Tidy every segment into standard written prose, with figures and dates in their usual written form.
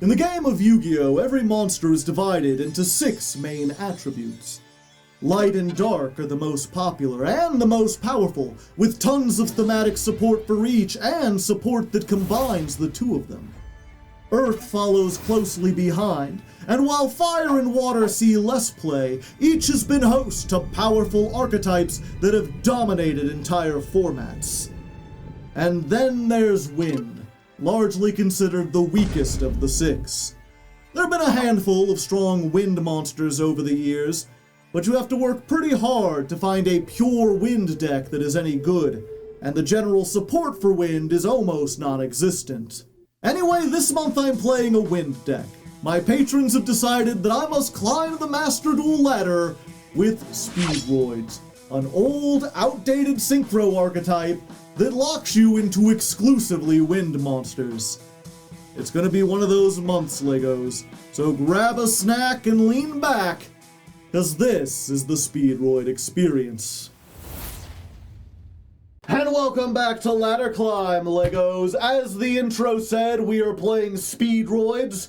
In the game of Yu-Gi-Oh, every monster is divided into 6 main attributes. Light and dark are the most popular and the most powerful, with tons of thematic support for each and support that combines the two of them. Earth follows closely behind, and while fire and water see less play, each has been host to powerful archetypes that have dominated entire formats. And then there's wind, largely considered the weakest of the 6. There have been a handful of strong wind monsters over the years, but you have to work pretty hard to find a pure wind deck that is any good, and the general support for wind is almost non-existent. Anyway, this month I'm playing a wind deck. My patrons have decided that I must climb the Master Duel ladder with Speedroids, an old, outdated synchro archetype that locks you into exclusively wind monsters. It's gonna be one of those months, Legos, so grab a snack and lean back, cause this is the Speedroid experience. And welcome back to Ladder Climb, Legos. As the intro said, we are playing Speedroids,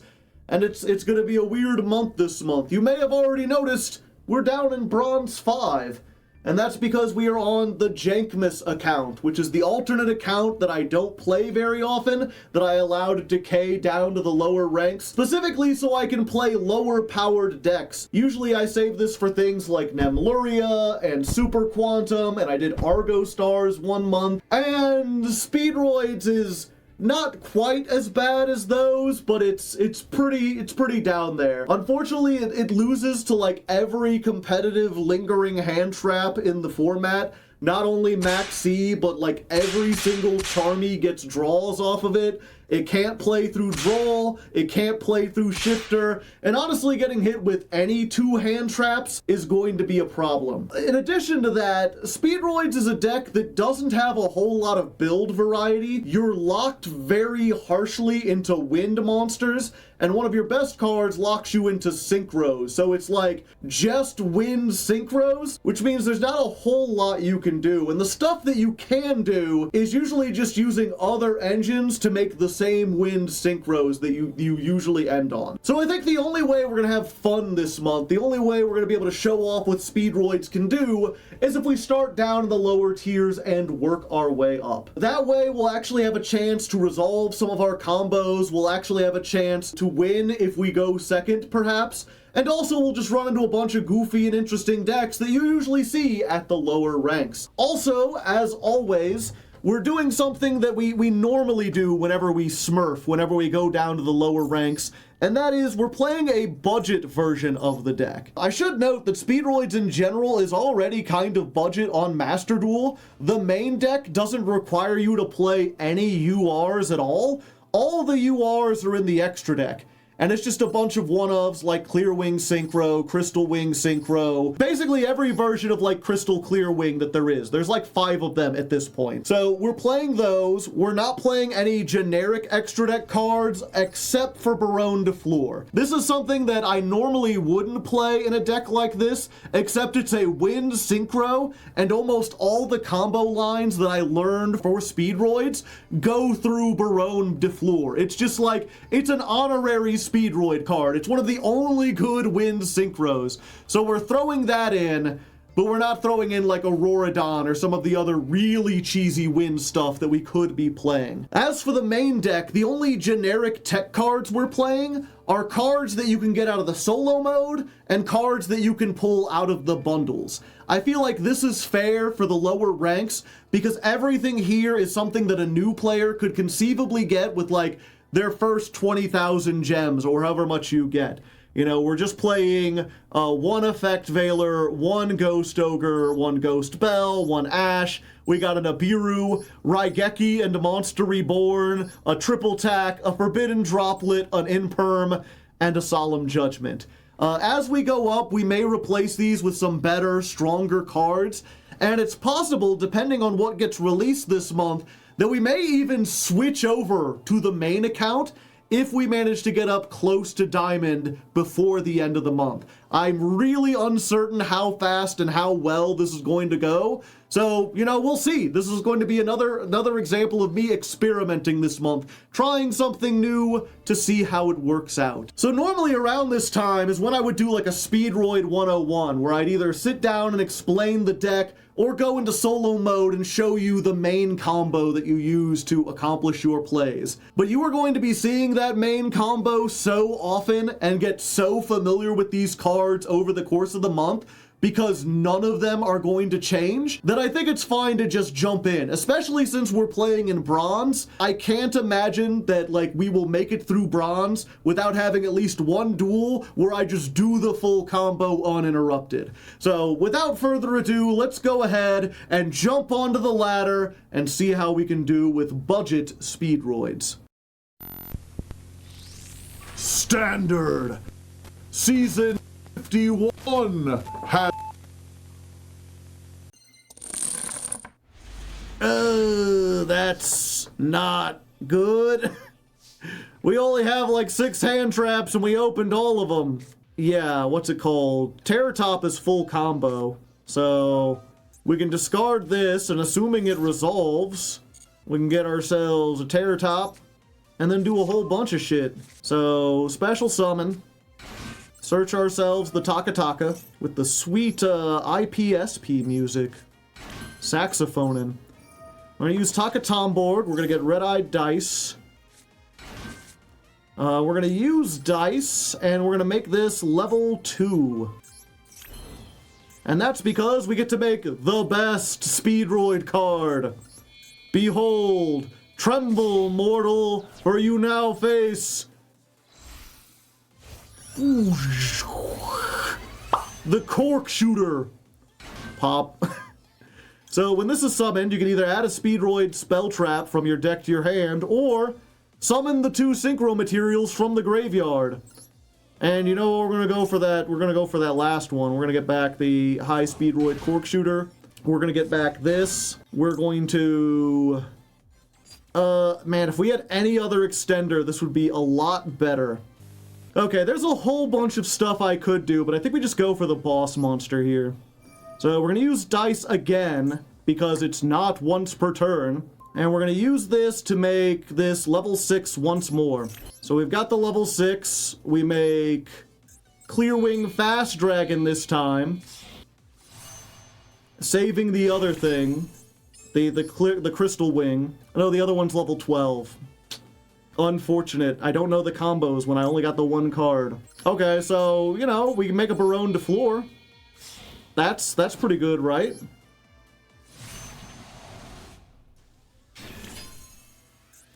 and it's gonna be a weird month this month. You may have already noticed we're down in Bronze 5. And that's because we are on the Jankmas account, which is the alternate account that I don't play very often, that I allow to decay down to the lower ranks, specifically so I can play lower powered decks. Usually I save this for things like Nemluria and Super Quantum, and I did Argo Stars one month, and Speedroids is not quite as bad as those, but it's pretty down there. Unfortunately, it loses to like every competitive lingering hand trap in the format. Not only Max C, but like every single Charmy gets draws off of it. It can't play through Draw, it can't play through Shifter, and honestly getting hit with any 2 hand traps is going to be a problem. In addition to that, Speedroids is a deck that doesn't have a whole lot of build variety. You're locked very harshly into wind monsters, and one of your best cards locks you into synchros, so it's like just wind synchros, which means there's not a whole lot you can do, and the stuff that you can do is usually just using other engines to make the same wind synchros that you usually end on. So I think the only way we're gonna have fun this month, the only way we're gonna be able to show off what Speedroids can do, is if we start down in the lower tiers and work our way up. That way we'll actually have a chance to resolve some of our combos, we'll actually have a chance to win if we go second perhaps, and also we'll just run into a bunch of goofy and interesting decks that you usually see at the lower ranks. Also, as always, we're doing something that we normally do whenever we smurf, whenever we go down to the lower ranks, and that is we're playing a budget version of the deck. I should note that Speedroids in general is already kind of budget on Master Duel. The main deck doesn't require you to play any URs at all. All the URs are in the extra deck. And it's just a bunch of one-ofs like Clear Wing Synchro, Crystal Wing Synchro, basically every version of like Crystal Clear Wing that there is. There's like 5 of them at this point. So we're playing those. We're not playing any generic extra deck cards except for Baronne de Fleur. This is something that I normally wouldn't play in a deck like this, except it's a wind synchro, and almost all the combo lines that I learned for Speedroids go through Baronne de Fleur. It's just like, it's an honorary Speedroid card. It's one of the only good wind synchros. So we're throwing that in, but we're not throwing in like Auroradon or some of the other really cheesy wind stuff that we could be playing. As for the main deck, the only generic tech cards we're playing are cards that you can get out of the solo mode and cards that you can pull out of the bundles. I feel like this is fair for the lower ranks because everything here is something that a new player could conceivably get with like their first 20,000 gems or however much you get. You know, we're just playing 1 Effect Veiler, 1 Ghost Ogre, 1 Ghost Bell, 1 Ash. We got an Abiru, Raigeki and a Monster Reborn, a Triple Tack, a Forbidden Droplet, an Imperm, and a Solemn Judgment. As we go up, we may replace these with some better, stronger cards, and it's possible, depending on what gets released this month, that we may even switch over to the main account if we manage to get up close to Diamond before the end of the month. I'm really uncertain how fast and how well this is going to go. So, you know, we'll see. This is going to be another example of me experimenting this month, trying something new to see how it works out. So normally around this time is when I would do like a Speedroid 101, where I'd either sit down and explain the deck, or go into solo mode and show you the main combo that you use to accomplish your plays. But you are going to be seeing that main combo so often and get so familiar with these cards over the course of the month, because none of them are going to change, that I think it's fine to just jump in, especially since we're playing in bronze. I can't imagine that like we will make it through bronze without having at least one duel where I just do the full combo uninterrupted. So without further ado, let's go ahead and jump onto the ladder and see how we can do with budget Speedroids. Standard Season 51 has... that's not good. We only have like 6 hand traps and we opened all of them. Yeah, what's it called? Terror Top is full combo. So we can discard this, and assuming it resolves, we can get ourselves a Terror Top and then do a whole bunch of shit. So special summon. Search ourselves the Taka with the sweet IPSP music. Saxophoning. We're going to use Takatom board. We're going to get red-eyed dice. We're going to use dice, and we're going to make this level 2. And that's because we get to make the best Speedroid card. Behold, tremble, mortal, for you now face... the Cork Shooter. Pop. So when this is summoned, you can either add a Speedroid spell trap from your deck to your hand, or summon the 2 synchro materials from the graveyard. And you know what, we're gonna go for that. We're gonna go for that last one. We're gonna get back the high Speedroid Cork Shooter. We're gonna get back this. We're going to... man, if we had any other extender, this would be a lot better. Okay, there's a whole bunch of stuff I could do, but I think we just go for the boss monster here. So we're going to use dice again, because it's not once per turn. And we're going to use this to make this level 6 once more. So we've got the level 6. We make Clearwing Fast Dragon this time. Saving the other thing. The Crystal Wing. No, the other one's level 12. Unfortunate. I don't know the combos when I only got the one card. Okay, so, you know, we can make a Baronne de Fleur. That's pretty good, right?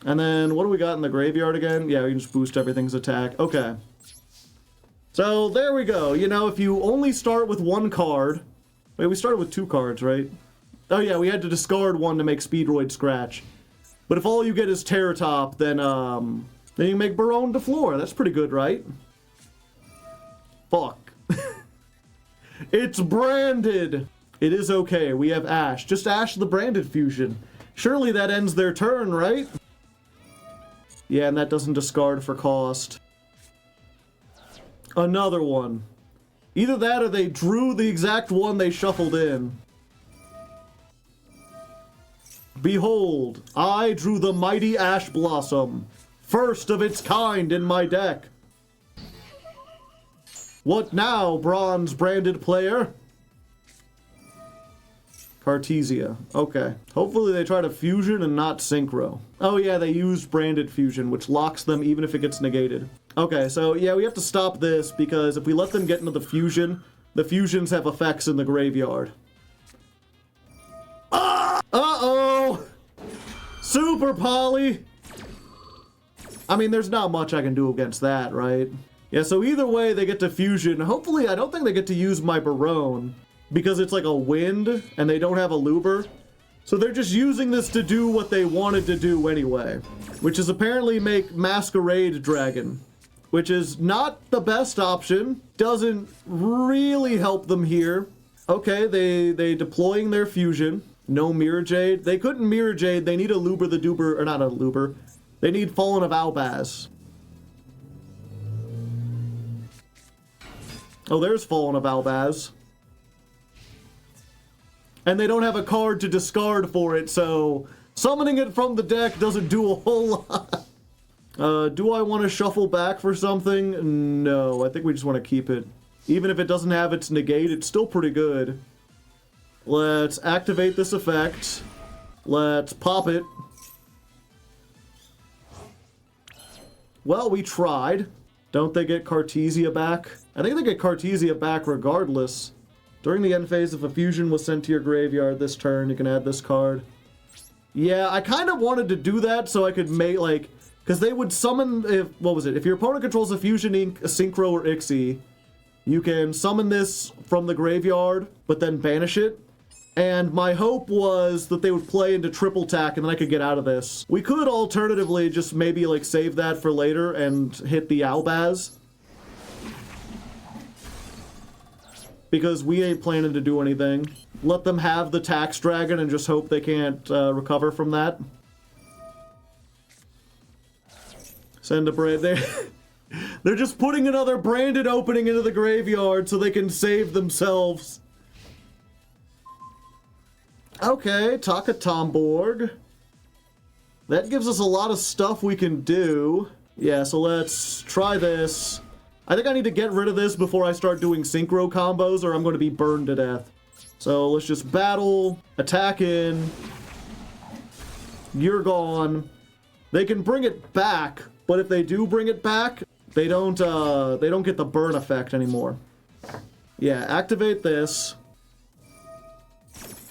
And then, what do we got in the graveyard again? Yeah, we can just boost everything's attack. Okay. So, there we go. You know, if you only start with one card... Wait, we started with 2 cards, right? Oh yeah, we had to discard one to make Speedroid Scratch. But if all you get is Terror Top, then you make Baronne de Fleur. That's pretty good, right? Fuck. It's branded! It is okay, we have Ash. Just Ash the branded fusion. Surely that ends their turn, right? Yeah, and that doesn't discard for cost. Another one. Either that or they drew the exact one they shuffled in. Behold, I drew the mighty Ash Blossom, first of its kind in my deck. What now, bronze-branded player? Cartesia. Okay. Hopefully they try to fusion and not synchro. Oh yeah, they used branded fusion, which locks them even if it gets negated. Okay, so yeah, we have to stop this because if we let them get into the fusions have effects in the graveyard. Ah! Uh-oh! Super Poly! I mean, there's not much I can do against that, right? Yeah, so either way, they get to fusion. Hopefully, I don't think they get to use my Baronne, because it's like a wind, and they don't have a Luber. So they're just using this to do what they wanted to do anyway, which is apparently make Masquerade Dragon, which is not the best option. Doesn't really help them here. Okay, they deploying their fusion. No Mirror Jade. They couldn't Mirror Jade. They need a Luber the Duber, or not a Luber. They need Fallen of Albaz. Oh, there's Fallen of Albaz. And they don't have a card to discard for it, so summoning it from the deck doesn't do a whole lot. Do I want to shuffle back for something? No, I think we just want to keep it. Even if it doesn't have its negate, it's still pretty good. Let's activate this effect. Let's pop it. Well, we tried. Don't they get Cartesia back? I think they get Cartesia back regardless. During the end phase, if a fusion was sent to your graveyard this turn, you can add this card. Yeah, I kind of wanted to do that so I could make, like... Because they would summon, if your opponent controls a Fusion Ink, a Synchro, or Ixie, you can summon this from the graveyard, but then banish it. And my hope was that they would play into triple tack and then I could get out of this. We could alternatively just maybe like save that for later and hit the Albaz. Because we ain't planning to do anything. Let them have the Tax Dragon and just hope they can't recover from that. Send a brand there. They're just putting another branded opening into the graveyard so they can save themselves. Okay, Takatomborg. That gives us a lot of stuff we can do. Yeah, so let's try this. I think I need to get rid of this before I start doing synchro combos or I'm going to be burned to death. So let's just battle, attack in. You're gone. They can bring it back, but if they do bring it back, they don't get the burn effect anymore. Yeah, activate this.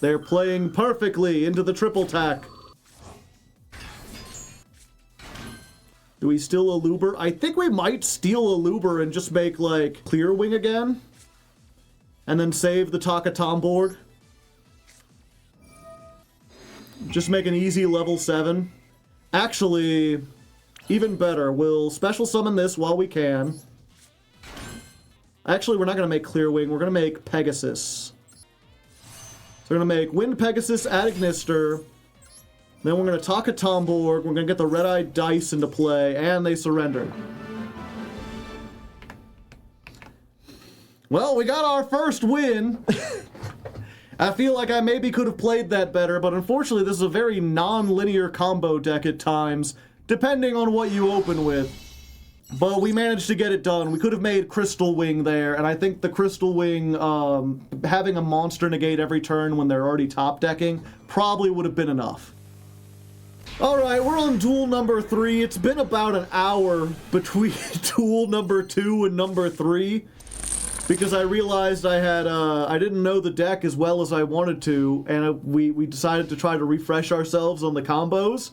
They're playing perfectly into the triple tack. Do we steal a Luber? I think we might steal a Luber and just make, like, Clear Wing again. And then save the Takatomborg. Just make an easy level 7. Actually, even better, we'll special summon this while we can. Actually, we're not going to make Clear Wing, we're going to make Pegasus. So we're going to make Wind Pegasus, add Ignister. Then we're going to Takatomborg, we're going to get the Red-Eyed Dice into play, and they surrender. Well, we got our first win. I feel like I maybe could have played that better, but unfortunately this is a very non-linear combo deck at times, depending on what you open with. But we managed to get it done. We could have made Crystal Wing there, and I think the Crystal Wing, having a monster negate every turn when they're already top decking, probably would have been enough. Alright, we're on duel number 3. It's been about an hour between duel number 2 and number 3. Because I realized I didn't know the deck as well as I wanted to, and we decided to try to refresh ourselves on the combos.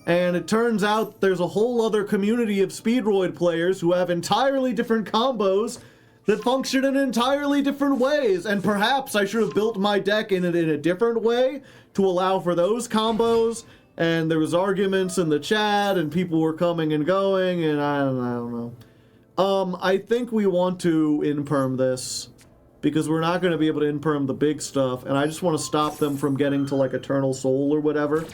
And it turns out there's a whole other community of Speedroid players who have entirely different combos that function in entirely different ways. And perhaps I should have built my deck in a different way to allow for those combos. And there was arguments in the chat, and people were coming and going, and I don't know. I think we want to in-perm this, because we're not going to be able to in-perm the big stuff, and I just want to stop them from getting to, like, Eternal Soul or whatever.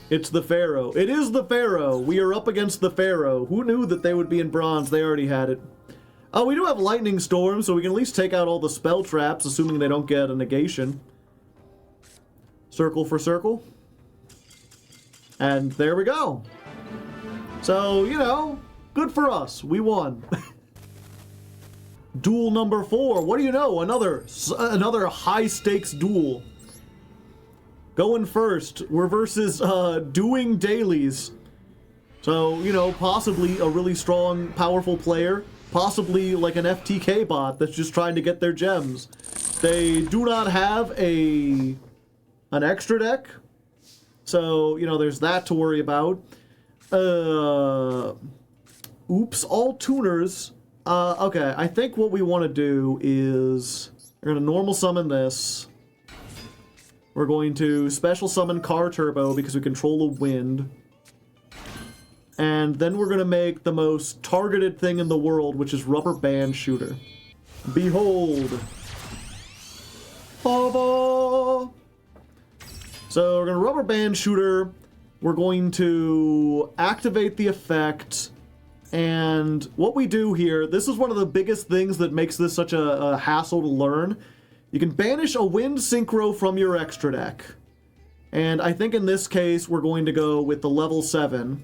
It's the Pharaoh. It is the Pharaoh. We are up against the Pharaoh. Who knew that they would be in bronze? They already had it. Oh, we do have Lightning Storm, so we can at least take out all the spell traps, assuming they don't get a negation. Circle for circle. And there we go. So, you know, good for us. We won. Duel number 4. What do you know? Another high-stakes duel. Going first, we're versus Doing Dailies. So, you know, possibly a really strong, powerful player. Possibly like an FTK bot that's just trying to get their gems. They do not have an extra deck. So, you know, there's that to worry about. Oops, all tuners. Okay, I think what we want to do is we're going to normal summon this. We're going to special summon Car Turbo because we control a wind. And then we're going to make the most targeted thing in the world, which is Rubber Band Shooter. Behold. Ba-ba. So we're going to Rubber Band Shooter. We're going to activate the effect. And what we do here, this is one of the biggest things that makes this such a hassle to learn. You can banish a wind synchro from your extra deck. And I think in this case, we're going to go with the level 7,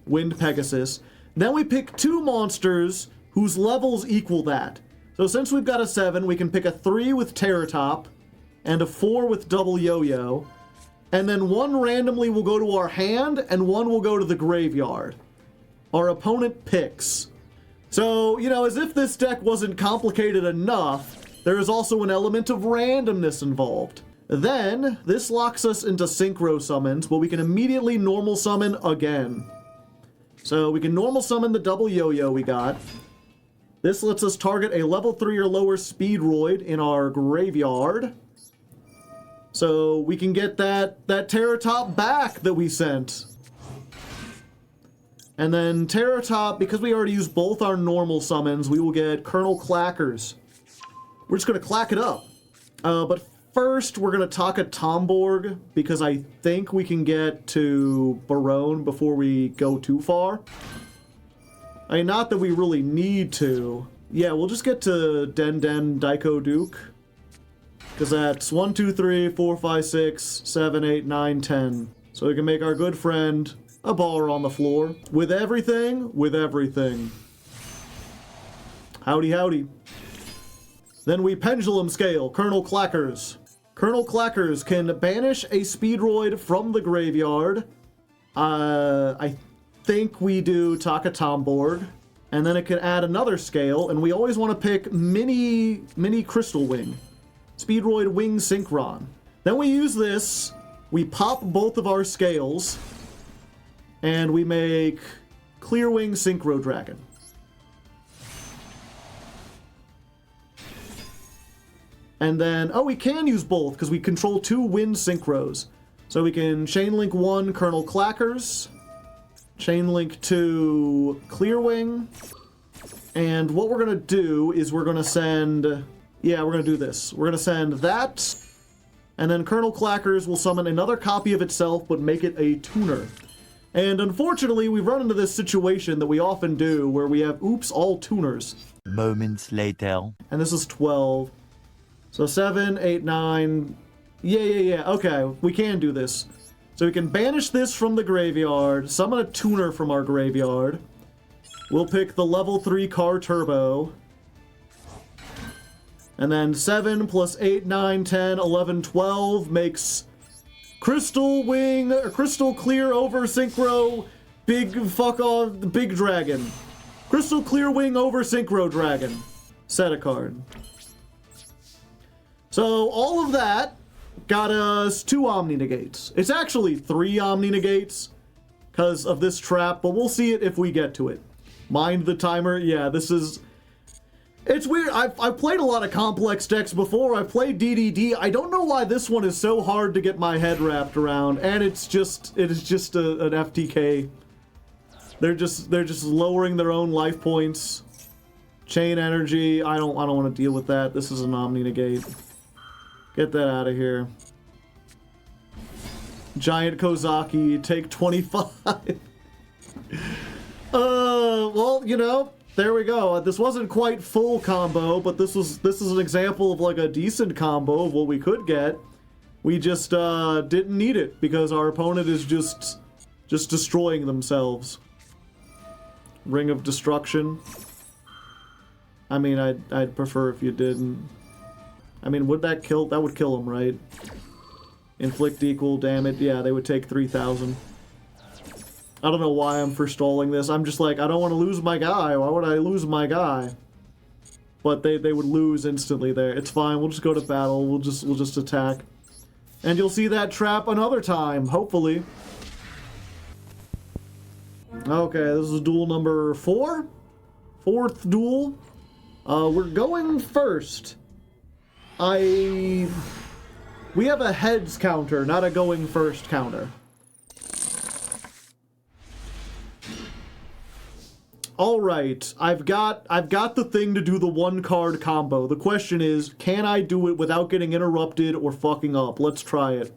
Wind Pegasus. Then we pick 2 monsters whose levels equal that. So since we've got a 7, we can pick a 3 with Terratop and a 4 with double yo-yo. And then 1 randomly will go to our hand and 1 will go to the graveyard. Our opponent picks. So, you know, as if this deck wasn't complicated enough, there is also an element of randomness involved. Then, this locks us into synchro summons, but we can immediately normal summon again. So we can normal summon the double yo-yo we got. This lets us target a level 3 or lower Speedroid in our graveyard. So we can get that Terratop back that we sent. And then Terratop, because we already used both our normal summons, we will get Colonel Clackers. We're just going to clack it up. But first, we're going to talk a Tomborg, because I think we can get to Barone before we go too far. I mean, not that we really need to. Yeah, we'll just get to Den Daiko Duke. Because that's 1, 2, 3, 4, 5, 6, 7, 8, 9, 10. So we can make our good friend a baller on the floor. With everything, with everything. Howdy, howdy. Then we Pendulum Scale, Colonel Clackers. Colonel Clackers can banish a Speedroid from the graveyard. I think we do Taka Tomborg. And then it can add another scale, and we always want to pick mini Crystal Wing. Speedroid Wing Synchron. Then we use this, we pop both of our scales, and we make Clearwing Synchro Dragon. And then, oh, we can use both, because we control 2 wind synchros. So we can Chainlink 1 Colonel Clackers, Chainlink 2 Clearwing, and what we're going to do is we're going to send... Yeah, we're going to do this. We're going to send that, and then Colonel Clackers will summon another copy of itself, but make it a tuner. And unfortunately, we've run into this situation that we often do, where we have, oops, all tuners. Moments later. And this is 12. So 7, 8, 9... Yeah, okay, we can do this. So we can banish this from the graveyard, summon a tuner from our graveyard. We'll pick the level 3 Car Turbo. And then 7 plus 8, 9, 10, 11, 12 makes Crystal Wing, or Crystal Clear over Synchro, big fuck off, big dragon. Crystal Clear Wing over Synchro Dragon. Set a card. So all of that got us 2 Omni Negates. It's actually 3 Omni Negates because of this trap, but we'll see it if we get to it. Mind the timer. Yeah, this is... It's weird. I've played a lot of complex decks before. I've played DDD. I don't know why this one is so hard to get my head wrapped around, and it is just an FTK. They're just lowering their own life points. Chain energy. I don't want to deal with that. This is an Omni Negate. Get that out of here. Giant Kozaki, take 25. Well, you know, there we go. This wasn't quite full combo, but this is an example of like a decent combo of what we could get. We just didn't need it because our opponent is just destroying themselves. Ring of Destruction. I mean, I'd prefer if you didn't. I mean, would that kill? That would kill them, right? Inflict equal damage. Yeah, they would take 3,000. I don't know why I'm forestalling this. I'm just like, I don't want to lose my guy. Why would I lose my guy? But they would lose instantly there. It's fine. We'll just go to battle. We'll just attack. And you'll see that trap another time, hopefully. Okay, this is duel number 4. 4th duel. We're going first. We have a heads counter, not a going first counter. Alright, I've got the thing to do the 1-card combo. The question is, can I do it without getting interrupted or fucking up? Let's try it.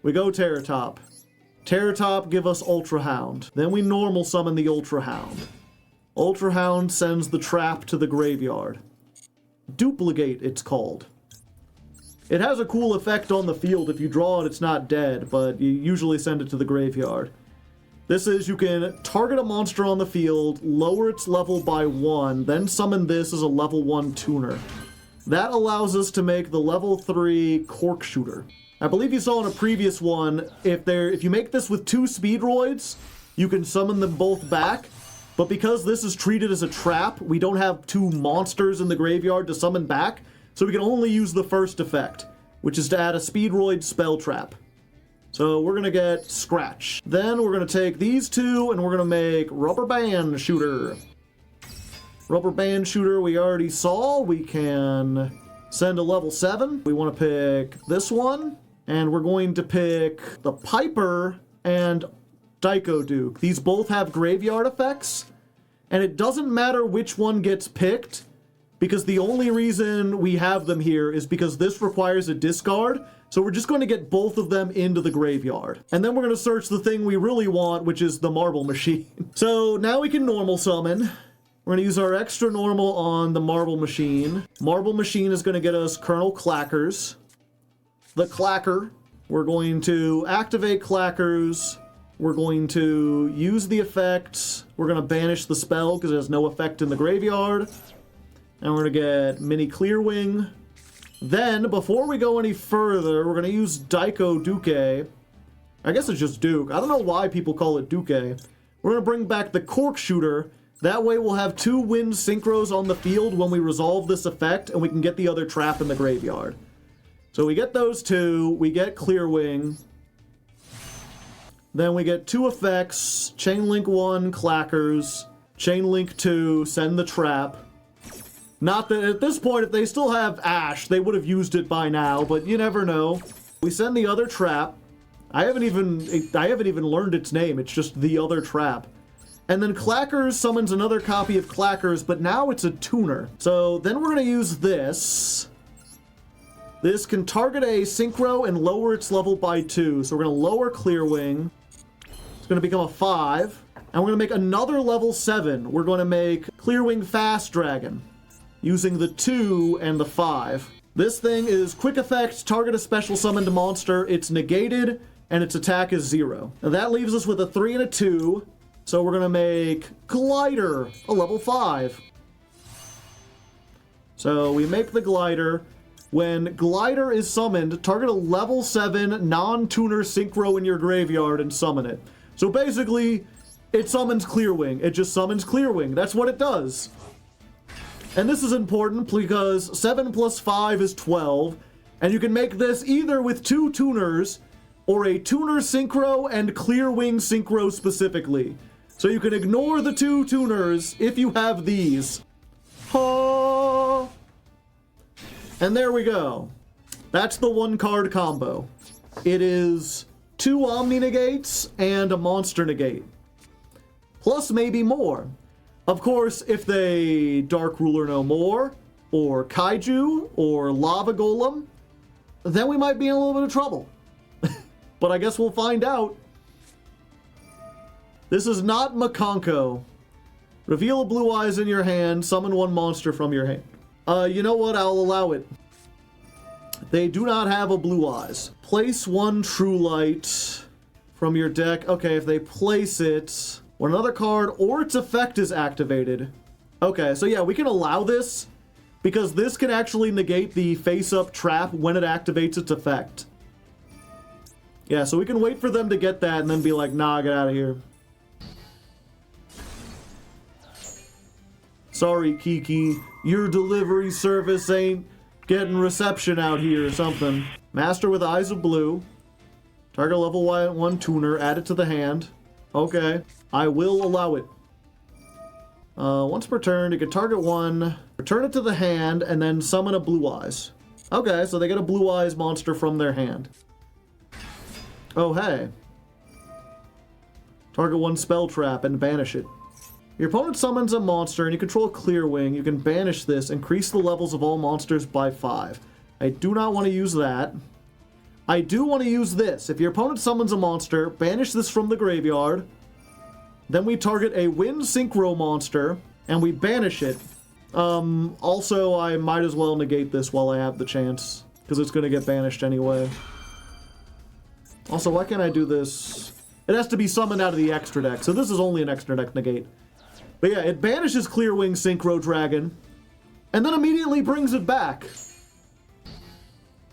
We go Terratop. Terror Top give us Ultra Hound. Then we normal summon the Ultra Hound. Ultra Hound sends the trap to the graveyard. Duplicate, it's called. It has a cool effect on the field. If you draw it, it's not dead, but you usually send it to the graveyard. This is, you can target a monster on the field, lower its level by 1, then summon this as a level 1 tuner. That allows us to make the level 3 Cork Shooter. I believe you saw in a previous one, if you make this with 2 Speedroids, you can summon them both back. But because this is treated as a trap, we don't have 2 monsters in the graveyard to summon back, so we can only use the first effect, which is to add a Speedroid spell trap. So we're gonna get Scratch. Then we're gonna take these 2 and we're gonna make Rubber Band Shooter. Rubber Band Shooter we already saw. We can send a level 7. We want to pick this one, and we're going to pick the Piper and Daiko Duke. These both have graveyard effects, and it doesn't matter which one gets picked, because the only reason we have them here is because this requires a discard, so we're just going to get both of them into the graveyard. And then we're going to search the thing we really want, which is the Marble Machine. So now we can normal summon. We're going to use our extra normal on the Marble Machine. Marble Machine is going to get us Colonel Clackers. The Clacker. We're going to activate Clackers. We're going to use the effect. We're going to banish the spell because it has no effect in the graveyard. And we're going to get Mini Clearwing. Then, before we go any further, we're going to use Daiko Duke. I guess it's just Duke. I don't know why people call it Duke. We're going to bring back the Cork Shooter. That way we'll have 2 wind synchros on the field when we resolve this effect, and we can get the other trap in the graveyard. So we get those 2. We get Clearwing. Then we get 2 effects, Chain Link 1, Clackers, Chain Link 2, send the trap. Not that at this point, if they still have Ash, they would have used it by now, but you never know. We send the other trap. I haven't even learned its name, it's just the other trap. And then Clackers summons another copy of Clackers, but now it's a tuner. So then we're gonna use this. This can target a synchro and lower its level by 2. So we're gonna lower Clearwing. It's going to become a 5. And we're going to make another level 7. We're going to make Clearwing Fast Dragon using the 2 and the 5. This thing is quick effect, target a special summoned monster. It's negated, and its attack is 0. Now that leaves us with a 3 and a 2. So we're going to make Glider, a level 5. So we make the Glider. When Glider is summoned, target a level 7 non-tuner synchro in your graveyard and summon it. So basically, it summons Clearwing. It just summons Clearwing. That's what it does. And this is important because 7 plus 5 is 12. And you can make this either with 2 tuners or a tuner synchro and Clearwing synchro specifically. So you can ignore the 2 tuners if you have these. Ha! And there we go. That's the 1-card combo. It is 2 Omni Negates and a Monster Negate. Plus maybe more. Of course, if they Dark Ruler No More, or Kaiju, or Lava Golem, then we might be in a little bit of trouble. But I guess we'll find out. This is not Makonko. Reveal a Blue Eyes in your hand, summon 1 monster from your hand. You know what? I'll allow it. They do not have a Blue Eyes. Place 1 True Light from your deck. Okay, if they place it when another card or its effect is activated. Okay, so yeah, we can allow this because this can actually negate the face-up trap when it activates its effect. Yeah, so we can wait for them to get that and then be like, nah, get out of here. Sorry, Kiki. Your delivery service ain't getting reception out here or something. Master with Eyes of Blue. Target level 1 tuner. Add it to the hand. Okay. I will allow it. Once per turn, you can target 1, return it to the hand, and then summon a Blue Eyes. Okay, so they get a Blue Eyes monster from their hand. Oh, hey. Target 1 spell trap and banish it. Your opponent summons a monster and you control Clearwing. You can banish this, increase the levels of all monsters by 5. I do not want to use that. I do want to use this. If your opponent summons a monster, banish this from the graveyard. Then we target a wind synchro monster, and we banish it. Also, I might as well negate this while I have the chance, because it's going to get banished anyway. Also, why can't I do this? It has to be summoned out of the extra deck, so this is only an extra deck negate. But yeah, it banishes Clearwing Synchro Dragon, and then immediately brings it back.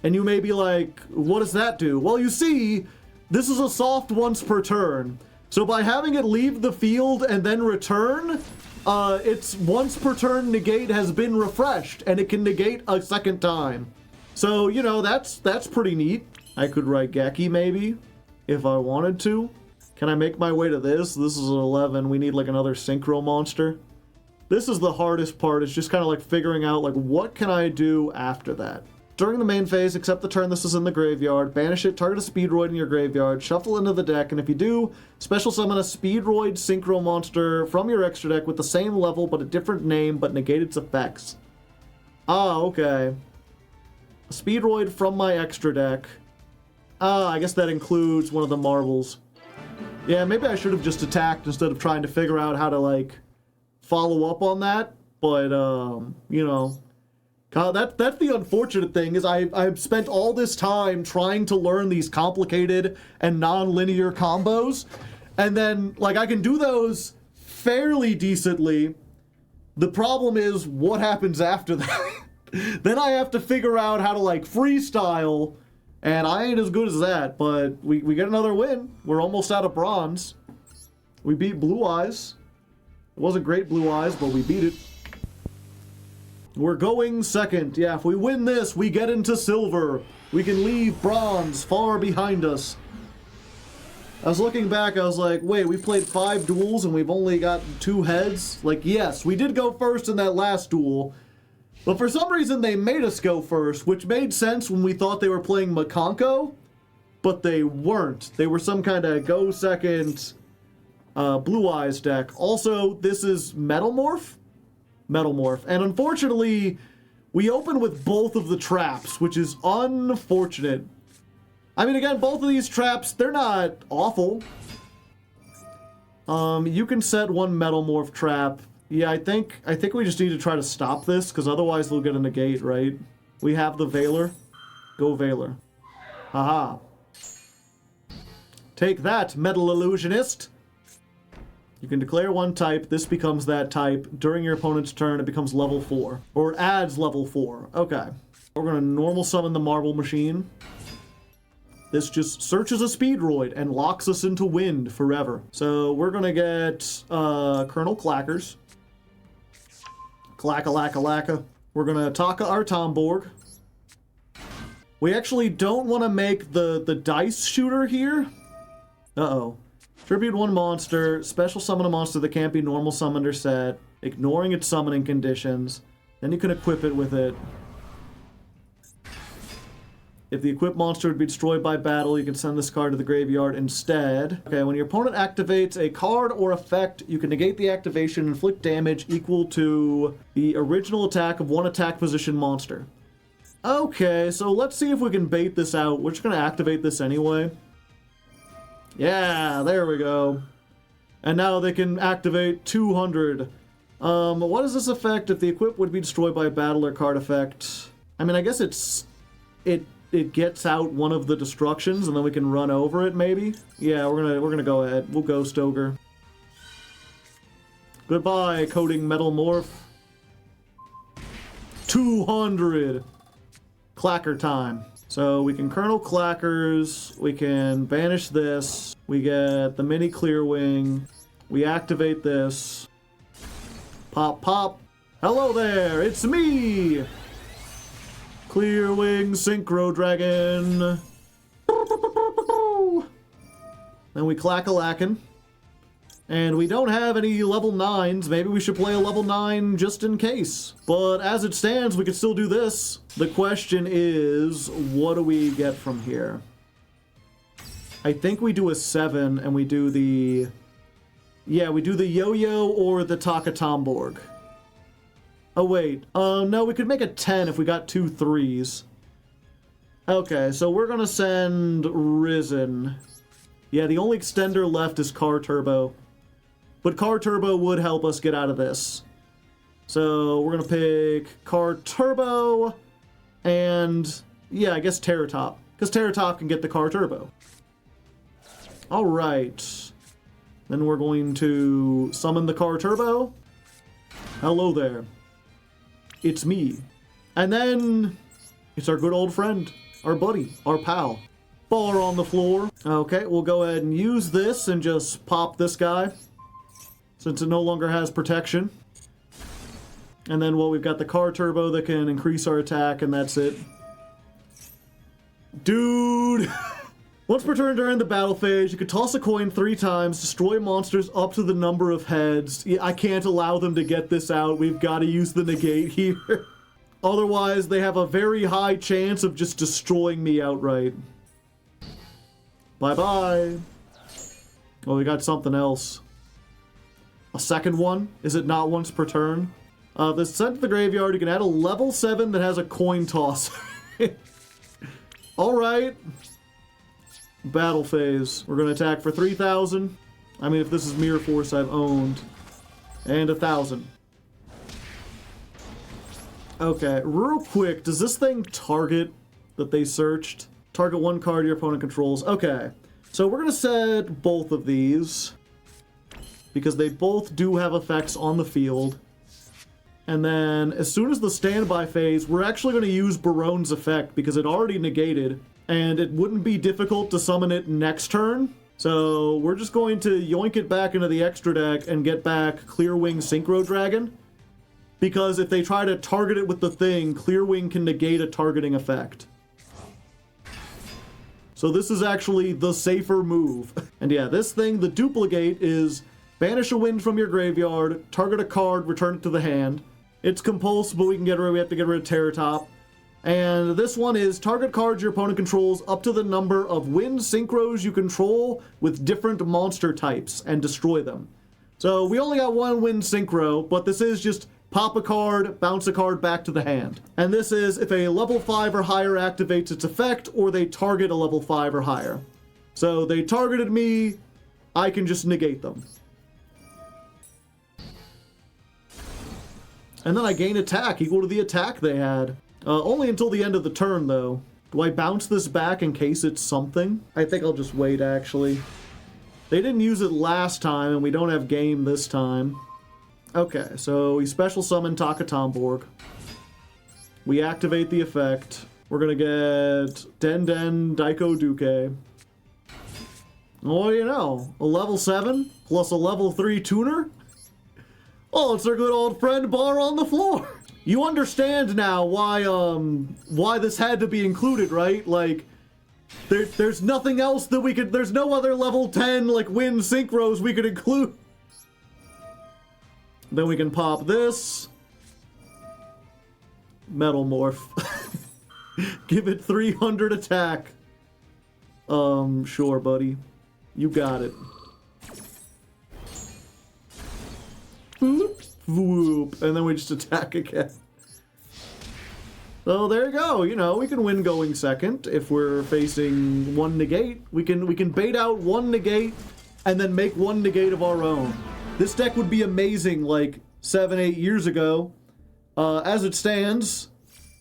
And you may be like, what does that do? Well, you see, this is a soft once per turn. So by having it leave the field and then return, its once per turn negate has been refreshed, and it can negate a second time. So, you know, that's pretty neat. I could write Geki maybe, if I wanted to. Can I make my way to this? This is an 11. We need like another synchro monster. This is the hardest part. It's just kind of like figuring out like what can I do after that. During the main phase, except the turn this is in the graveyard, banish it, target a Speedroid in your graveyard, shuffle into the deck, and if you do, special summon a Speedroid Synchro monster from your extra deck with the same level but a different name but negate its effects. Ah, okay. A Speedroid from my extra deck. Ah, I guess that includes one of the marbles. Yeah, maybe I should have just attacked instead of trying to figure out how to, like, follow up on that, but, you know... That's the unfortunate thing, is I've spent all this time trying to learn these complicated and non-linear combos, and then, like, I can do those fairly decently. The problem is, what happens after that? Then I have to figure out how to, like, freestyle, and I ain't as good as that, but we get another win. We're almost out of bronze. We beat Blue Eyes. It wasn't great Blue Eyes, but we beat it. We're going second. Yeah, if we win this, we get into silver. We can leave bronze far behind us. I was looking back, I was like, wait, we played 5 duels and we've only got 2 heads? Like, yes, we did go first in that last duel. But for some reason, they made us go first, which made sense when we thought they were playing Makonko, but they weren't. They were some kind of go second Blue Eyes deck. Also, this is Metalmorph? Metalmorph. And unfortunately, we open with both of the traps, which is unfortunate. I mean, again, both of these traps, they're not awful. You can set one Metalmorph trap. Yeah, I think we just need to try to stop this, because otherwise they'll get a negate, right? We have the Veiler. Go Veiler. Haha. Take that, Metal Illusionist! You can declare one type, this becomes that type. During your opponent's turn, it becomes level 4. Or it adds level 4. Okay. We're going to normal summon the Marble Machine. This just searches a Speedroid and locks us into wind forever. So we're going to get Colonel Clackers. Clacka-lacka-lacka. We're going to Taka our Tomborg. We actually don't want to make the dice shooter here. Uh-oh. Tribute one monster, special summon a monster that can't be normal summoned or set, ignoring its summoning conditions. Then you can equip it with it. If the equipped monster would be destroyed by battle, you can send this card to the graveyard instead. Okay, when your opponent activates a card or effect, you can negate the activation and inflict damage equal to the original attack of one attack position monster. Okay, so let's see if we can bait this out. We're just going to activate this anyway. Yeah, there we go. And now they can activate 200. What does this affect if the equip would be destroyed by a battle or card effect? I mean, I guess it gets out one of the destructions and then we can run over it maybe. Yeah, we're gonna go ahead. We'll go Stoker. Goodbye, Coding Metalmorph. 200. Clacker time. So we can Colonel Clackers, we can banish this, we get the mini Clearwing, we activate this. Pop, pop. Hello there, it's me! Clearwing Synchro Dragon. Then we Clack-a-lackin'. And we don't have any level 9s. Maybe we should play a level 9 just in case. But as it stands, we could still do this. The question is, what do we get from here? I think we do a 7 and we do the... Yeah, we do the yo-yo or the Taka Tomborg. Oh, wait. No, we could make a 10 if we got 2 3s. Okay, so we're gonna send Risen. Yeah, the only extender left is Car Turbo. But Car Turbo would help us get out of this. So we're gonna pick Car Turbo and, yeah, I guess Terratop. Because Terratop can get the Car Turbo. Alright. Then we're going to summon the Car Turbo. Hello there. It's me. And then it's our good old friend, our buddy, our pal. Bar on the floor. Okay, we'll go ahead and use this and just pop this guy, since it no longer has protection. And then, well, we've got the Car Turbo that can increase our attack, and that's it. Dude! Once per turn during the battle phase, you can toss a coin 3 times, destroy monsters up to the number of heads. Yeah, I can't allow them to get this out. We've got to use the negate here. Otherwise, they have a very high chance of just destroying me outright. Bye-bye. Oh, we got something else. A second one? Is it not once per turn? This sent to the graveyard, you can add a level 7 that has a coin toss. Alright. Battle phase. We're going to attack for 3,000. I mean, if this is Mirror Force, I've owned. And 1,000. Okay, real quick, does this thing target that they searched? Target 1 card your opponent controls. Okay, so we're going to set both of these, because they both do have effects on the field. And then, as soon as the standby phase, we're actually going to use Baronne's effect, because it already negated, and it wouldn't be difficult to summon it next turn. So we're just going to yoink it back into the extra deck and get back Clearwing Synchro Dragon. Because if they try to target it with the thing, Clearwing can negate a targeting effect. So this is actually the safer move. And yeah, this thing, the duplicate, is banish a wind from your graveyard, target a card, return it to the hand. It's compulsed, but we have to get rid of Terratop. And this one is target cards your opponent controls up to the number of wind synchros you control with different monster types and destroy them. So we only got one wind synchro, but this is just pop a card, bounce a card back to the hand. And this is if a level 5 or higher activates its effect, or they target a level 5 or higher. So they targeted me, I can just negate them. And then I gain attack equal to the attack they had. Only until the end of the turn, though. Do I bounce this back in case it's something? I think I'll just wait, actually. They didn't use it last time, and we don't have game this time. Okay, so we special summon Takatomborg. We activate the effect. We're gonna get Den Daiko Duke. What do you know? A level 7 plus a level 3 tuner? Oh, it's our good old friend Bar on the floor. You understand now why this had to be included, right? Like, there's nothing else that we could, there's no other level 10, like, wind synchros we could include. Then we can pop this. Metalmorph. Give it 300 attack. Sure, buddy. You got it. Whoop, and then we just attack again. So there you go. You know, we can win going second if we're facing one negate. We can bait out one negate and then make one negate of our own. This deck would be amazing like 7-8 years ago. As it stands,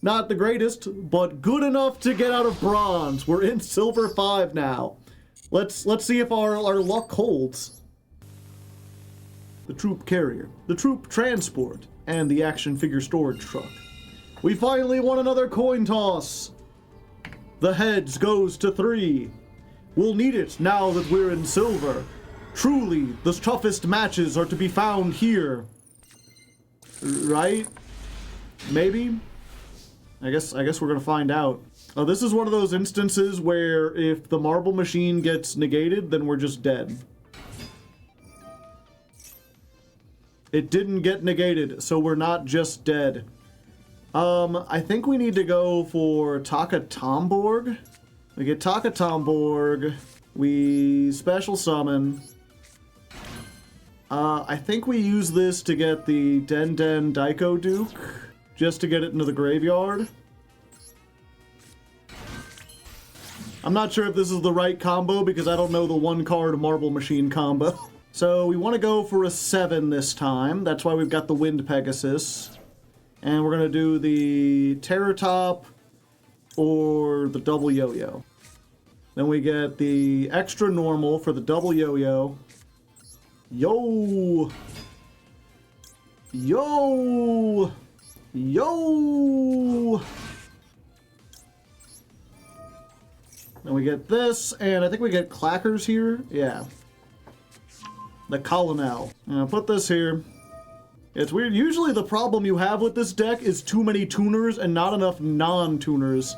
not the greatest, but good enough to get out of bronze. We're in silver 5 now. Let's see if our luck holds. The troop carrier, the troop transport, and the action figure storage truck. We finally won another coin toss. The heads goes to 3. We'll need it now that we're in silver. Truly, the toughest matches are to be found here. Right? Maybe? I guess we're gonna find out. This is one of those instances where if the marble machine gets negated, then we're just dead. It didn't get negated, so we're not just dead. I think we need to go for Takatomborg. We get Takatomborg. We special summon. I think we use this to get the Den Daiko Duke, just to get it into the graveyard. I'm not sure if this is the right combo because I don't know the one-card Marble Machine combo. So we want to go for a 7 this time. That's why we've got the Wind Pegasus. And we're going to do the Terror Top or the double yo-yo. Then we get the extra normal for the double yo-yo. Yo! Yo! Yo! Then we get this, and I think we get clackers here. Yeah. The Colonel. And I'll put this here. It's weird. Usually the problem you have with this deck is too many tuners and not enough non-tuners.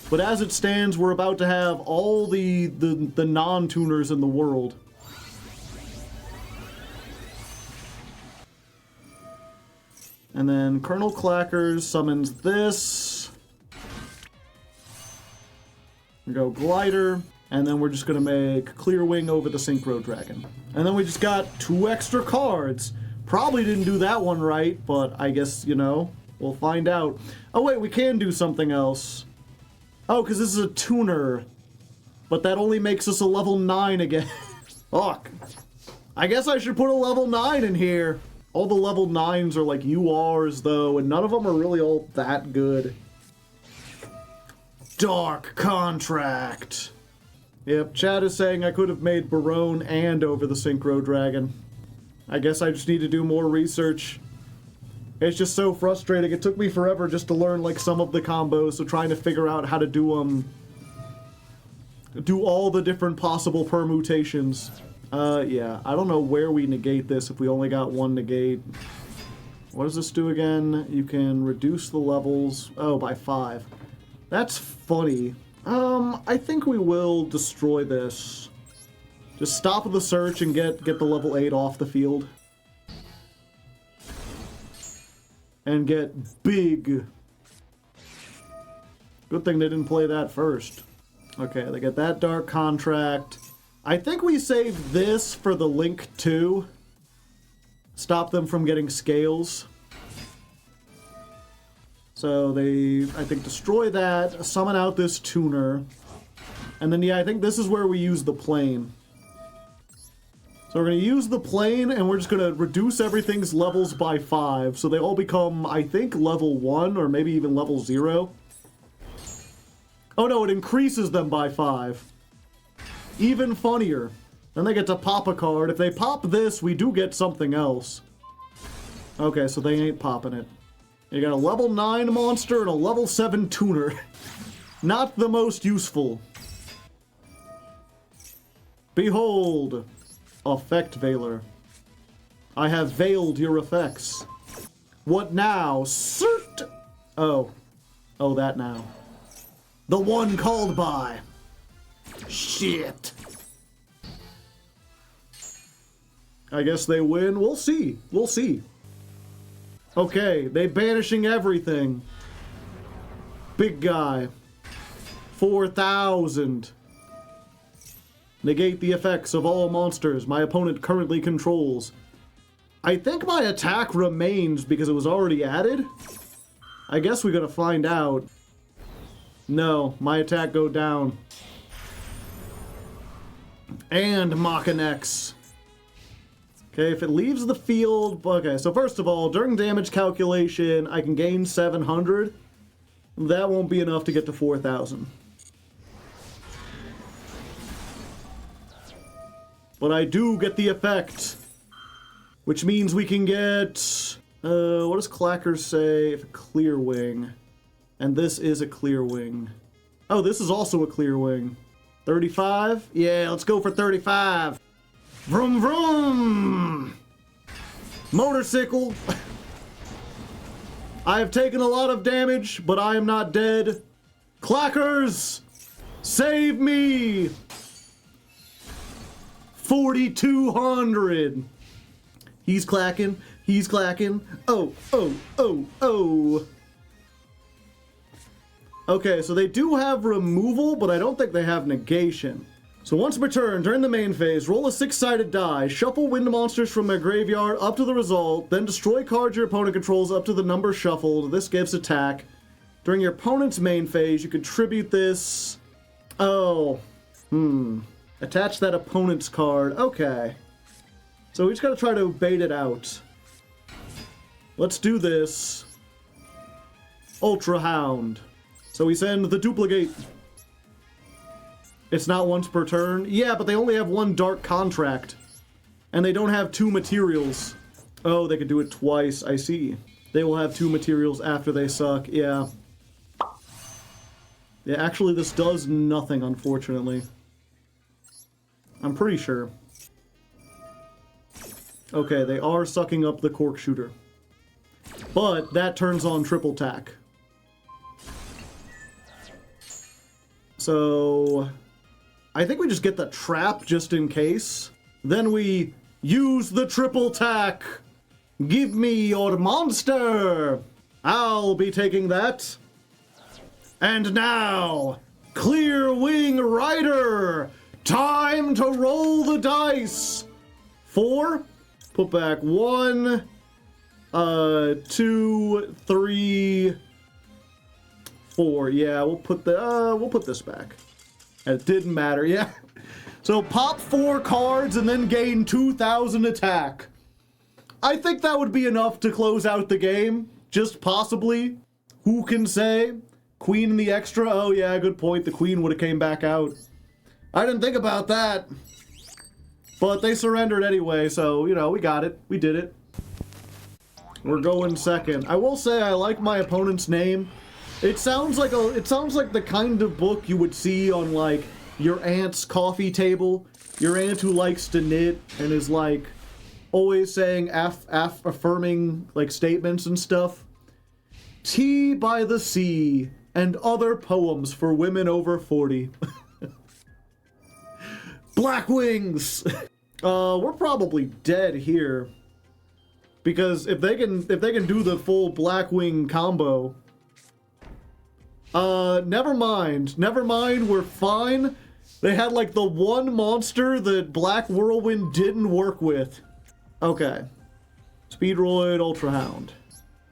But as it stands, we're about to have all the non-tuners in the world. And then Colonel Clackers summons this. We go Glider. And then we're just going to make Clear Wing over the Synchro Dragon. And then we just got 2 extra cards. Probably didn't do that one right, but I guess, you know, we'll find out. Oh wait, we can do something else. Oh, because this is a tuner. But that only makes us a level 9 again. Fuck. I guess I should put a level 9 in here. All the level 9s are like URs though, and none of them are really all that good. Dark Contract. Yep, chat is saying I could have made Barone and over the Synchro Dragon. I guess I just need to do more research. It's just so frustrating. It took me forever just to learn like some of the combos, so trying to figure out how to do all the different possible permutations. Yeah, I don't know where we negate this if we only got 1 negate. What does this do again? You can reduce the levels, by 5. That's funny. I think we will destroy this. Just stop the search and get the level 8 off the field. And get big. Good thing they didn't play that first. Okay, they get that Dark Contract. I think we saved this for the Link 2. Stop them from getting scales. So they, I think, destroy that, summon out this tuner. And then, yeah, I think this is where we use the plane. So we're going to use the plane, and we're just going to reduce everything's levels by 5. So they all become, I think, level 1, or maybe even level 0. Oh no, it increases them by 5. Even funnier. Then they get to pop a card. If they pop this, we do get something else. Okay, so they ain't popping it. You got a level 9 monster and a level 7 tuner. Not the most useful. Behold, Effect Veiler. I have veiled your effects. What now? Cert! Oh, that now. The one called by. Shit. I guess they win. We'll see. We'll see. Okay, they banishing everything. Big guy. 4,000. Negate the effects of all monsters my opponent currently controls. I think my attack remains because it was already added. I guess we gotta find out. No, my attack go down. And Machinex. Okay, if it leaves the field... Okay, so first of all, during damage calculation, I can gain 700. That won't be enough to get to 4,000. But I do get the effect. Which means we can get... what does Clackers say if a Clear Wing? And this is a Clear Wing. Oh, this is also a Clear Wing. 35? Yeah, let's go for 35. Vroom vroom! Motorcycle! I have taken a lot of damage, but I am not dead. Clackers! Save me! 4,200! He's clacking. He's clacking. Oh, oh, oh, oh. Okay, so they do have removal, but I don't think they have negation. So once per turn, during the main phase, roll a 6-sided die, shuffle wind monsters from their graveyard up to the result, then destroy cards your opponent controls up to the number shuffled. This gives attack. During your opponent's main phase, you contribute this. Oh. Attach that opponent's card. Okay. So we just gotta try to bait it out. Let's do this. Ultra Hound. So we send the duplicate. It's not once per turn. Yeah, but they only have one Dark Contract. And they don't have 2 materials. Oh, they could do it twice. I see. They will have 2 materials after they suck. Yeah. Yeah, actually this does nothing, unfortunately. I'm pretty sure. Okay, they are sucking up the Cork Shooter. But that turns on triple tack. So I think we just get the trap just in case. Then we use the triple tack. Give me your monster. I'll be taking that. And now, Clear Wing Rider. Time to roll the dice. 4. Put back 1. 2, 3, 4. Yeah, we'll put this back. And it didn't matter, yeah. So pop 4 cards and then gain 2,000 attack. I think that would be enough to close out the game. Just possibly. Who can say? Queen in the extra? Oh yeah, good point. The queen would have came back out. I didn't think about that. But they surrendered anyway, so, you know, we got it. We did it. We're going second. I will say I like my opponent's name. It sounds like the kind of book you would see on, like, your aunt's coffee table. Your aunt who likes to knit and is, like, always saying affirming, like, statements and stuff. Tea by the Sea and other poems for women over 40. Blackwings! We're probably dead here. Because if they can do the full Blackwing combo... never mind, we're fine. They had like the one monster that Black Whirlwind didn't work with. Okay. Speedroid, Ultra Hound.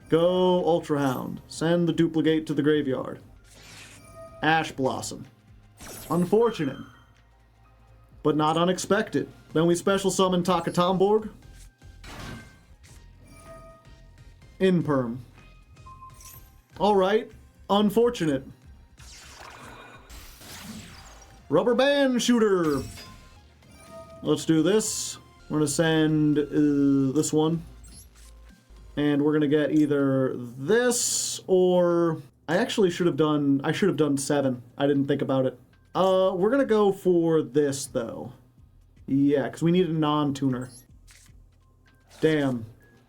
Go, Ultra Hound. Send the duplicate to the graveyard. Ash Blossom. Unfortunate. But not unexpected. Then we special summon Takatomborg. Imperm. Alright. Unfortunate. Rubber Band Shooter. Let's do this. We're gonna send this one. And we're gonna get either this or... I should have done 7. I didn't think about it. We're gonna go for this, though. Yeah, because we need a non-tuner. Damn.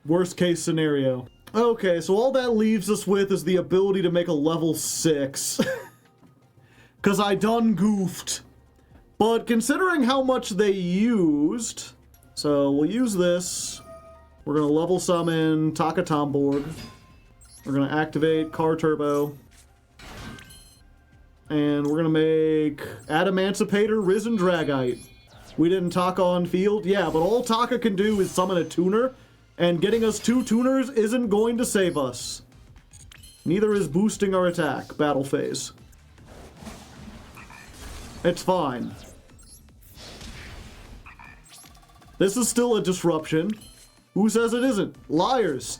Worst case scenario. Okay, so all that leaves us with is the ability to make a level 6. Because I done goofed. But considering how much they used... So, we'll use this. We're gonna level summon Takatomborg. We're gonna activate Car Turbo. And we're gonna make Adamancipator Risen Dragite. We didn't Taka on field? Yeah, but all Taka can do is summon a tuner, and getting us 2 tuners isn't going to save us. Neither is boosting our attack, battle phase. It's fine. This is still a disruption. Who says it isn't? Liars.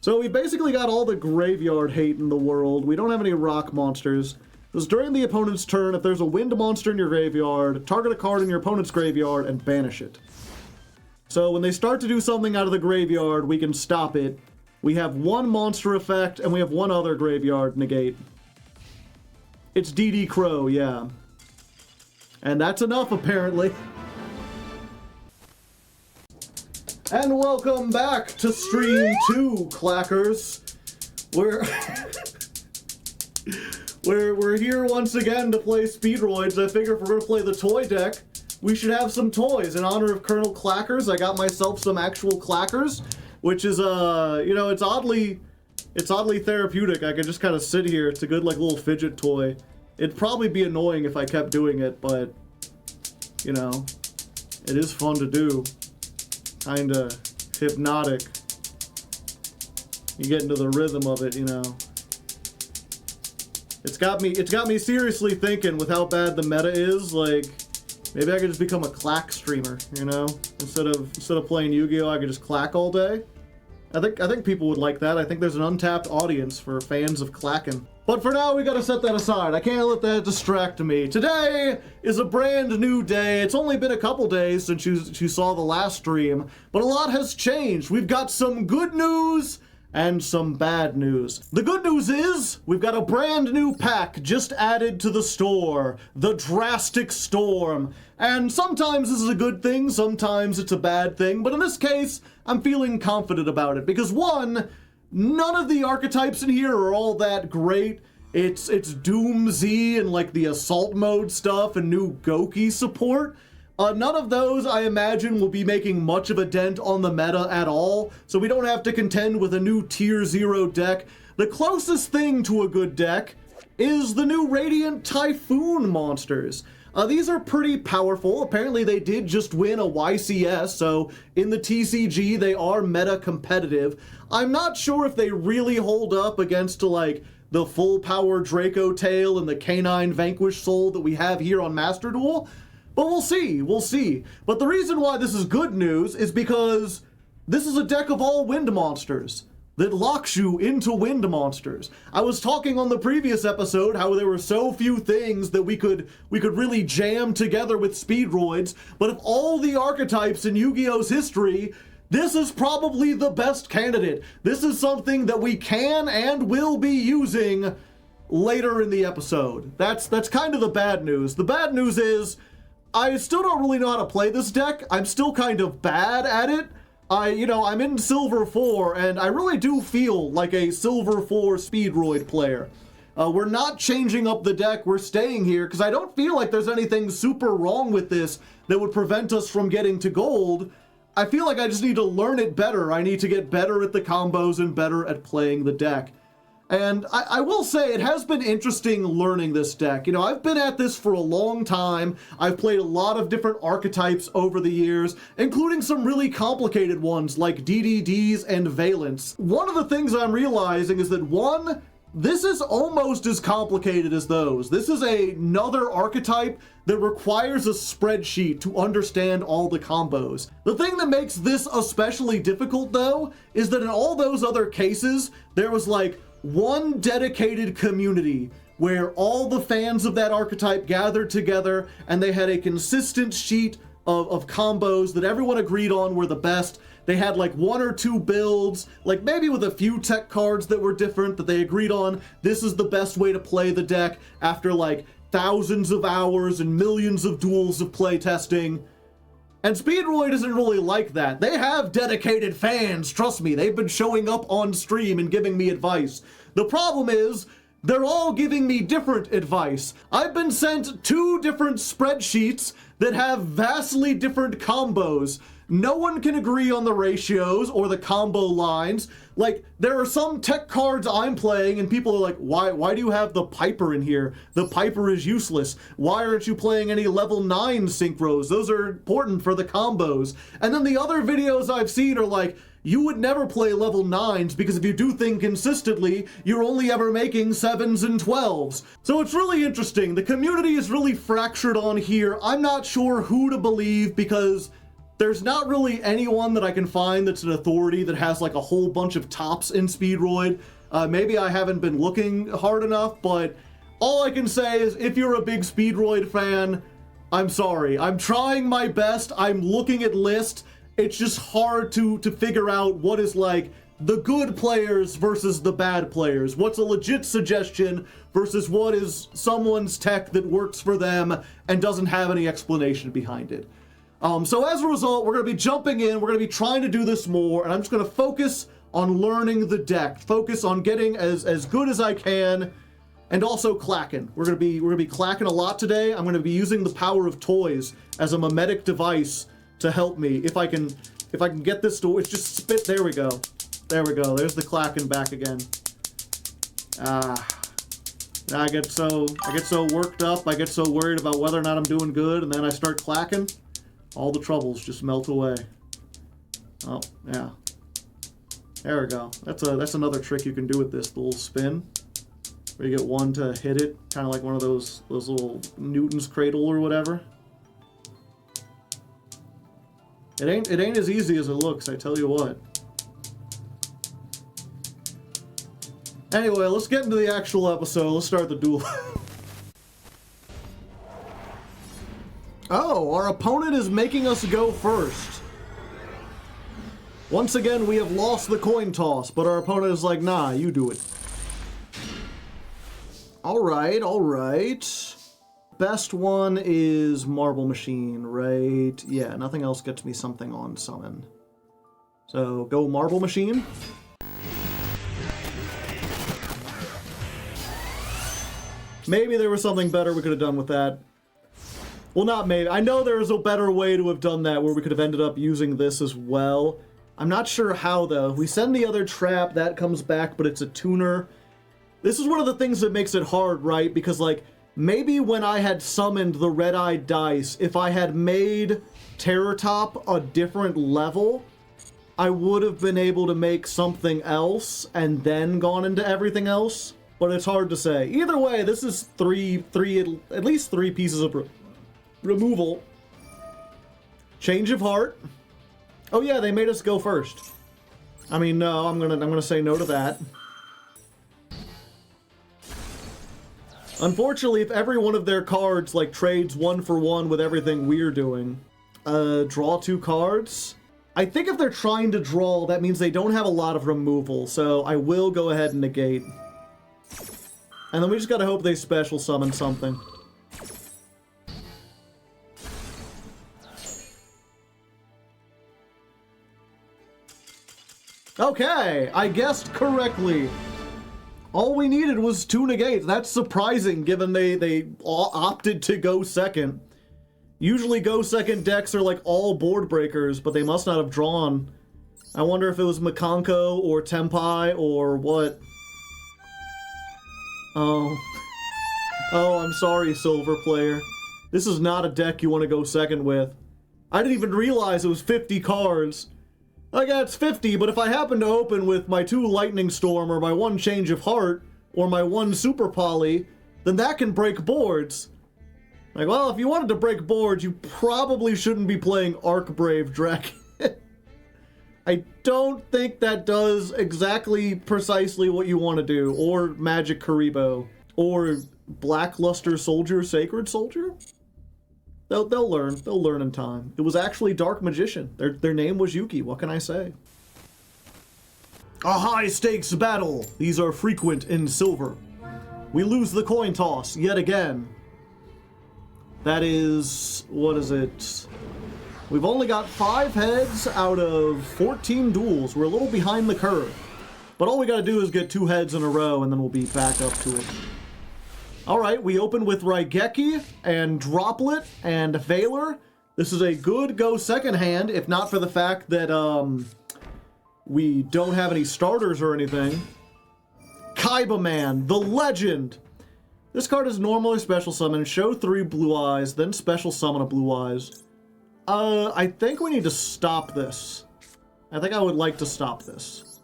So we basically got all the graveyard hate in the world. We don't have any rock monsters. Because during the opponent's turn, if there's a wind monster in your graveyard, target a card in your opponent's graveyard and banish it. So when they start to do something out of the graveyard, we can stop it. We have 1 monster effect, and we have 1 other graveyard negate. It's DD Crow, yeah. And that's enough, apparently. And welcome back to Stream 2, Clackers. We're here once again to play Speedroids. I figure if we're going to play the toy deck, we should have some toys. In honor of Colonel Clackers, I got myself some actual Clackers, which is, you know, it's oddly therapeutic. I can just kind of sit here. It's a good, like, little fidget toy. It'd probably be annoying if I kept doing it, but, you know, it is fun to do. Kinda hypnotic. You get into the rhythm of it, you know. It's got me seriously thinking with how bad the meta is, like, maybe I could just become a clack streamer, you know? Instead of playing Yu-Gi-Oh, I could just clack all day. I think people would like that. I think there's an untapped audience for fans of Clackin. But for now, we gotta set that aside. I can't let that distract me. Today is a brand new day. It's only been a couple days since you saw the last stream, but a lot has changed. We've got some good news and some bad news. The good news is we've got a brand new pack just added to the store, the Drastic Storm. And sometimes this is a good thing, sometimes it's a bad thing, but in this case, I'm feeling confident about it because one, none of the archetypes in here are all that great. It's Doom Z and like the assault mode stuff and new Goki support. None of those, I imagine, will be making much of a dent on the meta at all, so we don't have to contend with a new Tier 0 deck. The closest thing to a good deck is the new Radiant Typhoon monsters. These are pretty powerful. Apparently they did just win a YCS, so in the TCG they are meta competitive. I'm not sure if they really hold up against like the full power Dracotail and the Canine Vanquish Soul that we have here on Master Duel. But we'll see. But the reason why this is good news is because this is a deck of all wind monsters that locks you into wind monsters. I was talking on the previous episode how there were so few things that we could really jam together with Speedroids, but of all the archetypes in Yu-Gi-Oh's history, this is probably the best candidate. This is something that we can and will be using later in the episode. That's kind of the bad news. The bad news is I still don't really know how to play this deck. I'm still kind of bad at it. I'm in Silver 4, and I really do feel like a Silver 4 Speedroid player. We're not changing up the deck, we're staying here, because I don't feel like there's anything super wrong with this that would prevent us from getting to gold. I feel like I just need to learn it better. I need to get better at the combos and better at playing the deck. And I will say it has been interesting learning this deck. You know, I've been at this for a long time. I've played a lot of different archetypes over the years, including some really complicated ones like DDDs and Valence. One of the things I'm realizing is that one, this is almost as complicated as those. This is another archetype that requires a spreadsheet to understand all the combos. The thing that makes this especially difficult though, is that in all those other cases, there was like one dedicated community where all the fans of that archetype gathered together and they had a consistent sheet of combos that everyone agreed on were the best. They had like one or two builds, like maybe with a few tech cards that were different that they agreed on. This is the best way to play the deck after like thousands of hours and millions of duels of play testing. And Speedroid isn't really like that. They have dedicated fans, trust me. They've been showing up on stream and giving me advice. The problem is, they're all giving me different advice. I've been sent 2 different spreadsheets that have vastly different combos. No one can agree on the ratios or the combo lines. Like, there are some tech cards I'm playing and people are like, why do you have the Piper in here? The Piper is useless. Why aren't you playing any level 9 synchros? Those are important for the combos. And then the other videos I've seen are like, you would never play level 9s because if you do things consistently, you're only ever making 7s and 12s. So it's really interesting. The community is really fractured on here. I'm not sure who to believe because there's not really anyone that I can find that's an authority that has like a whole bunch of tops in Speedroid. Maybe I haven't been looking hard enough, but all I can say is if you're a big Speedroid fan, I'm sorry. I'm trying my best. I'm looking at lists. It's just hard to figure out what is like the good players versus the bad players. What's a legit suggestion versus what is someone's tech that works for them and doesn't have any explanation behind it. So as a result, we're going to be jumping in, we're going to be trying to do this more, and I'm just going to focus on learning the deck, focus on getting as good as I can, and also clacking. We're going to be clacking a lot today. I'm going to be using the power of toys as a mimetic device to help me. If I can get this to, it's just spit, there we go. There we go, there's the clacking back again. I get so worked up, I get so worried about whether or not I'm doing good, and then I start clacking. All the troubles just melt away. Oh, yeah. There we go. That's another trick you can do with this, the little spin. where you get one to hit it, kind of like one of those little Newton's cradle or whatever. It ain't as easy as it looks, I tell you what. Anyway, let's get into the actual episode. Let's start the duel. Oh, our opponent is making us go first. Once again, we have lost the coin toss, but our opponent is like, nah, you do it. Alright, alright. Best one is Marble Machine, right? Yeah, nothing else gets me something on summon. So, go Marble Machine. Maybe there was something better we could have done with that. Well, not maybe. I know there was a better way to have done that where we could have ended up using this as well. I'm not sure how, though. We send the other trap, that comes back, but it's a tuner. This is one of the things that makes it hard, right? Because, like, maybe when I had summoned the red-eyed dice, if I had made Terror Top a different level, I would have been able to make something else and then gone into everything else. But it's hard to say. Either way, this is at least three pieces of removal. Change of heart. Oh yeah, they made us go first. I mean, no, I'm gonna say no to that. Unfortunately, if every one of their cards like trades 1-for-1 with everything we're doing, draw 2 cards. I think if they're trying to draw, that means they don't have a lot of removal. So I will go ahead and negate. And then we just gotta hope they special summon something. Okay, I guessed correctly. All we needed was 2 negates. That's surprising given they all opted to go second. Usually go second decks are like all board breakers, but they must not have drawn. I wonder if it was Makanko or Tenpai or what. Oh. Oh, I'm sorry, Silver player. This is not a deck you want to go second with. I didn't even realize it was 50 cards. Like, yeah, it's 50, but if I happen to open with my 2 Lightning Storm or my 1 Change of Heart or my 1 Super Poly, then that can break boards. Like, well, if you wanted to break boards, you probably shouldn't be playing Arcbrave Dragon. I don't think that does exactly precisely what you want to do. Or Magic Kuriboh. Or Blackluster Soldier, Sacred Soldier? They'll learn. They'll learn in time. It was actually Dark Magician. Their name was Yugi. What can I say? A high-stakes battle. These are frequent in Silver. We lose the coin toss yet again. That is... what is it? We've only got 5 heads out of 14 duels. We're a little behind the curve. But all we gotta do is get 2 heads in a row and then we'll be back up to it. Alright, we open with Raigeki and Droplet and Valor. This is a good go second hand, if not for the fact that we don't have any starters or anything. Kaiba Man, the legend! This card is normal or special summon, show 3 blue eyes, then special summon a blue eyes. I think we need to stop this. I think I would like to stop this.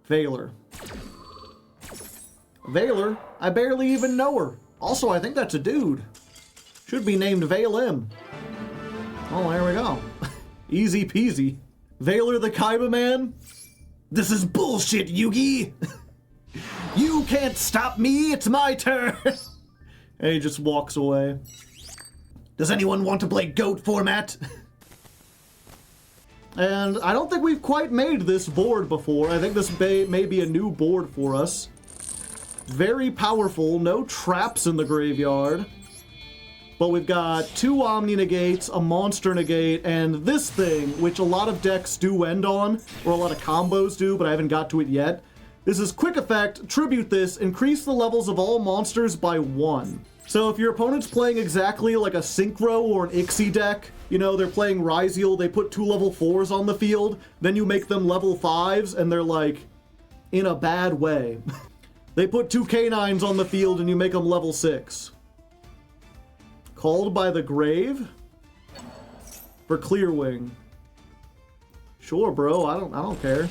Valor. Valor? I barely even know her. Also, I think that's a dude. Should be named Valim. Oh, there we go. Easy peasy. Valor the Kaiba Man? This is bullshit, Yugi! You can't stop me, it's my turn! And he just walks away. Does anyone want to play GOAT format? And I don't think we've quite made this board before. I think this may be a new board for us. Very powerful, no traps in the graveyard. But we've got 2 Omni Negates, a Monster Negate, and this thing, which a lot of decks do end on, or a lot of combos do, but I haven't got to it yet. This is Quick Effect, tribute this, increase the levels of all monsters by 1. So if your opponent's playing exactly like a Synchro or an Ixie deck, you know, they're playing Ryziel, they put 2 level 4s on the field, then you make them level 5s, and they're like, in a bad way. They put 2 K9s on the field and you make them level 6. Called by the Grave? For Clearwing. Sure, bro, I don't care.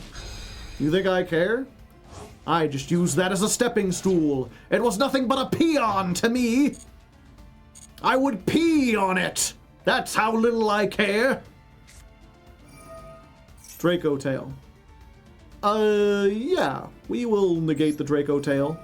You think I care? I just used that as a stepping stool. It was nothing but a peon to me. I would pee on it. That's how little I care. Dracotail. Yeah. We will negate the Dracotail.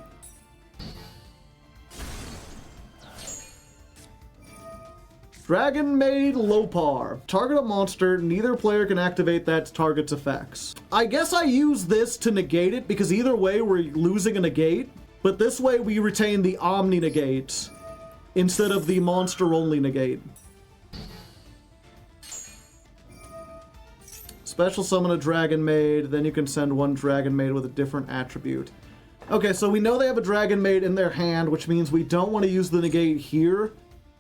Dracomaid Lopar. Target a monster. Neither player can activate that target's effects. I guess I use this to negate it because either way we're losing a negate. But this way we retain the Omni negate instead of the monster-only negate. Special summon a Dracomaid, then you can send one Dracomaid with a different attribute. Okay, so we know they have a Dracomaid in their hand, which means we don't want to use the negate here,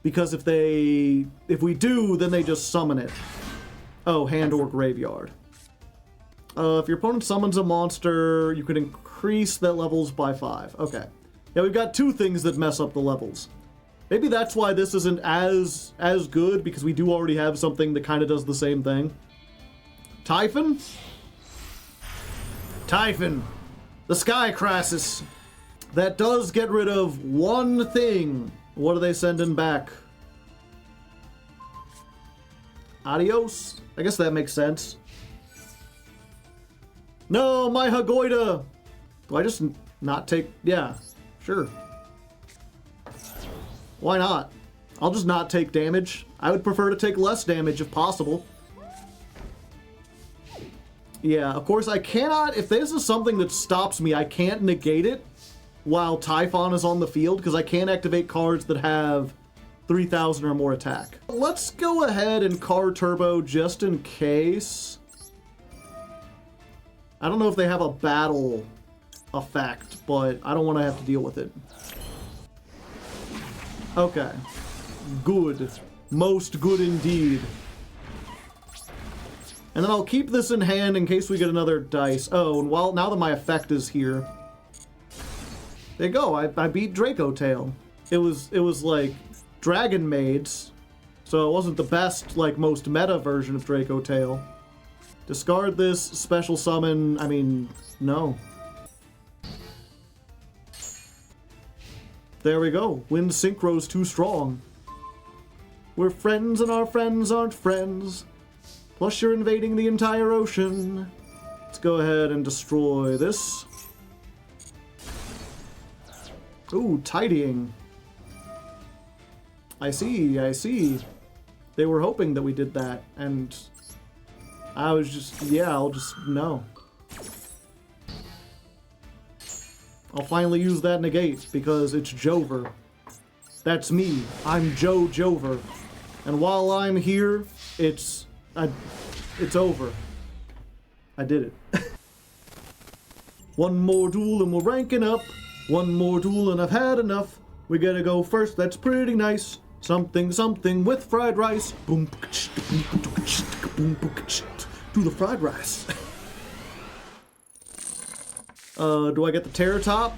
because if we do, then they just summon it. Oh, hand or graveyard. If your opponent summons a monster, you can increase their levels by 5. Okay. Yeah, we've got two things that mess up the levels. Maybe that's why this isn't as good, because we do already have something that kind of does the same thing. Typhon? Typhon. The Sky Crisis. That does get rid of one thing. What are they sending back? Adios? I guess that makes sense. No, my Hagoida! Do I just not take... Yeah, sure. Why not? I'll just not take damage. I would prefer to take less damage if possible. Yeah, of course I cannot... If this is something that stops me, I can't negate it while Typhon is on the field, because I can't activate cards that have 3,000 or more attack. Let's go ahead and Car Turbo just in case. I don't know if they have a battle effect, but I don't want to have to deal with it. Okay. Good. Most good indeed. And then I'll keep this in hand in case we get another dice. Oh, and now that my effect is here. There you go, I beat Dracotail. It was like Draconmaids, so it wasn't the best, like, most meta version of Dracotail. Discard this, special summon, I mean, no. There we go. Wind Synchro's too strong. We're friends and our friends aren't friends. Plus you're invading the entire ocean. Let's go ahead and destroy this. Ooh, tidying. I see, I see. They were hoping that we did that, and I was just, yeah, I'll just, no. I'll finally use that negate, because it's Jover. That's me. I'm Joe Jover. And while I'm here, it's over. I did it. One more duel and we're ranking up. One more duel and I've had enough. We gotta go first, that's pretty nice. Something, something with fried rice. Boom, do the fried rice. Do I get the terror top?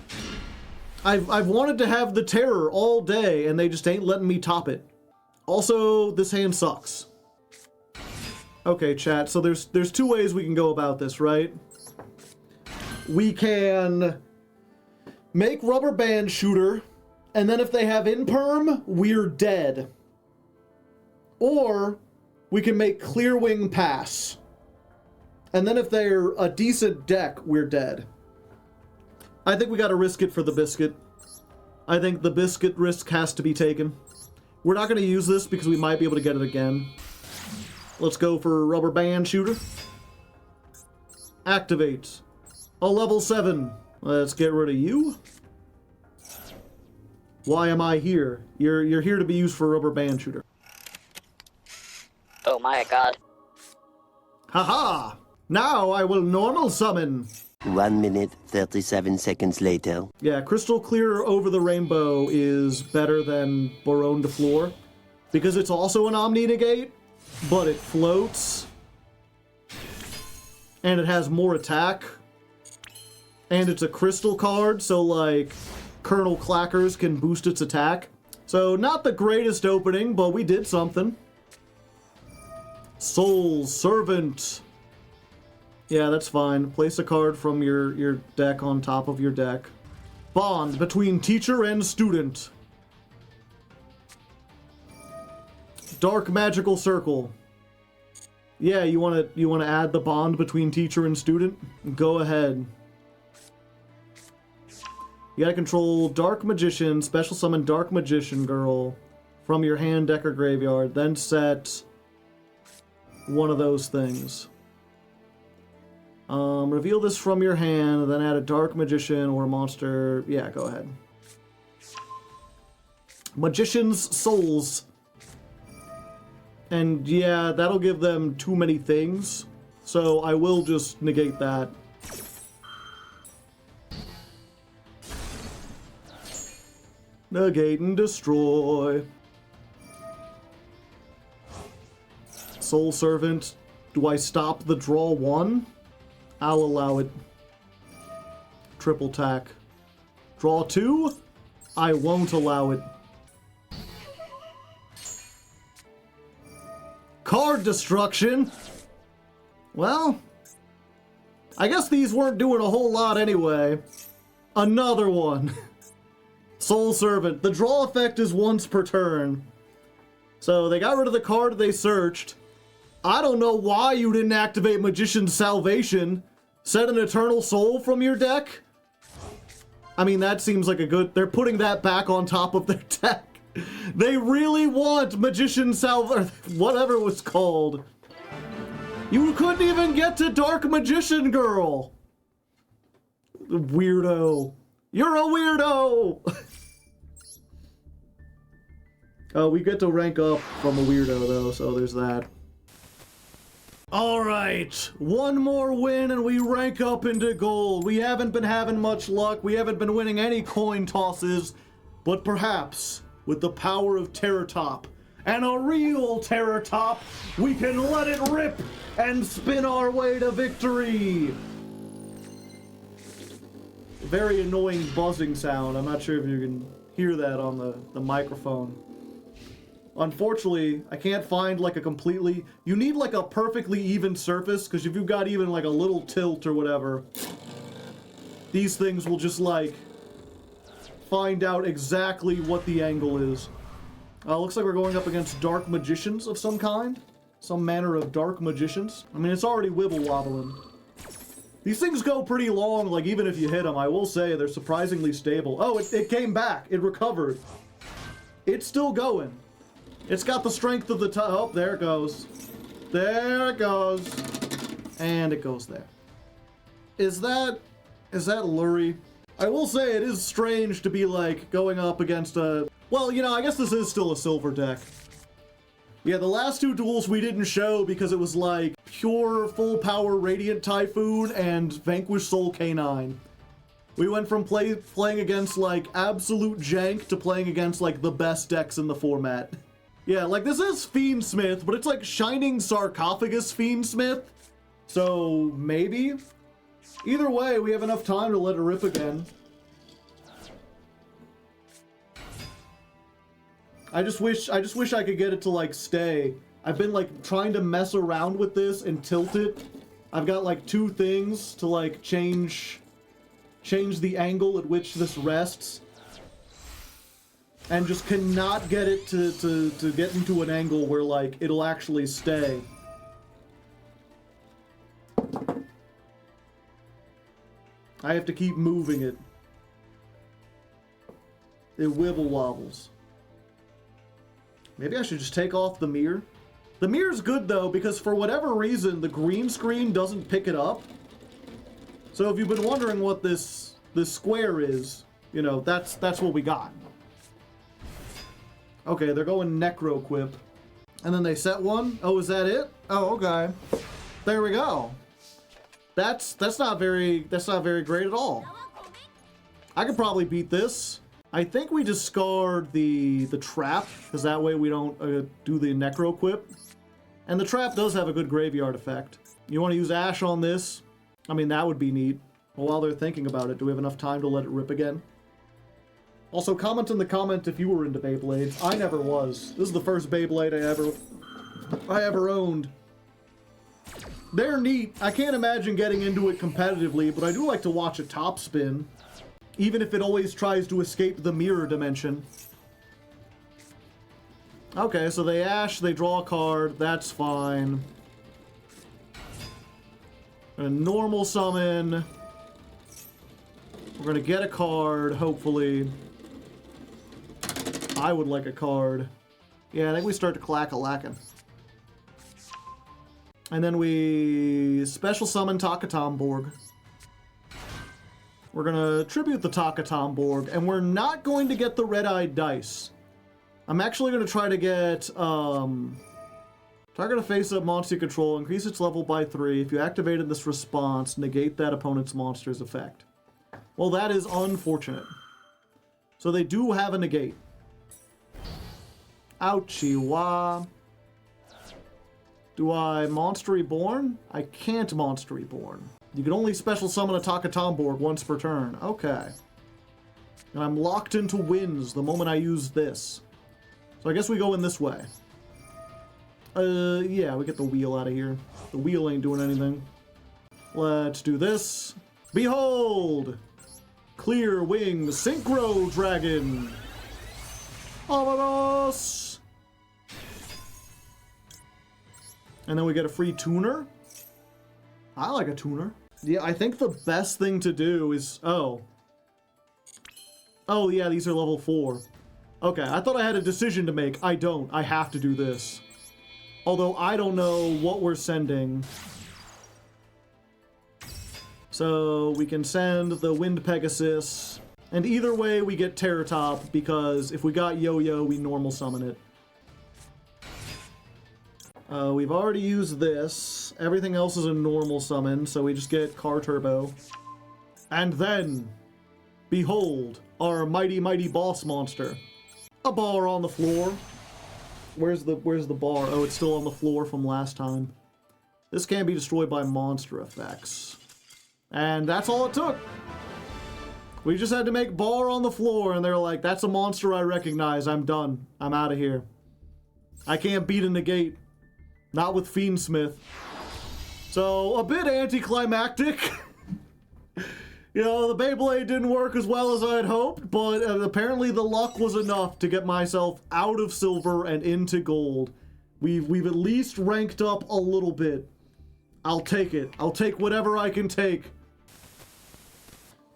I've wanted to have the terror all day and they just ain't letting me top it. Also, this hand sucks. Okay, chat, so there's two ways we can go about this, right? We can make Rubber Band Shooter, and then if they have Imperm, we're dead. Or we can make Clear Wing Pass. And then if they're a decent deck, we're dead. I think we gotta risk it for the biscuit. I think the biscuit risk has to be taken. We're not gonna use this because we might be able to get it again. Let's go for Rubber Band Shooter. Activate. A level 7. Let's get rid of you. Why am I here? You're here to be used for Rubber Band Shooter. Oh my god. Haha! Now I will normal summon. 1 minute, 37 seconds later. Yeah, Crystal Clear Over the Rainbow is better than Baronne de Fleur, because it's also an Omni Negate, but it floats, and it has more attack, and it's a crystal card, so like Colonel Clackers can boost its attack. So not the greatest opening, but we did something. Soul Servant. Yeah, that's fine. Place a card from your deck on top of your deck. Bond between teacher and student. Dark magical circle. Yeah, you wanna add the bond between teacher and student? Go ahead. You gotta control Dark Magician, special summon Dark Magician Girl from your hand, deck, or graveyard, then set one of those things. Reveal this from your hand, then add a Dark Magician or monster. Yeah, go ahead. Magician's Souls. And yeah, that'll give them too many things, so I will just negate that. Negate and destroy. Soul Servant. Do I stop the draw 1? I'll allow it. Triple tack. Draw 2? I won't allow it. Card destruction? Well, I guess these weren't doing a whole lot anyway. Another one. Soul Servant. The draw effect is once per turn. So they got rid of the card they searched. I don't know why you didn't activate Magician's Salvation. Set an Eternal Soul from your deck? I mean, that seems like a good... They're putting that back on top of their deck. They really want Magician's whatever it was called. You couldn't even get to Dark Magician Girl. Weirdo. You're a weirdo! Oh, we get to rank up from a weirdo, though, so there's that. Alright, one more win and we rank up into gold. We haven't been having much luck, we haven't been winning any coin tosses, but perhaps, with the power of Terror Top, and a real Terror Top, we can let it rip and spin our way to victory! Very annoying buzzing sound. I'm not sure if you can hear that on the microphone. Unfortunately, I can't find like a completely... You need like a perfectly even surface, because if you've got even like a little tilt or whatever, these things will just like find out exactly what the angle is. Looks like we're going up against Dark Magicians of some kind. Some manner of Dark Magicians. I mean, it's already wibble-wobbling. These things go pretty long, like even if you hit them, I will say they're surprisingly stable. Oh, it came back. It recovered. It's still going. It's got the strength of the oh, there it goes. There it goes. And it goes there. Is that Lurie? I will say it is strange to be like going up against a... Well, you know, I guess this is still a silver deck. Yeah, the last two duels we didn't show because it was like pure full power Radiant Typhoon and Vanquish Soul K9. We went from playing against like absolute jank to playing against like the best decks in the format. Yeah, like this is Fiendsmith, but it's like Shining Sarcophagus Fiendsmith. So maybe. Either way, we have enough time to let it rip again. I just wish I could get it to like stay. I've been like trying to mess around with this and tilt it. I've got like two things to like change the angle at which this rests. And just cannot get it to get into an angle where like it'll actually stay. I have to keep moving it. It wibble wobbles. Maybe I should just take off the mirror. The mirror's good though, because for whatever reason, the green screen doesn't pick it up. So if you've been wondering what this square is, you know, that's what we got. Okay, they're going Necro Quip. And then they set one. Oh, is that it? Oh, okay. There we go. That's not very great at all. I could probably beat this. I think we discard the trap, because that way we don't do the Necro Quip. And the trap does have a good graveyard effect. You want to use Ash on this? I mean, that would be neat. Well, while they're thinking about it, do we have enough time to let it rip again? Also, comment in the comment if you were into Beyblades. I never was. This is the first Beyblade I ever owned. They're neat. I can't imagine getting into it competitively, but I do like to watch a top spin, even if it always tries to escape the mirror dimension. Okay, so they ash, they draw a card, that's fine. A normal summon. We're gonna get a card, hopefully. I would like a card. Yeah, I think we start to Clackin. And then we special summon Takatomborg. We're gonna tribute the Takatomborg, and we're not going to get the red-eyed dice. I'm actually gonna try to get, target a face-up monster you control, increase its level by 3. If you activated this response, negate that opponent's monster's effect. Well, that is unfortunate. So they do have a negate. Ouchie wah. Do I Monster Reborn? I can't Monster Reborn. You can only special summon a Takatomborg once per turn. Okay. And I'm locked into wins the moment I use this. So I guess we go in this way. Yeah, we get the wheel out of here. The wheel ain't doing anything. Let's do this. Behold! Clear Wing Synchro Dragon! Ominous! And then we get a free tuner. I like a tuner. Yeah, I think the best thing to do is... Oh, yeah, these are level 4. Okay, I thought I had a decision to make. I don't. I have to do this. Although I don't know what we're sending. So we can send the Wind Pegasus. And either way, we get Terror Top, because if we got Yo-Yo, we normal summon it. We've already used this. Everything else is a normal summon, so we just get Car Turbo. And then, behold, our mighty, mighty boss monster. A bar on the floor. Where's the bar? Oh, it's still on the floor from last time. This can be destroyed by monster effects. And that's all it took. We just had to make bar on the floor, and they're like, that's a monster I recognize. I'm done. I'm out of here. I can't beat a negate. Not with Fiendsmith. So, a bit anticlimactic. You know, the Beyblade didn't work as well as I had hoped, but apparently the luck was enough to get myself out of silver and into gold. We've at least ranked up a little bit. I'll take it. I'll take whatever I can take.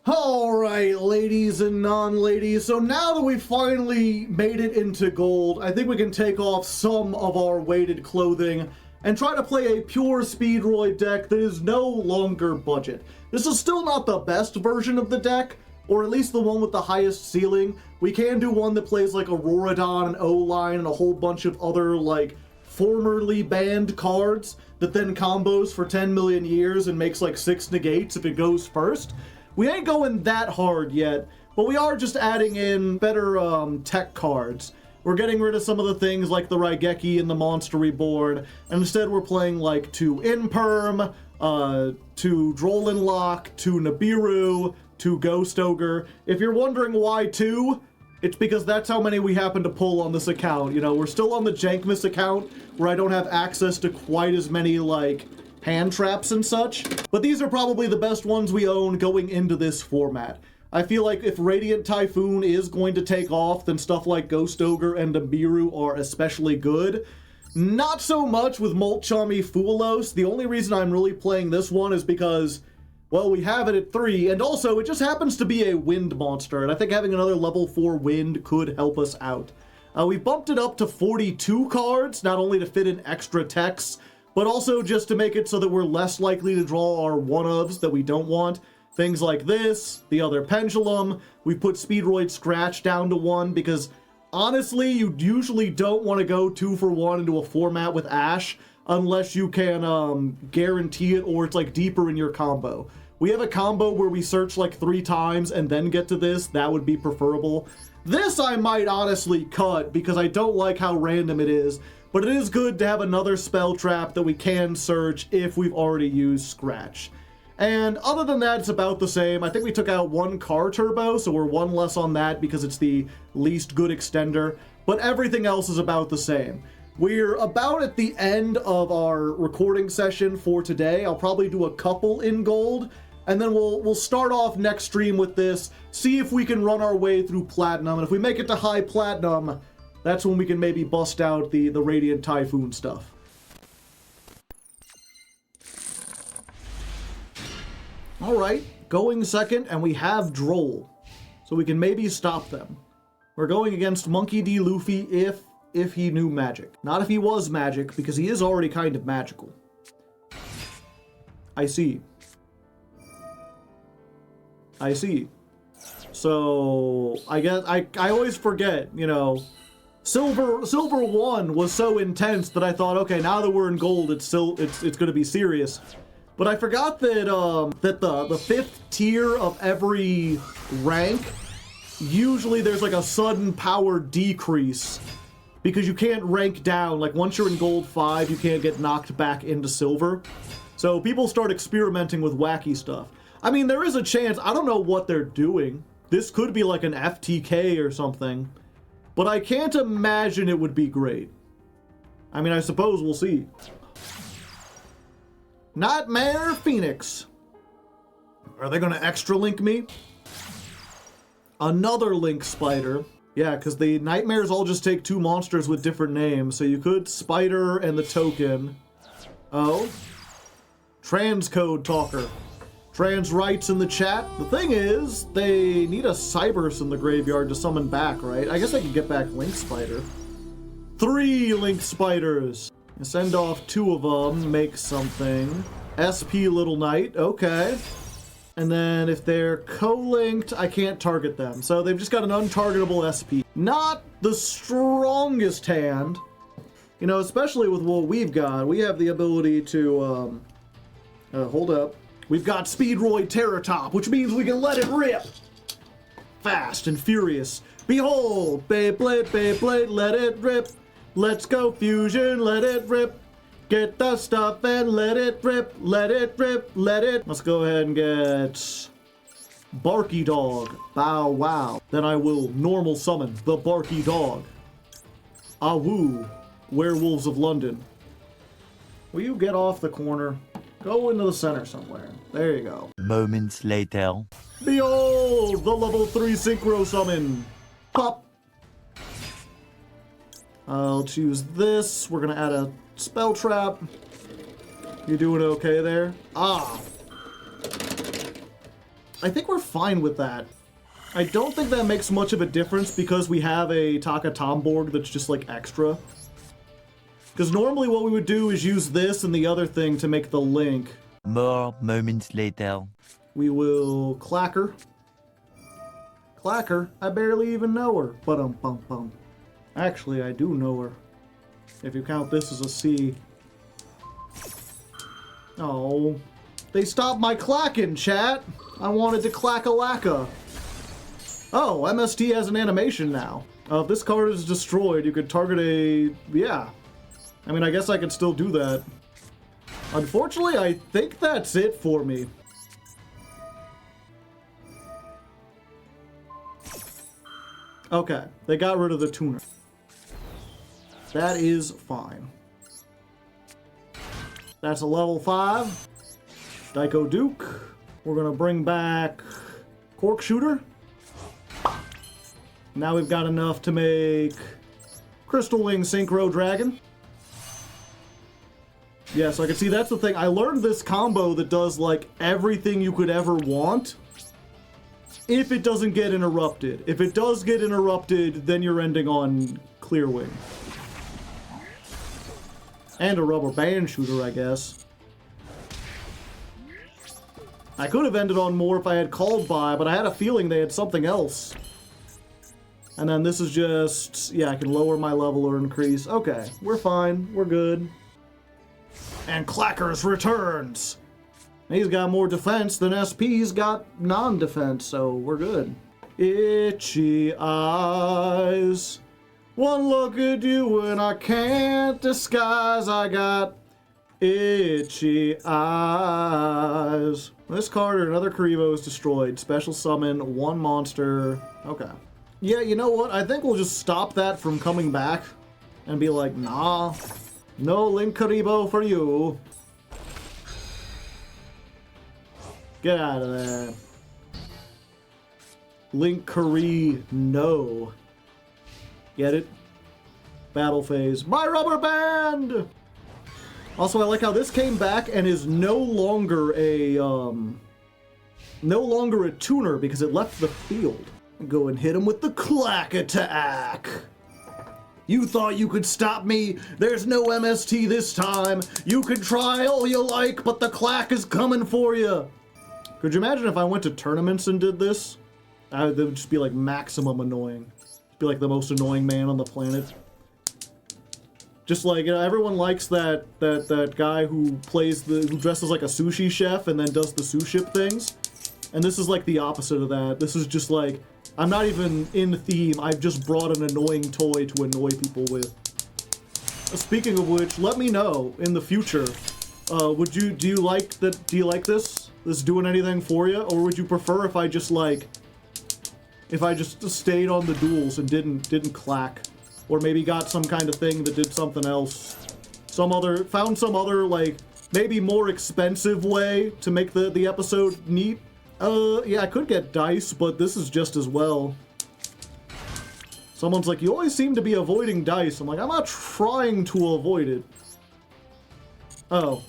Alright, ladies and non-ladies, so now that we finally made it into gold, I think we can take off some of our weighted clothing and try to play a pure Speedroid deck that is no longer budget. This is still not the best version of the deck, or at least the one with the highest ceiling. We can do one that plays like Auroradon and O-Line and a whole bunch of other, like, formerly banned cards that then combos for 10 million years and makes like 6 negates if it goes first. We ain't going that hard yet, but we are just adding in better tech cards. We're getting rid of some of the things like the Raigeki and the Monster Reborn, and instead we're playing like 2 Imperm, 2 Drollin Lock, 2 Nibiru, 2 Ghost Ogre. If you're wondering why 2, it's because that's how many we happen to pull on this account. You know, we're still on the Jankmas account, where I don't have access to quite as many, like, hand traps and such, but these are probably the best ones we own going into this format. I feel like if Radiant Typhoon is going to take off, then stuff like Ghost Ogre and Nibiru are especially good. Not so much with Molchami Fuelos. The only reason I'm really playing this one is because, well, we have it at 3, and also it just happens to be a wind monster, and I think having another level 4 wind could help us out. We bumped it up to 42 cards, not only to fit in extra techs, but also just to make it so that we're less likely to draw our one-ofs that we don't want. Things like this, the other Pendulum. We put Speedroid Scratch down to 1 because, honestly, you usually don't want to go 2 for 1 into a format with Ash unless you can guarantee it or it's like deeper in your combo. We have a combo where we search like 3 times and then get to this. That would be preferable. This I might honestly cut because I don't like how random it is. But it is good to have another spell trap that we can search if we've already used Scratch. And other than that, it's about the same. I think we took out 1 Car Turbo, so we're 1 less on that because it's the least good extender. But everything else is about the same. We're about at the end of our recording session for today. I'll probably do a couple in gold, and then we'll start off next stream with this, see if we can run our way through platinum, and if we make it to high platinum, that's when we can maybe bust out the Radiant Typhoon stuff. Alright, going second, and we have Droll, so we can maybe stop them. We're going against Monkey D. Luffy if he knew magic. Not if he was magic, because he is already kind of magical. I see. I see. So, I guess, I always forget, you know, Silver 1 was so intense that I thought, okay, now that we're in gold, it's gonna be serious. But I forgot that, that the 5th tier of every rank, usually there's like a sudden power decrease. Because you can't rank down, like once you're in gold 5, you can't get knocked back into silver. So people start experimenting with wacky stuff. I mean, there is a chance, I don't know what they're doing. This could be like an FTK or something. But I can't imagine it would be great. I mean, I suppose we'll see. Nightmare Phoenix. Are they gonna extra link me? Another link spider. Yeah, because the nightmares all just take 2 monsters with different names, so you could Spider and the token. Oh. Transcode Talker. Trans writes in the chat. The thing is, they need a Cybers in the graveyard to summon back, right? I guess I can get back Link Spider. 3 Link Spiders. Send off 2 of them, make something. SP Little Knight, okay. And then if they're co-linked, I can't target them. So they've just got an untargetable SP. Not the strongest hand. You know, especially with what we've got. We have the ability to, hold up. We've got Speedroid Terratop, which means we can let it rip. Fast and furious. Behold, Beyblade, Beyblade, let it rip. Let's go Fusion, let it rip. Get the stuff and let it rip, let it rip, let it. Let's go ahead and get Barky Dog. Bow wow. Then I will normal summon the Barky Dog. Awoo, Werewolves of London. Will you get off the corner? Go into the center somewhere. There you go. Moments later. Behold, the level 3 synchro summon. Pop. I'll choose this. We're gonna add a spell trap. You doing okay there? Ah. I think we're fine with that. I don't think that makes much of a difference because we have a Taka Tomborg that's just like extra. Because normally what we would do is use this and the other thing to make the link. More moments later. We will Clacker. Clacker? I barely even know her. Ba-dum-bum-bum. Actually, I do know her. If you count this as a C. Oh. They stopped my Clackin, chat! I wanted to Clack-a-lacka. Oh, MST has an animation now. If this card is destroyed, you could target a... yeah. I mean, I guess I could still do that. Unfortunately, I think that's it for me. Okay, they got rid of the tuner. That is fine. That's a level 5. Daiko Duke. We're gonna bring back Cork Shooter. Now we've got enough to make Crystal Wing Synchro Dragon. Yeah, so I can see that's the thing. I learned this combo that does like everything you could ever want if it doesn't get interrupted. If it does get interrupted, then you're ending on Clear Wing. And a rubber band shooter, I guess. I could have ended on more if I had called by, but I had a feeling they had something else. And then this is just... yeah, I can lower my level or increase. Okay, we're fine. We're good. And Clackers returns! He's got more defense than SP's got non-defense, so we're good. Itchy eyes. One look at you and I can't disguise. I got itchy eyes. This card or another Kuriboh is destroyed. Special summon, 1 monster. Okay. Yeah, you know what? I think we'll just stop that from coming back. and be like, nah, no Link Kuriboh for you. Get out of there. Link Kuri, no. Get it? Battle phase. My rubber band! Also, I like how this came back and is no longer a tuner because it left the field. Go and hit him with the Clack attack. You thought you could stop me? There's no MST this time. You can try all you like, but the Clack is coming for you. Could you imagine if I went to tournaments and did this? That would just be like maximum annoying. Be like the most annoying man on the planet. Just like, you know, everyone likes that guy who dresses like a sushi chef and then does the sushi things. And this is like the opposite of that. This is just like, I'm not even in theme. I've just brought an annoying toy to annoy people with. Speaking of which, let me know in the future. Do you like this? This doing anything for you? Or would you prefer if I just stayed on the duels and didn't clack? Or maybe got some kind of thing that did something else. Found some other, like, maybe more expensive way to make the episode neat. Yeah, I could get dice, but this is just as well. Someone's like, you always seem to be avoiding dice. I'm like, I'm not trying to avoid it. Oh,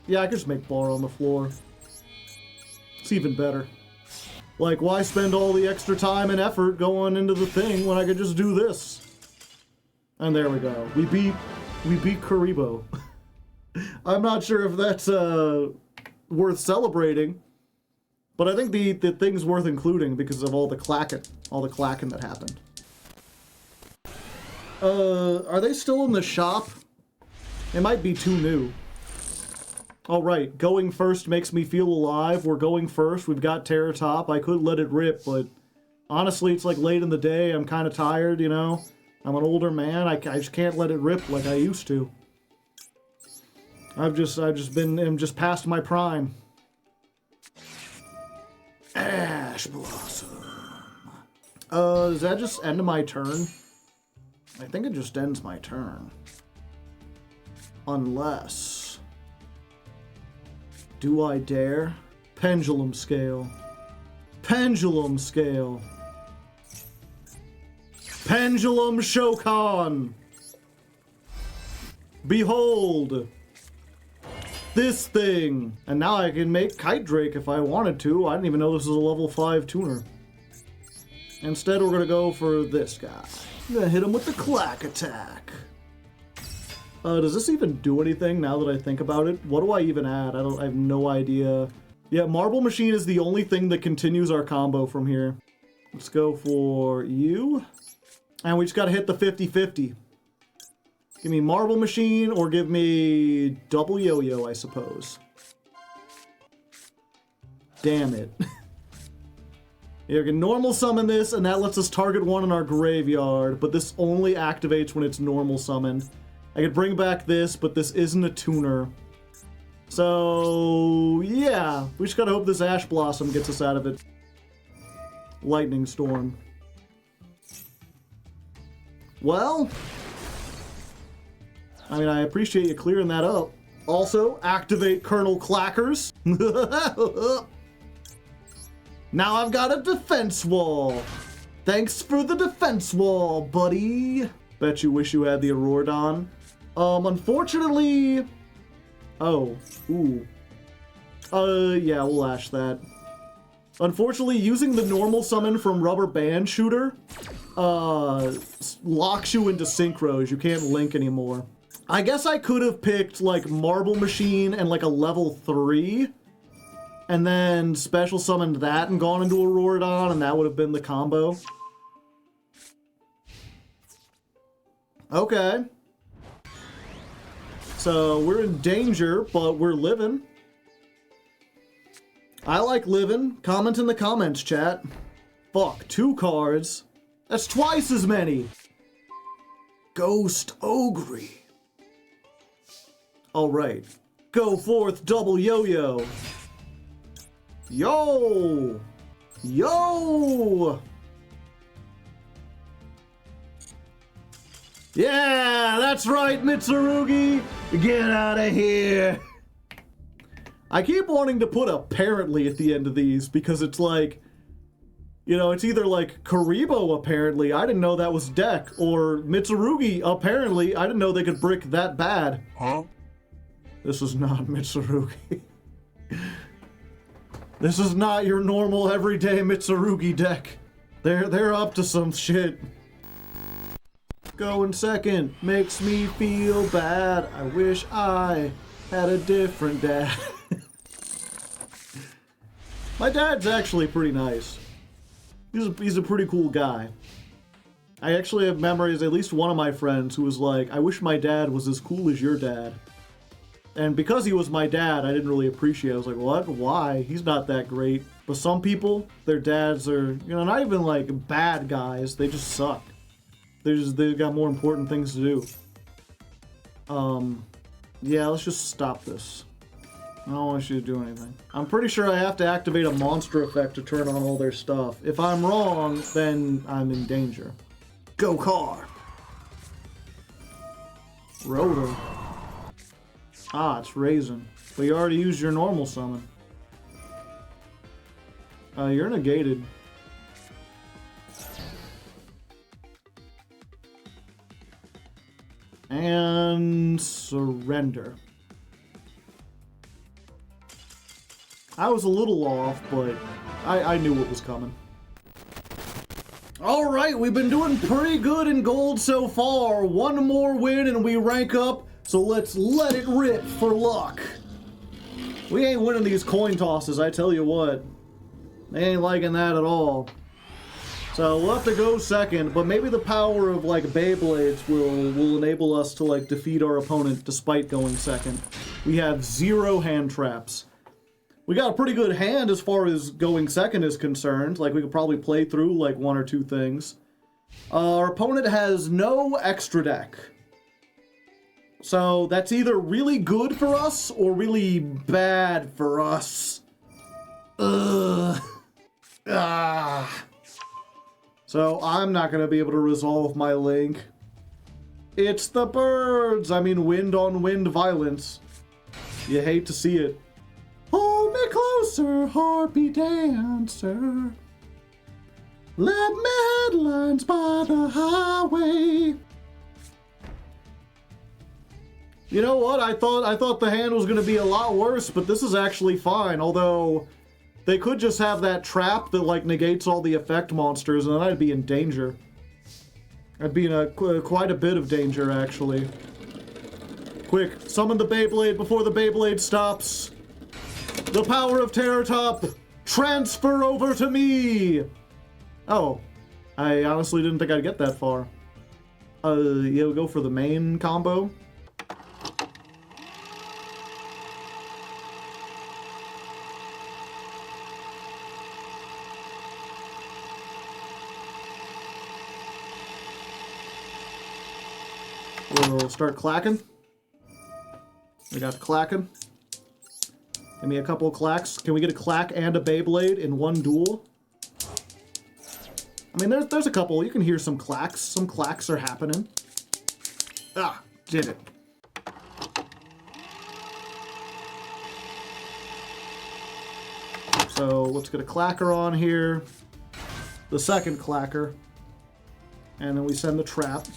yeah, I could just make bar on the floor. It's even better. Like, why spend all the extra time and effort going into the thing when I could just do this? And there we go. We beat Kuriboh. I'm not sure if that's worth celebrating, but I think the thing's worth including because of all the clacking that happened. Are they still in the shop? It might be too new. All right, going first makes me feel alive. We're going first. We've got Terror Top. I could let it rip, but honestly, it's like late in the day. I'm kind of tired, you know? I'm an older man. I just can't let it rip like I used to. I'm just past my prime. Ash Blossom. Does that just end my turn? I think it just ends my turn. Unless... Do I dare? Pendulum Scale. Pendulum Scale. Pendulum Shokan. Behold. This thing. And now I can make Kite Drake if I wanted to. I didn't even know this was a level 5 tuner. Instead, we're going to go for this guy. I'm going to hit him with the Clack attack. Does this even do anything now that I think about it? What do I even add? I have no idea. Yeah, Marble Machine is the only thing that continues our combo from here. Let's go for you. And we just got to hit the 50-50. Give me Marble Machine or give me double yo-yo, I suppose. Damn it. Yeah, we can normal summon this, and that lets us target one in our graveyard, but this only activates when it's normal summoned. I could bring back this, but this isn't a tuner. So, yeah. We just gotta hope this Ash Blossom gets us out of it. Lightning Storm. Well, I mean, I appreciate you clearing that up. Also, activate Colonel Clackers. Now I've got a defense wall. Thanks for the defense wall, buddy. Bet you wish you had the Auroradon. Unfortunately... Oh, ooh. Yeah, we'll ash that. Unfortunately, using the normal summon from Rubber Band Shooter, locks you into synchros. You can't link anymore. I guess I could have picked, like, Marble Machine and, like, a level 3, and then special summoned that and gone into Auroradon, and that would have been the combo. Okay. So, we're in danger, but we're living. I like living. Comment in the comments, chat. Fuck, 2 cards. That's twice as many. Ghost Ogre. Alright. Go forth, double yo-yo. Yo! Yo! Yeah, that's right, Mitsurugi. Get out of here. I keep wanting to put apparently at the end of these because it's like, you know, it's either like Kuriboh apparently, I didn't know that was deck, or Mitsurugi apparently, I didn't know they could brick that bad. Huh? This is not Mitsurugi. This is not your normal everyday Mitsurugi deck. They're up to some shit. Going second makes me feel bad. I wish I had a different dad. My dad's actually pretty nice. He's a pretty cool guy. I actually have memories, at least one of my friends who was like, I wish my dad was as cool as your dad. And because he was my dad, I didn't really appreciate it. I was like, what? Why? He's not that great. But some people, their dads are, you know, not even like bad guys. They just suck. They've got more important things to do. Yeah, let's just stop this. I don't want you to do anything. I'm pretty sure I have to activate a monster effect to turn on all their stuff. If I'm wrong, then I'm in danger. Go car! Rotor. Ah, it's Raisin. But you already used your normal summon. You're negated. And surrender. I was a little off, but I knew what was coming. Alright, we've been doing pretty good in gold so far. One more win and we rank up, so let's let it rip for luck. We ain't winning these coin tosses, I tell you what. They ain't liking that at all. So we'll have to go second, but maybe the power of like Beyblades will enable us to like defeat our opponent despite going second. We have 0 hand traps. We got a pretty good hand as far as going second is concerned. Like, we could probably play through, like, 1 or 2 things. Our opponent has no extra deck. So, that's either really good for us or really bad for us. Ugh. Ah. So, I'm not going to be able to resolve my link. It's the birds! I mean, wind on wind violence. You hate to see it. Hold me closer, harpy dancer. Let me headlines by the highway. You know what? I thought the hand was going to be a lot worse, but this is actually fine. Although they could just have that trap that like negates all the effect monsters, and then I'd be in danger. I'd be in quite a bit of danger, actually. Quick, summon the Beyblade before the Beyblade stops. The power of Terror Top, transfer over to me! Oh, I honestly didn't think I'd get that far. You'll go for the main combo. We'll start clacking. We got clacking. Give me a couple of clacks. Can we get a clack and a Beyblade in one duel? I mean, there's a couple. You can hear some clacks. Some clacks are happening. Ah, did it. So let's get a clacker on here. The second clacker. And then we send the trap.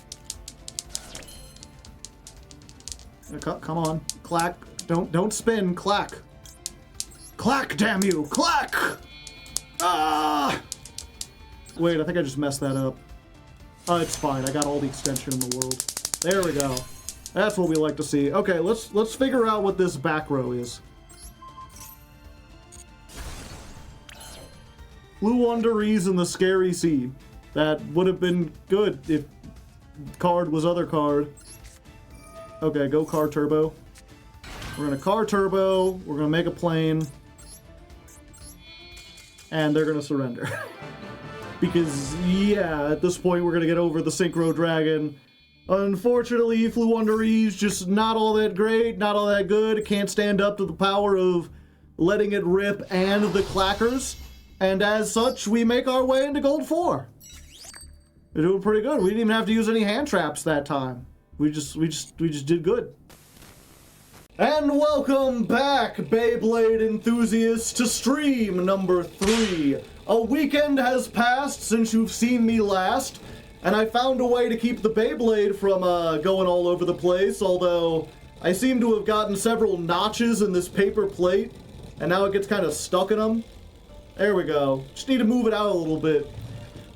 Come on. Clack. Don't spin. Clack. Clack, damn you! Clack! Ah! Wait, I think I just messed that up. Oh, it's fine. I got all the extension in the world. There we go. That's what we like to see. Okay, let's figure out what this back row is. Blue Underease and the Scary Sea. That would have been good if card was other card. Okay, go car turbo. We're gonna car turbo. We're gonna make a plane. And they're gonna surrender. Because, yeah, at this point we're gonna get over the Synchro Dragon. Unfortunately, Flew Underease just not all that great, not all that good. It can't stand up to the power of letting it rip and the clackers. And as such, we make our way into Gold 4. We're doing pretty good. We didn't even have to use any hand traps that time. We just did good. And welcome back, Beyblade enthusiasts, to stream number 3. A weekend has passed since you've seen me last, and I found a way to keep the Beyblade from going all over the place, although I seem to have gotten several notches in this paper plate, and now it gets kind of stuck in them. There we go. Just need to move it out a little bit.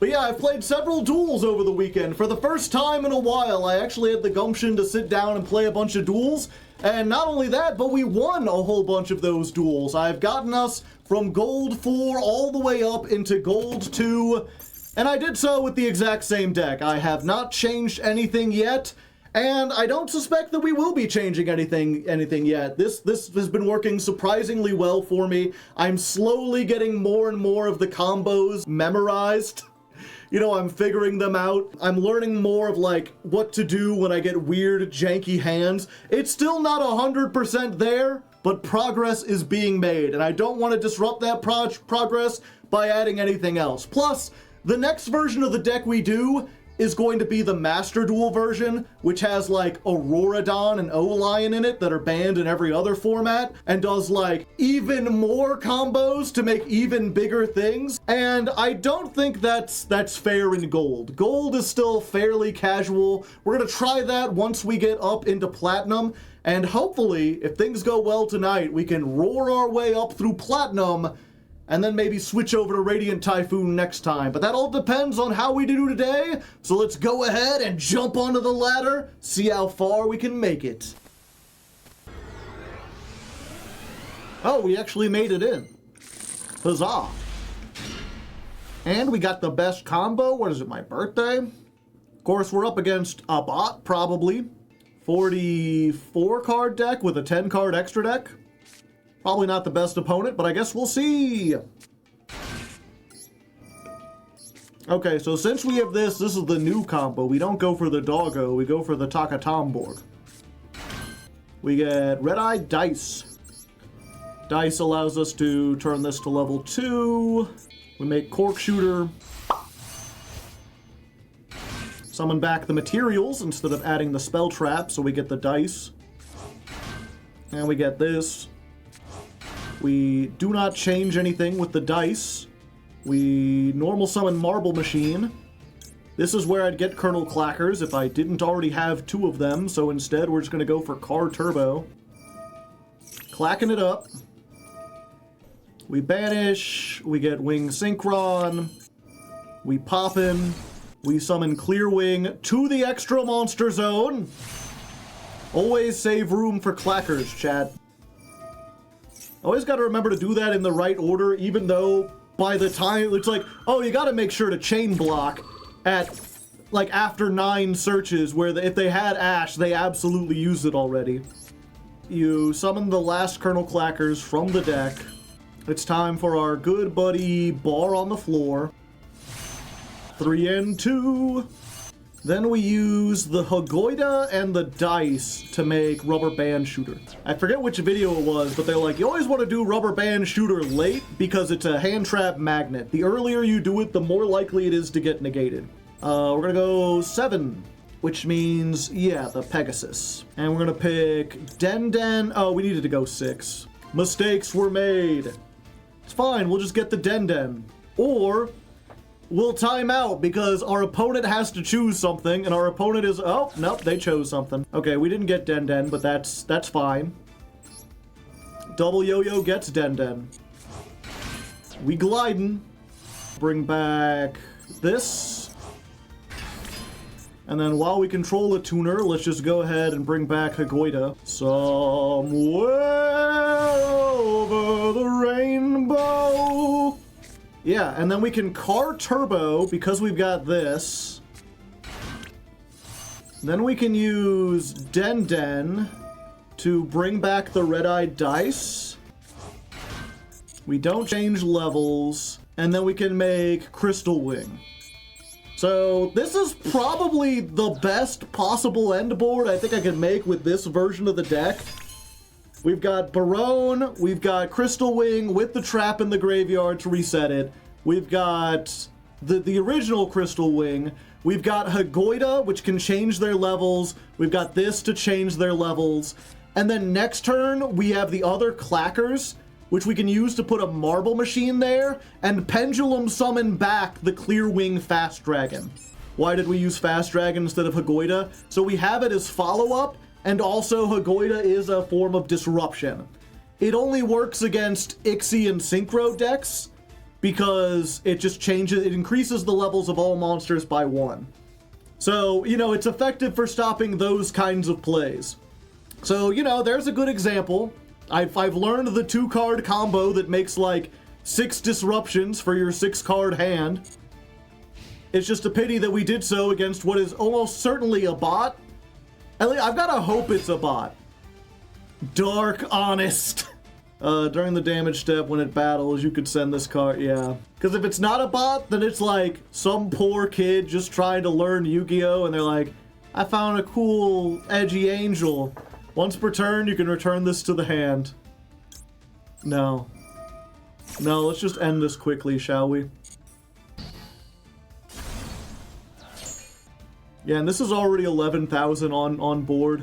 But yeah, I've played several duels over the weekend. For the first time in a while, I actually had the gumption to sit down and play a bunch of duels. And not only that, but we won a whole bunch of those duels. I've gotten us from Gold 4 all the way up into Gold 2. And I did so with the exact same deck. I have not changed anything yet. And I don't suspect that we will be changing anything yet. This has been working surprisingly well for me. I'm slowly getting more and more of the combos memorized. You know, I'm figuring them out. I'm learning more of, like, what to do when I get weird, janky hands. It's still not 100% there, but progress is being made, and I don't want to disrupt that progress by adding anything else. Plus, the next version of the deck we do is going to be the Master Duel version, which has, like, Auroradon and O-Lion in it that are banned in every other format, and does, like, even more combos to make even bigger things. And I don't think that's fair in Gold. Gold is still fairly casual. We're gonna try that once we get up into Platinum, and hopefully, if things go well tonight, we can roar our way up through Platinum and then maybe switch over to Radiant Typhoon next time. But that all depends on how we do today, so let's go ahead and jump onto the ladder, see how far we can make it. Oh, we actually made it in. Huzzah. And we got the best combo. What is it, my birthday? Of course, we're up against a bot, probably. 44 card deck with a 10 card extra deck. Probably not the best opponent, but I guess we'll see. Okay, so since we have this is the new combo. We don't go for the doggo, we go for the Takatomborg. We get Red-Eye Dice. Dice allows us to turn this to level 2. We make Cork Shooter. Summon back the materials instead of adding the spell trap, so we get the dice. And we get this. We do not change anything with the dice. We normal summon Marble Machine. This is where I'd get Colonel Clackers if I didn't already have 2 of them, so instead we're just going to go for Car Turbo. Clacking it up. We banish. We get Wing Synchron. We poppin'. We summon Clear Wing to the extra monster zone. Always save room for Clackers, chat. Always got to remember to do that in the right order, even though by the time it's like, oh, you got to make sure to chain block at like after 9 searches, where if they had Ash, they absolutely used it already. You summon the last Colonel Clackers from the deck. It's time for our good buddy Bar on the Floor. 3 and 2. Then we use the Hagoida and the dice to make Rubber Band Shooter. I forget which video it was, but they're like, you always want to do Rubber Band Shooter late because it's a hand trap magnet. The earlier you do it, the more likely it is to get negated. We're gonna go 7, which means, yeah, the Pegasus. And we're gonna pick Den. Oh, we needed to go 6. Mistakes were made. It's fine, we'll just get the Den. Or we'll time out because our opponent has to choose something, and our opponent is, oh, nope, they chose something. Okay, we didn't get Den, but that's fine. Double Yo-Yo gets Den. We glidin'. Bring back this. And then while we control the tuner, let's just go ahead and bring back Hagoida. Somewhere over the rainbow. Yeah, and then we can Car Turbo because we've got this. Then we can use Den to bring back the Red-Eye Dice. We don't change levels. And then we can make Crystal Wing. So this is probably the best possible end board I think I can make with this version of the deck. We've got Barone, we've got Crystal Wing with the trap in the graveyard to reset it. We've got the original Crystal Wing. We've got Hagoida, which can change their levels. We've got this to change their levels. And then next turn, we have the other Clackers, which we can use to put a marble machine there, and pendulum summon back the Clear Wing Fast Dragon. Why did we use Fast Dragon instead of Hagoida? So we have it as follow-up, and also Hagoida is a form of disruption. It only works against Ixie and Synchro decks, because it just changes, it increases the levels of all monsters by 1. So, you know, it's effective for stopping those kinds of plays. So, you know, there's a good example. I've learned the 2-card combo that makes like 6 disruptions for your 6-card hand. It's just a pity that we did so against what is almost certainly a bot. At least I've gotta hope it's a bot. Dark Honest. During the damage step when it battles, you could send this card, yeah. Because if it's not a bot, then it's like some poor kid just trying to learn Yu-Gi-Oh! And they're like, I found a cool, edgy angel. Once per turn, you can return this to the hand. No. No, let's just end this quickly, shall we? Yeah, and this is already 11,000 on board.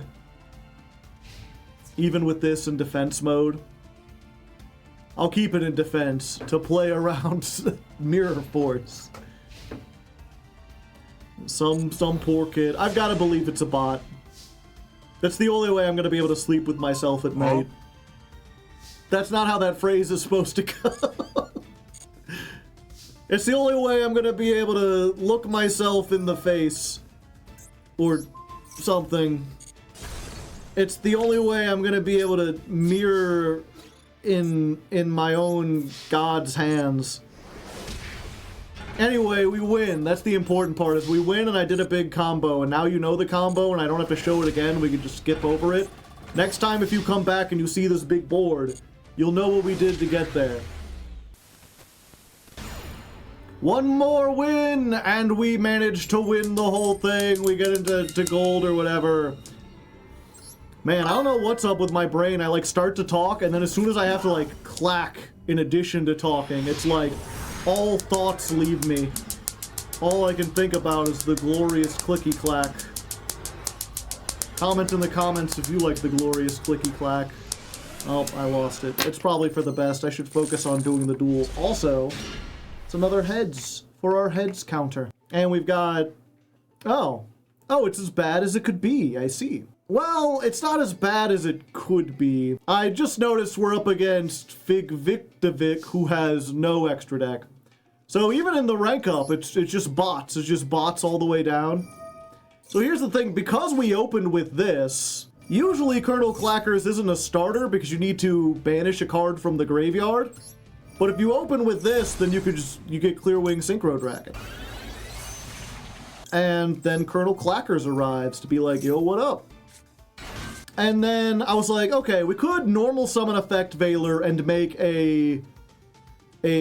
Even with this in defense mode. I'll keep it in defense to play around Mirror Force. Some poor kid. I've got to believe it's a bot. That's the only way I'm going to be able to sleep with myself at night. That's not how that phrase is supposed to go. It's the only way I'm going to be able to look myself in the face. Or something. It's the only way I'm going to be able to mirror in my own God's hands. Anyway, we win. That's the important part, is we win and I did a big combo, and now you know the combo and I don't have to show it again. We can just skip over it. Next time if you come back and you see this big board, you'll know what we did to get there. One more win, and we managed to win the whole thing. We get into gold or whatever. Man, I don't know what's up with my brain. I like start to talk, and then as soon as I have to like clack in addition to talking, it's like all thoughts leave me. All I can think about is the glorious clicky clack. Comment in the comments if you like the glorious clicky clack. Oh, I lost it. It's probably for the best. I should focus on doing the duel. Also, it's another heads for our heads counter. And we've got... Oh, it's as bad as it could be. I see. Well, it's not as bad as it could be. I just noticed we're up against Fig Victovic, who has no extra deck. So even in the rank up, it's just bots. It's just bots all the way down. So here's the thing. Because we opened with this, usually Colonel Clackers isn't a starter because you need to banish a card from the graveyard. But if you open with this, then you get Clear Wing Synchro Dragon. And then Colonel Clackers arrives to be like, yo, what up? And then I was like, okay, we could normal summon Effect Veiler and make a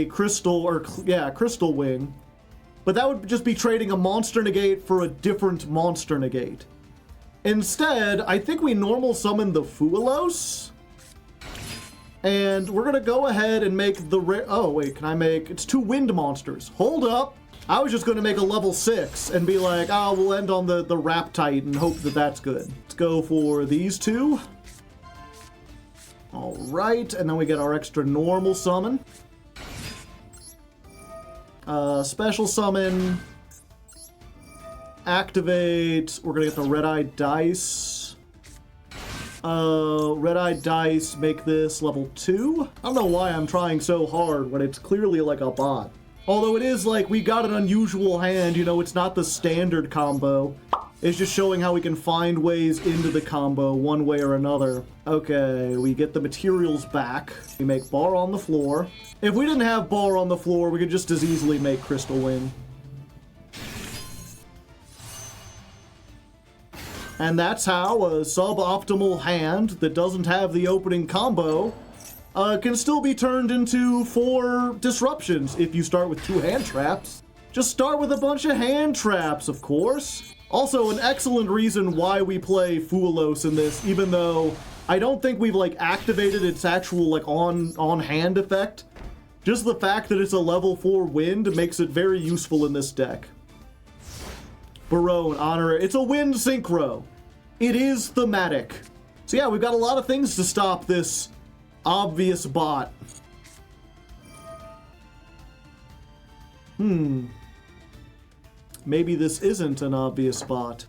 crystal, or yeah, Crystal Wing. But that would just be trading a monster negate for a different monster negate. Instead, I think we normal summon the Fuelos. And we're gonna go ahead and make the oh wait, can I make, it's 2 wind monsters. Hold up. I was just gonna make a level 6 and be like, oh, we'll end on the Raptite and hope that that's good. Let's go for these 2. All right, and then we get our extra normal summon. Special summon. Activate. We're gonna get the Red-Eye Dice. Red-Eye Dice, make this level 2. I don't know why I'm trying so hard when it's clearly like a bot. Although it is like, we got an unusual hand, you know, it's not the standard combo. It's just showing how we can find ways into the combo one way or another. Okay, we get the materials back. We make bar on the floor. If we didn't have bar on the floor, we could just as easily make Crystal Wing. And that's how a suboptimal hand that doesn't have the opening combo can still be turned into 4 disruptions if you start with 2 hand traps. Just start with a bunch of hand traps, of course. Also, an excellent reason why we play Fuelos in this, even though I don't think we've like activated its actual like on hand effect. Just the fact that it's a level 4 wind makes it very useful in this deck. Barone, Honorary. It's a wind synchro. It is thematic. So yeah, we've got a lot of things to stop this obvious bot. Maybe this isn't an obvious bot.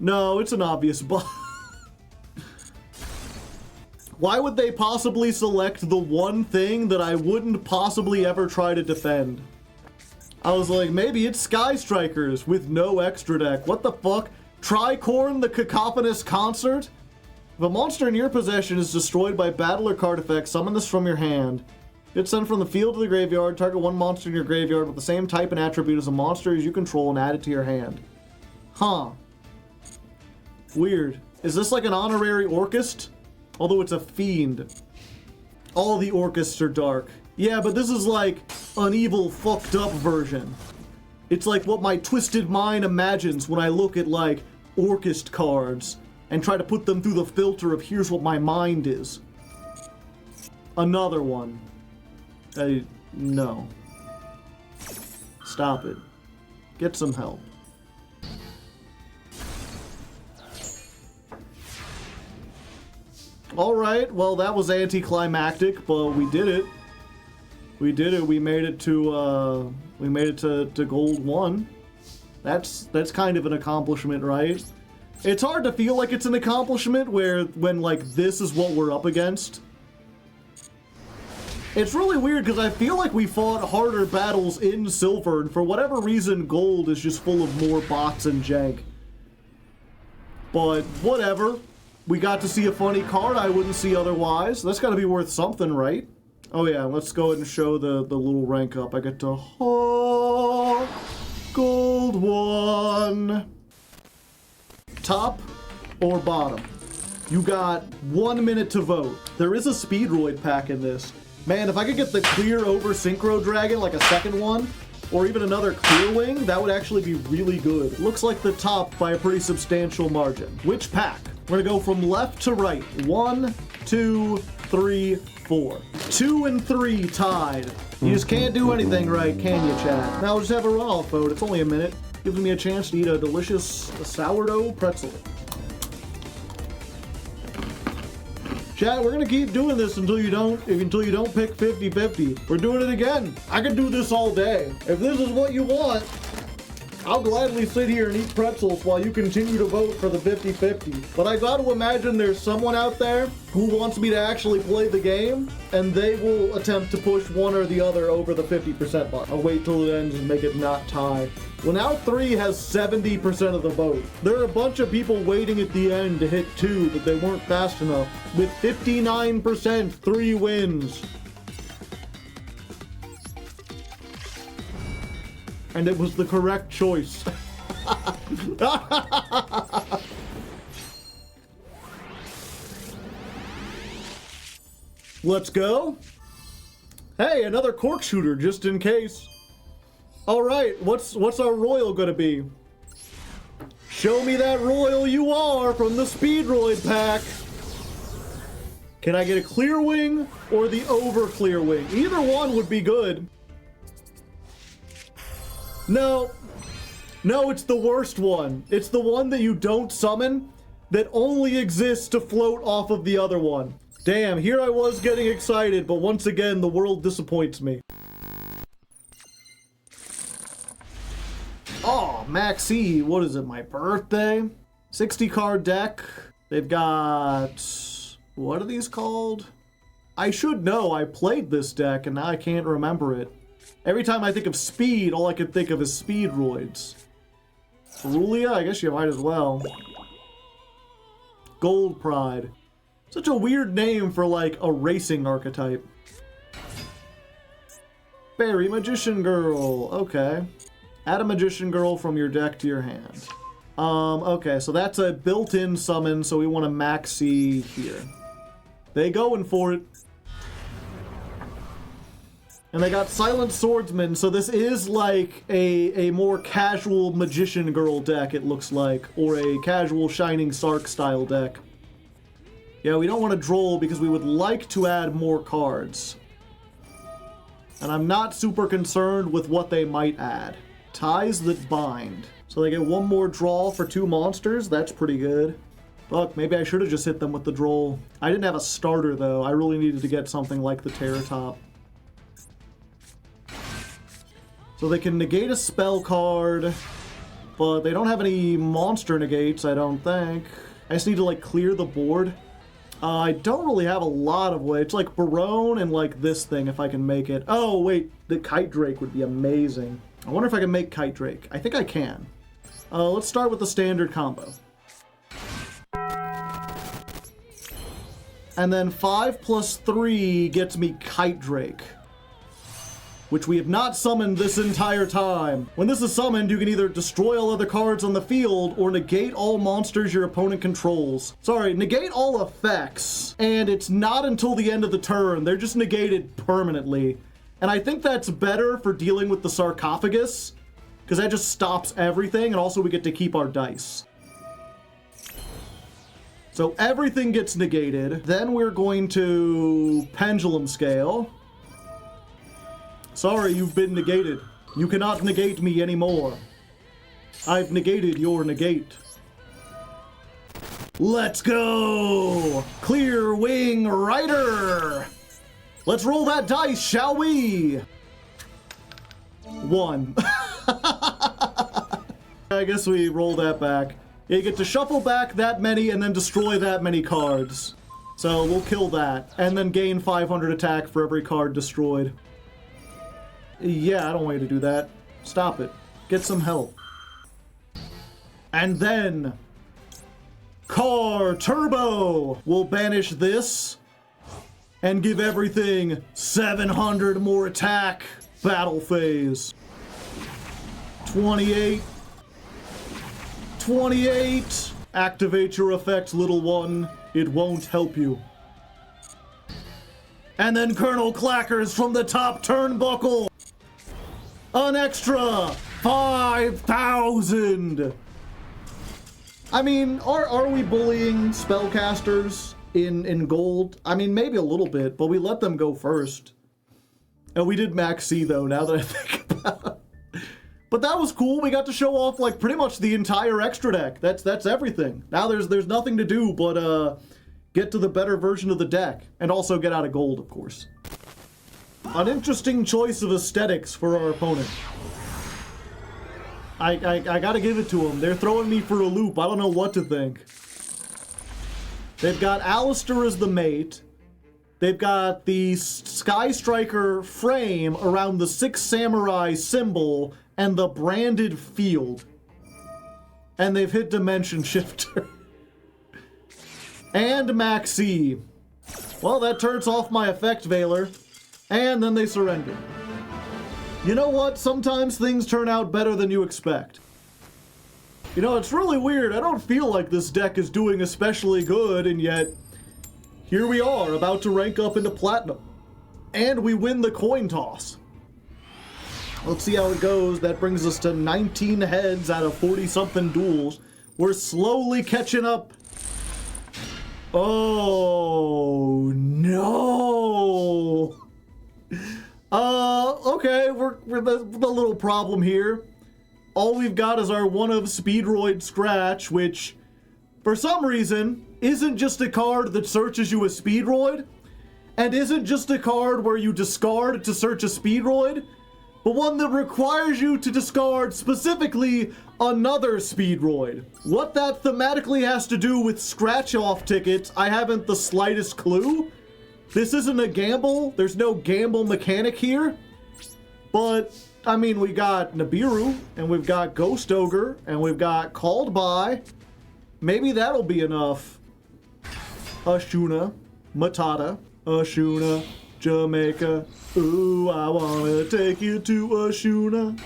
No, it's an obvious bot. Why would they possibly select the one thing that I wouldn't possibly ever try to defend? I was like, maybe it's Sky Strikers with no extra deck. What the fuck? Tricorn, the Cacophonous Concert? If a monster in your possession is destroyed by battle or card effect, summon this from your hand. It's sent from the field to the graveyard. Target one monster in your graveyard with the same type and attribute as a monster as you control and add it to your hand. Huh. Weird. Is this like an honorary Orchist? Although it's a fiend. All the Orchists are dark. Yeah, but this is like an evil, fucked up version. It's like what my twisted mind imagines when I look at like Orchist cards and try to put them through the filter of here's what my mind is. Another one. No. Stop it. Get some help. Alright, well that was anticlimactic, but we did it. We did it. We made it to gold 1. That's kind of an accomplishment, right? It's hard to feel like it's an accomplishment when like this is what we're up against. It's really weird because I feel like we fought harder battles in silver, and for whatever reason gold is just full of more bots and jank. But whatever. We got to see a funny card I wouldn't see otherwise. That's got to be worth something, right? Oh yeah, let's go ahead and show the little rank up. I get to gold 1. Top or bottom? You got 1 minute to vote. There is a Speedroid pack in this. Man, if I could get the clear over Synchro Dragon, like a second one, or even another clear wing, that would actually be really good. Looks like the top by a pretty substantial margin. Which pack? We're gonna go from left to right. 1, 2, 3, 4. 2 and 3 tied. You just can't do anything right, can you, chat? Now we'll just have a runoff vote. It's only a minute. Gives me a chance to eat a delicious sourdough pretzel. Chat, we're gonna keep doing this until you don't pick 50-50. We're doing it again. I could do this all day. If this is what you want, I'll gladly sit here and eat pretzels while you continue to vote for the 50-50. But I got to imagine there's someone out there who wants me to actually play the game, and they will attempt to push one or the other over the 50% mark. I'll wait till it ends and make it not tie. Well, now 3 has 70% of the vote. There are a bunch of people waiting at the end to hit 2, but they weren't fast enough. With 59%, 3 wins. And it was the correct choice. Let's go. Hey, another cork shooter, just in case. All right, what's our royal gonna be? Show me that royal you are from the Speedroid pack. Can I get a clear wing or the over clear wing? Either one would be good. No, it's the worst one. It's the one that you don't summon that only exists to float off of the other one. Damn, here I was getting excited, but once again, the world disappoints me. Oh, Maxi, what is it, my birthday? 60 card deck. They've got, what are these called? I should know, I played this deck and now I can't remember it. Every time I think of speed, all I can think of is Speedroids. Cerulia? I guess you might as well. Gold Pride. Such a weird name for like a racing archetype. Fairy Magician Girl. Okay. Add a Magician Girl from your deck to your hand. Okay, so that's a built-in summon, so we want a maxi here. They going for it. And they got Silent Swordsman, so this is like a more casual Magician Girl deck, it looks like. Or a casual Shining Sarc style deck. Yeah, we don't want to droll because we would like to add more cards. And I'm not super concerned with what they might add. Ties that bind. So they get one more draw for 2 monsters. That's pretty good. Fuck, maybe I should have just hit them with the droll. I didn't have a starter, though. I really needed to get something like the Terratop. So they can negate a spell card, but they don't have any monster negates, I don't think. I just need to, like, clear the board. I don't really have a lot of ways. It's like Barone and, like, this thing, if I can make it. Oh, wait, the Kite Drake would be amazing. I wonder if I can make Kite Drake. I think I can. Let's start with the standard combo. And then 5 plus 3 gets me Kite Drake, which we have not summoned this entire time. When this is summoned, you can either destroy all other cards on the field or negate all monsters your opponent controls. Sorry, negate all effects, and it's not until the end of the turn. They're just negated permanently. And I think that's better for dealing with the sarcophagus, because that just stops everything, and also we get to keep our dice. So everything gets negated. Then we're going to Pendulum Scale. Sorry, you've been negated. You cannot negate me anymore. I've negated your negate. Let's go! Clear Wing Rider! Let's roll that dice, shall we? 1. I guess we roll that back. You get to shuffle back that many and then destroy that many cards. So we'll kill that. And then gain 500 attack for every card destroyed. Yeah, I don't want you to do that. Stop it. Get some help. And then Car Turbo will banish this and give everything 700 more attack. Battle phase. 28. 28. Activate your effect, little one. It won't help you. And then Colonel Clackers from the top turnbuckle. An extra 5,000. I mean, are we bullying spellcasters in gold? I mean, maybe a little bit, but we let them go first. And we did Max C, though, now that I think about it. But that was cool. We got to show off, like, pretty much the entire extra deck. That's everything. Now there's nothing to do but get to the better version of the deck. And also get out of gold, of course. An interesting choice of aesthetics for our opponent. I gotta give it to them. They're throwing me for a loop. I don't know what to think. They've got Alistair as the mate. They've got the Sky Striker frame around the 6 Samurai symbol and the branded field. And they've hit Dimension Shifter. And Maxi. Well, that turns off my effect Veiler. And then they surrender. You know what? Sometimes things turn out better than you expect. You know, it's really weird. I don't feel like this deck is doing especially good, and yet here we are, about to rank up into Platinum. And we win the coin toss. Let's see how it goes. That brings us to 19 heads out of 40-something duels. We're slowly catching up. Oh, no. Okay, we're the little problem here. All we've got is our one of Speedroid Scratch, which, for some reason, isn't just a card that searches you a Speedroid, and isn't just a card where you discard to search a Speedroid, but one that requires you to discard specifically another Speedroid. What that thematically has to do with scratch-off tickets, I haven't the slightest clue. This isn't a gamble. There's no gamble mechanic here. But, I mean, we got Nibiru, and we've got Ghost Ogre, and we've got Called By. Maybe that'll be enough. Ashuna, Matata, Ashuna, Jamaica. Ooh, I wanna take you to Ashuna.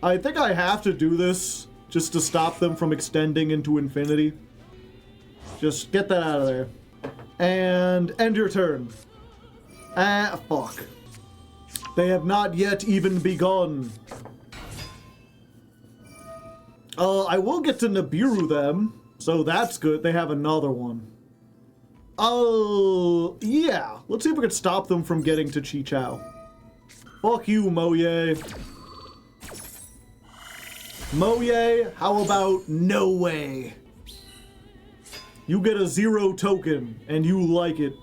I think I have to do this just to stop them from extending into infinity. Just get that out of there. And end your turn. Ah, fuck. They have not yet even begun. I will get to Nibiru them, so that's good. They have another one. Oh, yeah. Let's see if we can stop them from getting to Chi Chao. Fuck you, Moye. Moye, how about no way? You get a 0 token, and you like it.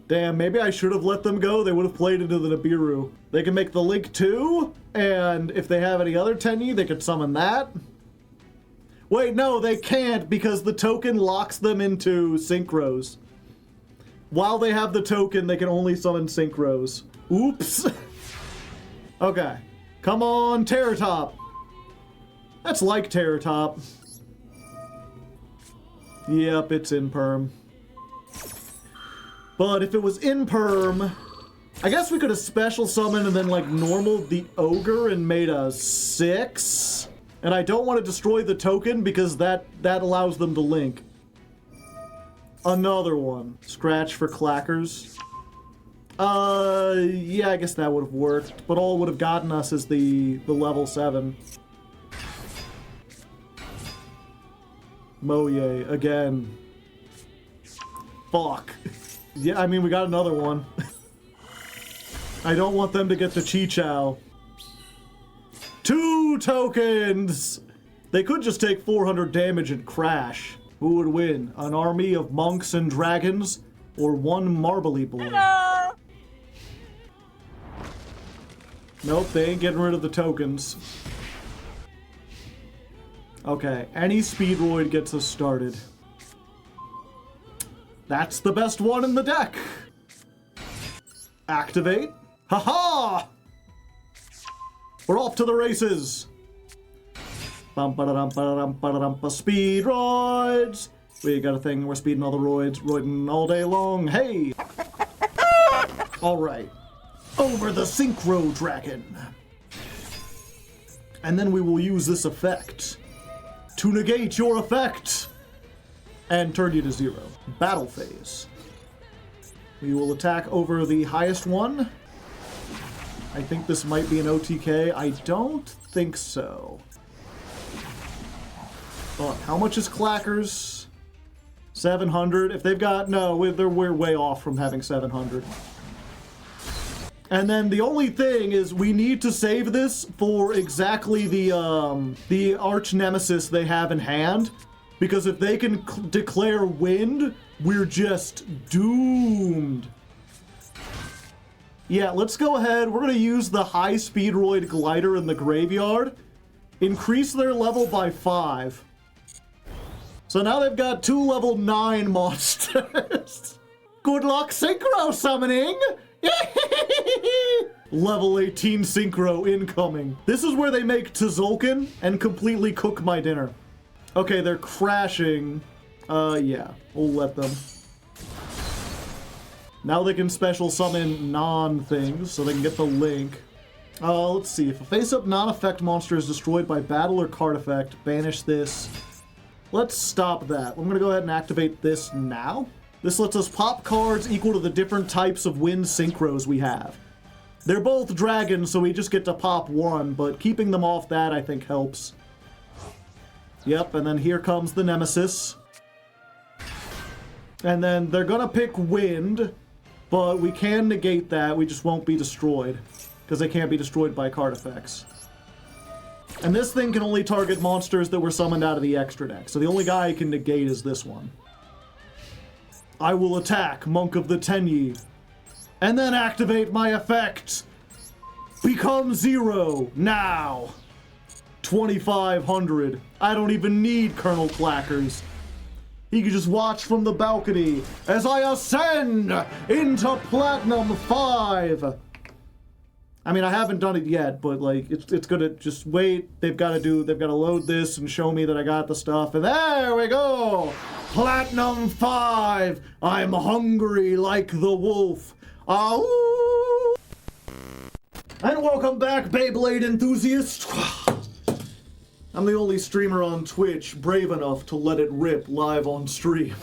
Damn, maybe I should have let them go. They would have played into the Nibiru. They can make the Link 2, and if they have any other Tenyi, they could summon that. Wait, no, they can't, because the token locks them into synchros. While they have the token, they can only summon synchros. Oops. Okay. Come on, Terror Top. That's like Terror Top. Yep, it's in perm. But if it was in perm, I guess we could have special summoned and then like normaled the ogre and made a 6. And I don't want to destroy the token because that allows them to link. Another one. Scratch for clackers. Yeah, I guess that would have worked. But all it would have gotten us is the level 7. Moye, again. Fuck. Yeah, I mean, we got another one. I don't want them to get the Chi-Chow. 2 tokens! They could just take 400 damage and crash. Who would win? An army of monks and dragons? Or one marbly boy? Hello! Nope, they ain't getting rid of the tokens. Okay, any Speedroid gets us started. That's the best one in the deck! Activate. Haha! We're off to the races! Speedroids! We got a thing, we're speeding all the roids, roiding all day long, hey! Alright. Over the Synchro Dragon! And then we will use this effect to negate your effect! And turn you to 0. Battle phase. We will attack over the highest one. I think this might be an OTK. I don't think so. How much is Clackers? 700. If they've got... No, we're way off from having 700. And then the only thing is we need to save this for exactly the arch nemesis they have in hand. Because if they can declare wind, we're just doomed. Yeah, let's go ahead. We're going to use the high Speedroid glider in the graveyard. Increase their level by 5. So now they've got 2 level 9 monsters. Good luck synchro summoning! Level 18 synchro incoming. This is where they make Tzolk'in and completely cook my dinner. Okay, they're crashing. Yeah, we'll let them. Now they can special summon non-things, so they can get the link. Let's see. If a face-up non-effect monster is destroyed by battle or card effect, banish this. Let's stop that. I'm going to go ahead and activate this now. This lets us pop cards equal to the different types of wind synchros we have. They're both dragons, so we just get to pop 1, but keeping them off that I think helps. Yep, and then here comes the nemesis. And then they're gonna pick wind, but we can negate that, we just won't be destroyed. Because they can't be destroyed by card effects. And this thing can only target monsters that were summoned out of the extra deck, so the only guy I can negate is this one. I will attack Monk of the Tenyi. And then activate my effect! Become 0, now! 2,500. I don't even need Colonel Clackers. He can just watch from the balcony as I ascend into Platinum 5. I mean, I haven't done it yet, but like, it's gonna just wait. They've got to load this and show me that I got the stuff, and there we go. Platinum 5. I'm hungry like the wolf. Ow! And welcome back, Beyblade enthusiasts. I'm the only streamer on Twitch brave enough to let it rip live on stream.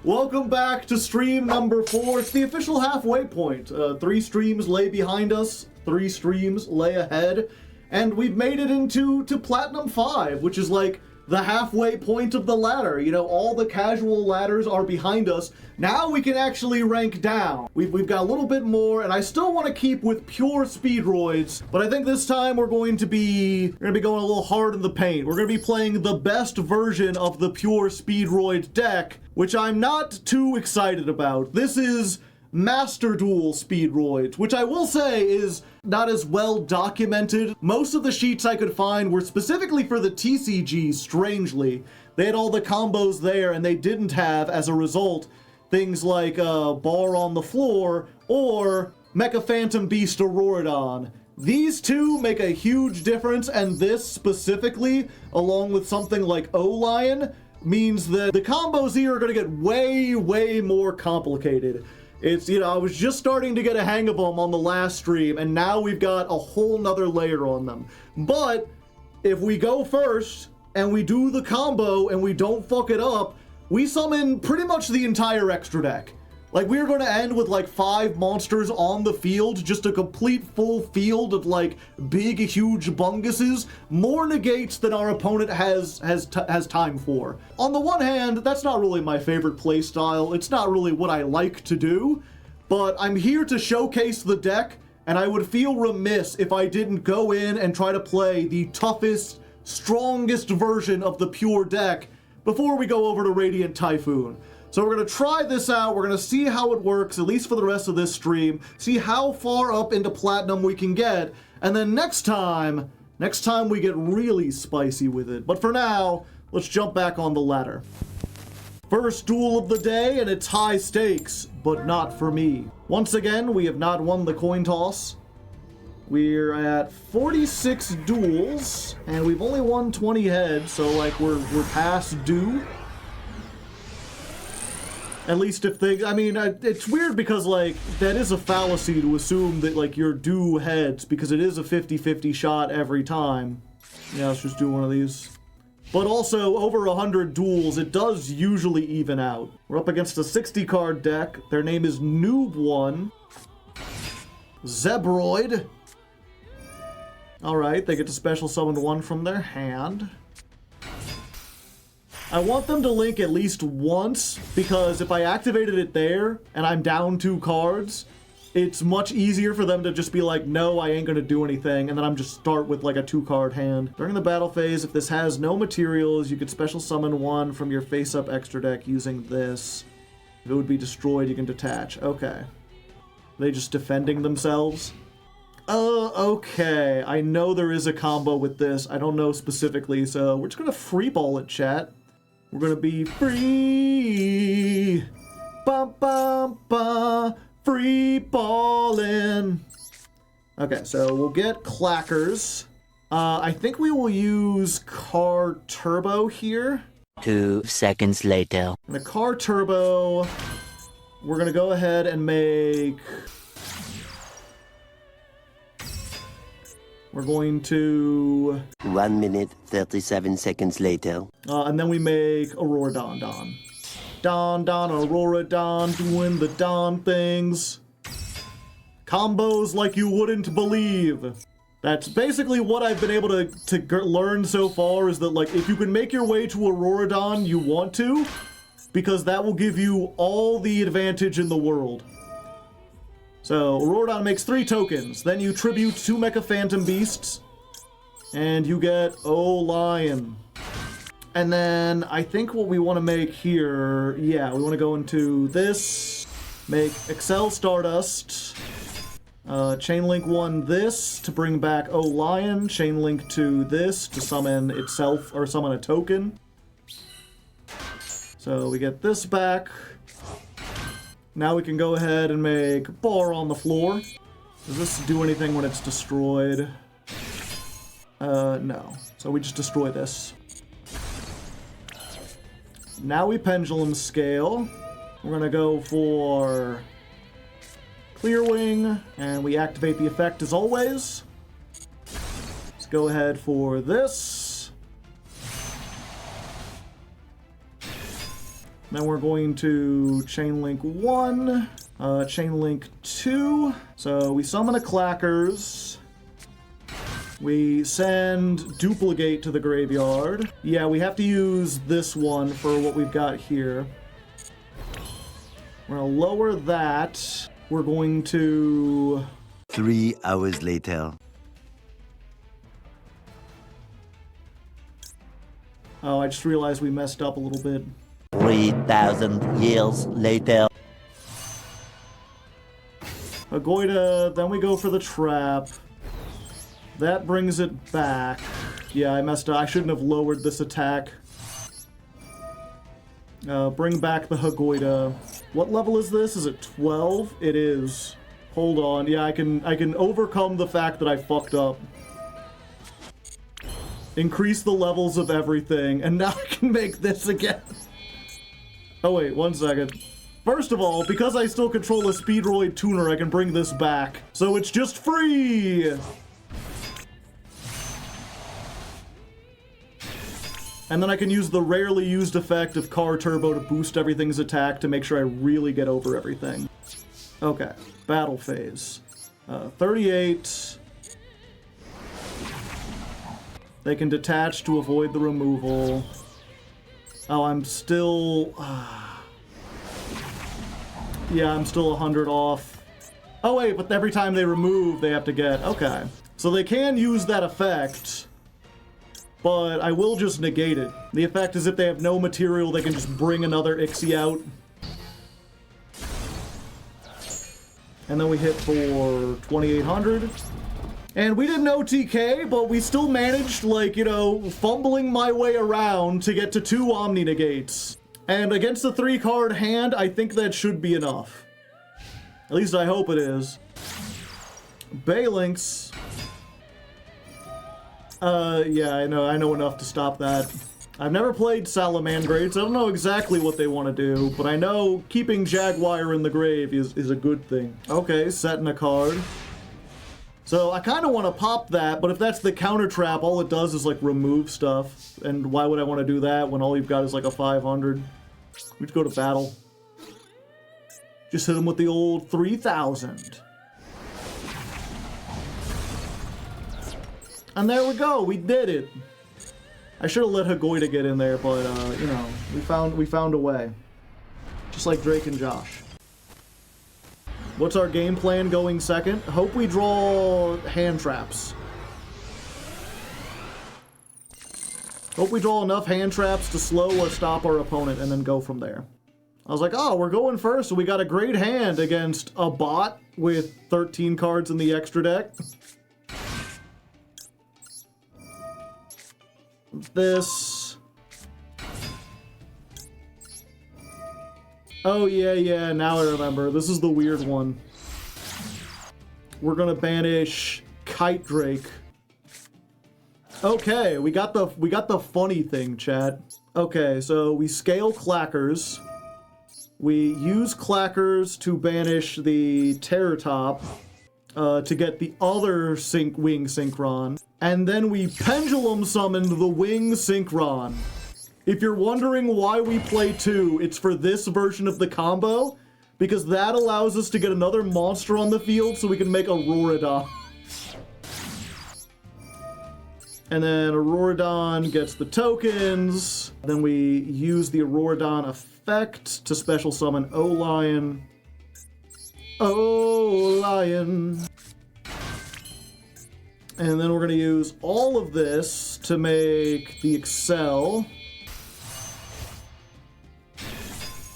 Welcome back to stream number 4. It's the official halfway point. 3 streams lay behind us, 3 streams lay ahead, and we've made it into Platinum 5, which is like the halfway point of the ladder. You know, all the casual ladders are behind us. Now we can actually rank down. We've got a little bit more, and I still want to keep with pure Speedroids, but I think this time we're going to be going a little hard in the paint. We're going to be playing the best version of the pure Speedroid deck, which I'm not too excited about. This is Master Duel Speedroids, which I will say is not as well documented. Most of the sheets I could find were specifically for the TCG, strangely. They had all the combos there, and they didn't have, as a result, things like Bar on the Floor or Mecha Phantom Beast Auroradon. These two make a huge difference, and this specifically, along with something like O-Lion, means that the combos here are going to get way, way more complicated. It's, you know, I was just starting to get a hang of them on the last stream, and now we've got a whole nother layer on them. But if we go first, and we do the combo, and we don't fuck it up, we summon pretty much the entire extra deck. Like, we're going to end with, like, 5 monsters on the field, just a complete full field of, like, big, huge bunguses, more negates than our opponent has time for. On the one hand, that's not really my favorite playstyle. It's not really what I like to do, but I'm here to showcase the deck, and I would feel remiss if I didn't go in and try to play the toughest, strongest version of the pure deck before we go over to Radiant Typhoon. So we're going to try this out, we're going to see how it works, at least for the rest of this stream, see how far up into Platinum we can get, and then next time we get really spicy with it. But for now, let's jump back on the ladder. First duel of the day, and it's high stakes, but not for me. Once again, we have not won the coin toss. We're at 46 duels, and we've only won 20 heads, so like we're past due. At least if they, I mean, it's weird because, like, that is a fallacy to assume that, like, you're due heads, because it is a 50-50 shot every time. Yeah, let's just do one of these. But also, over 100 duels, it does usually even out. We're up against a 60-card deck. Their name is Noob1. Zebroid. Alright, they get to special summon 1 from their hand. I want them to link at least once, because if I activated it there, and I'm down 2 cards, it's much easier for them to just be like, no, I ain't gonna do anything, and then I'm just start with like a 2-card hand. During the battle phase, if this has no materials, you could special summon 1 from your face-up extra deck using this. If it would be destroyed, you can detach. Okay. Are they just defending themselves? Okay. I know there is a combo with this. I don't know specifically, so we're just gonna free ball it, chat. We're gonna be free, bum bum bum, free ballin'. Okay, so we'll get clackers. I think we will use Car Turbo here. 2 seconds later. And a Car Turbo, we're gonna go ahead and make. We're going to... 1 minute, 37 seconds later. And then we make Aurora Don. Don, Aurora Don, doing the Don things. Combos like you wouldn't believe. That's basically what I've been able to learn so far, is that, like, if you can make your way to Aurora Don, you want to, because that will give you all the advantage in the world. So, Auroradon makes 3 tokens, then you tribute 2 Mecha Phantom Beasts, and you get O-Lion. And then, I think what we want to make here, yeah, we want to go into this, make Excel Stardust, Chainlink 1 this to bring back O-Lion, Chainlink 2 this to summon itself, or summon a token. So we get this back. Now we can go ahead and make Bar on the Floor. Does this do anything when it's destroyed? No. So we just destroy this. Now we Pendulum Scale. We're gonna go for Clearwing, and we activate the effect as always. Let's go ahead for this. Then we're going to Chainlink 1, Chainlink 2. So we summon a Clackers. We send Duplicate to the graveyard. Yeah, we have to use this one for what we've got here. We're gonna lower that. We're going to... 3 hours later. Oh, I just realized we messed up a little bit. 3,000 years later. Goode, then we go for the trap. That brings it back. Yeah, I messed up. I shouldn't have lowered this attack. Bring back the Goode. What level is this? Is it 12? It is. Hold on. Yeah, I can overcome the fact that I fucked up. Increase the levels of everything, and now I can make this again. Oh wait, 1 second. First of all, because I still control a Speedroid tuner, I can bring this back. So it's just free! And then I can use the rarely used effect of Car Turbo to boost everything's attack to make sure I really get over everything. Okay, battle phase. 38. They can detach to avoid the removal. Oh, I'm still... Yeah, I'm still 100 off. Oh wait, but every time they remove, they have to get... Okay. So they can use that effect, but I will just negate it. The effect is if they have no material, they can just bring another Ixie out. And then we hit for 2,800. And we didn't OTK, but we still managed, like, you know, fumbling my way around to get to 2 Omni Negates. And against the 3-card hand, I think that should be enough. At least I hope it is. Balinks. Yeah, I know enough to stop that. I've never played Salamangreats. I don't know exactly what they want to do, but I know keeping Jaguar in the grave is a good thing. Okay, setting a card. So I kind of want to pop that, but if that's the counter trap, all it does is, like, remove stuff. And why would I want to do that when all you've got is, like, a 500? We just go to battle. Just hit him with the old 3,000. And there we go, we did it. I should have let Goode get in there, but, you know, we found a way. Just like Drake and Josh. What's our game plan going second? Hope we draw hand traps. Hope we draw enough hand traps to slow or stop our opponent and then go from there. I was like, oh, we're going first, so we got a great hand against a bot with 13 cards in the extra deck. This... Oh, yeah, now I remember. This is the weird one. We're gonna banish Kite Drake. Okay, we got the funny thing, chat. Okay, so we scale Clackers. We use Clackers to banish the Terror Top to get the other Wing Synchron. And then we Pendulum summoned the Wing Synchron. If you're wondering why we play 2, it's for this version of the combo, because that allows us to get another monster on the field so we can make Auroradon. And then Auroradon gets the tokens. Then we use the Auroradon effect to special summon O-Lion. O-Lion. And then we're going to use all of this to make the Excel.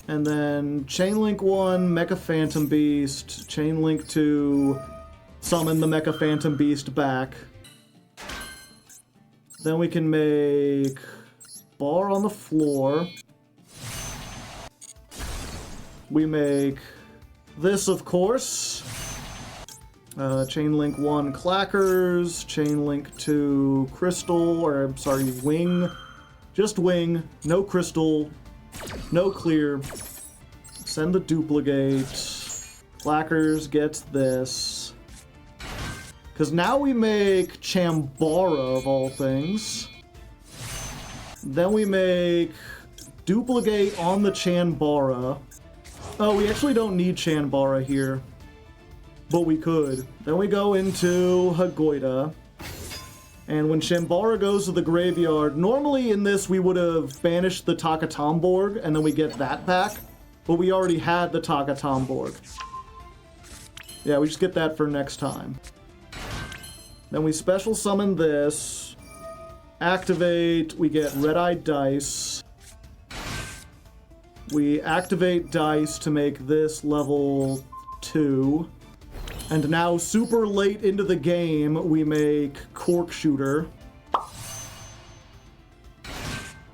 And then Chainlink 1, Mecha Phantom Beast, Chainlink 2, summon the Mecha Phantom Beast back. Then we can make bar on the floor. We make this, of course. Chainlink 1 Clackers, Chainlink 2 Crystal, or I'm sorry, Wing. Just Wing, no Crystal. No clear. Send the Duplicate. Clackers gets this. Because now we make Chambara, of all things. Then we make Duplicate on the Chambara. Oh, we actually don't need Chambara here. But we could. Then we go into Goode. And when Shambara goes to the graveyard, normally in this we would have banished the Takatomborg, and then we get that back. But we already had the Takatomborg. Yeah, we just get that for next time. Then we special summon this. Activate, we get red-eyed dice. We activate dice to make this level 2. And now, super late into the game, we make Cork Shooter.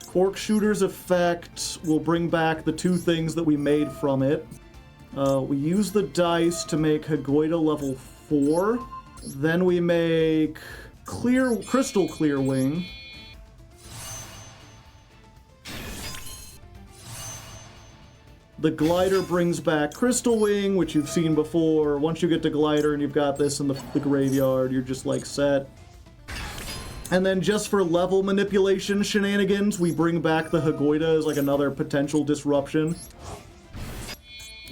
Cork Shooter's effect will bring back the 2 things that we made from it. We use the dice to make Hagoida level 4. Then we make Crystal Clear Wing. The Glider brings back Crystal Wing, which you've seen before. Once you get to Glider and you've got this in the graveyard, you're just like set. And then just for level manipulation shenanigans, we bring back the Hagoida as like another potential disruption.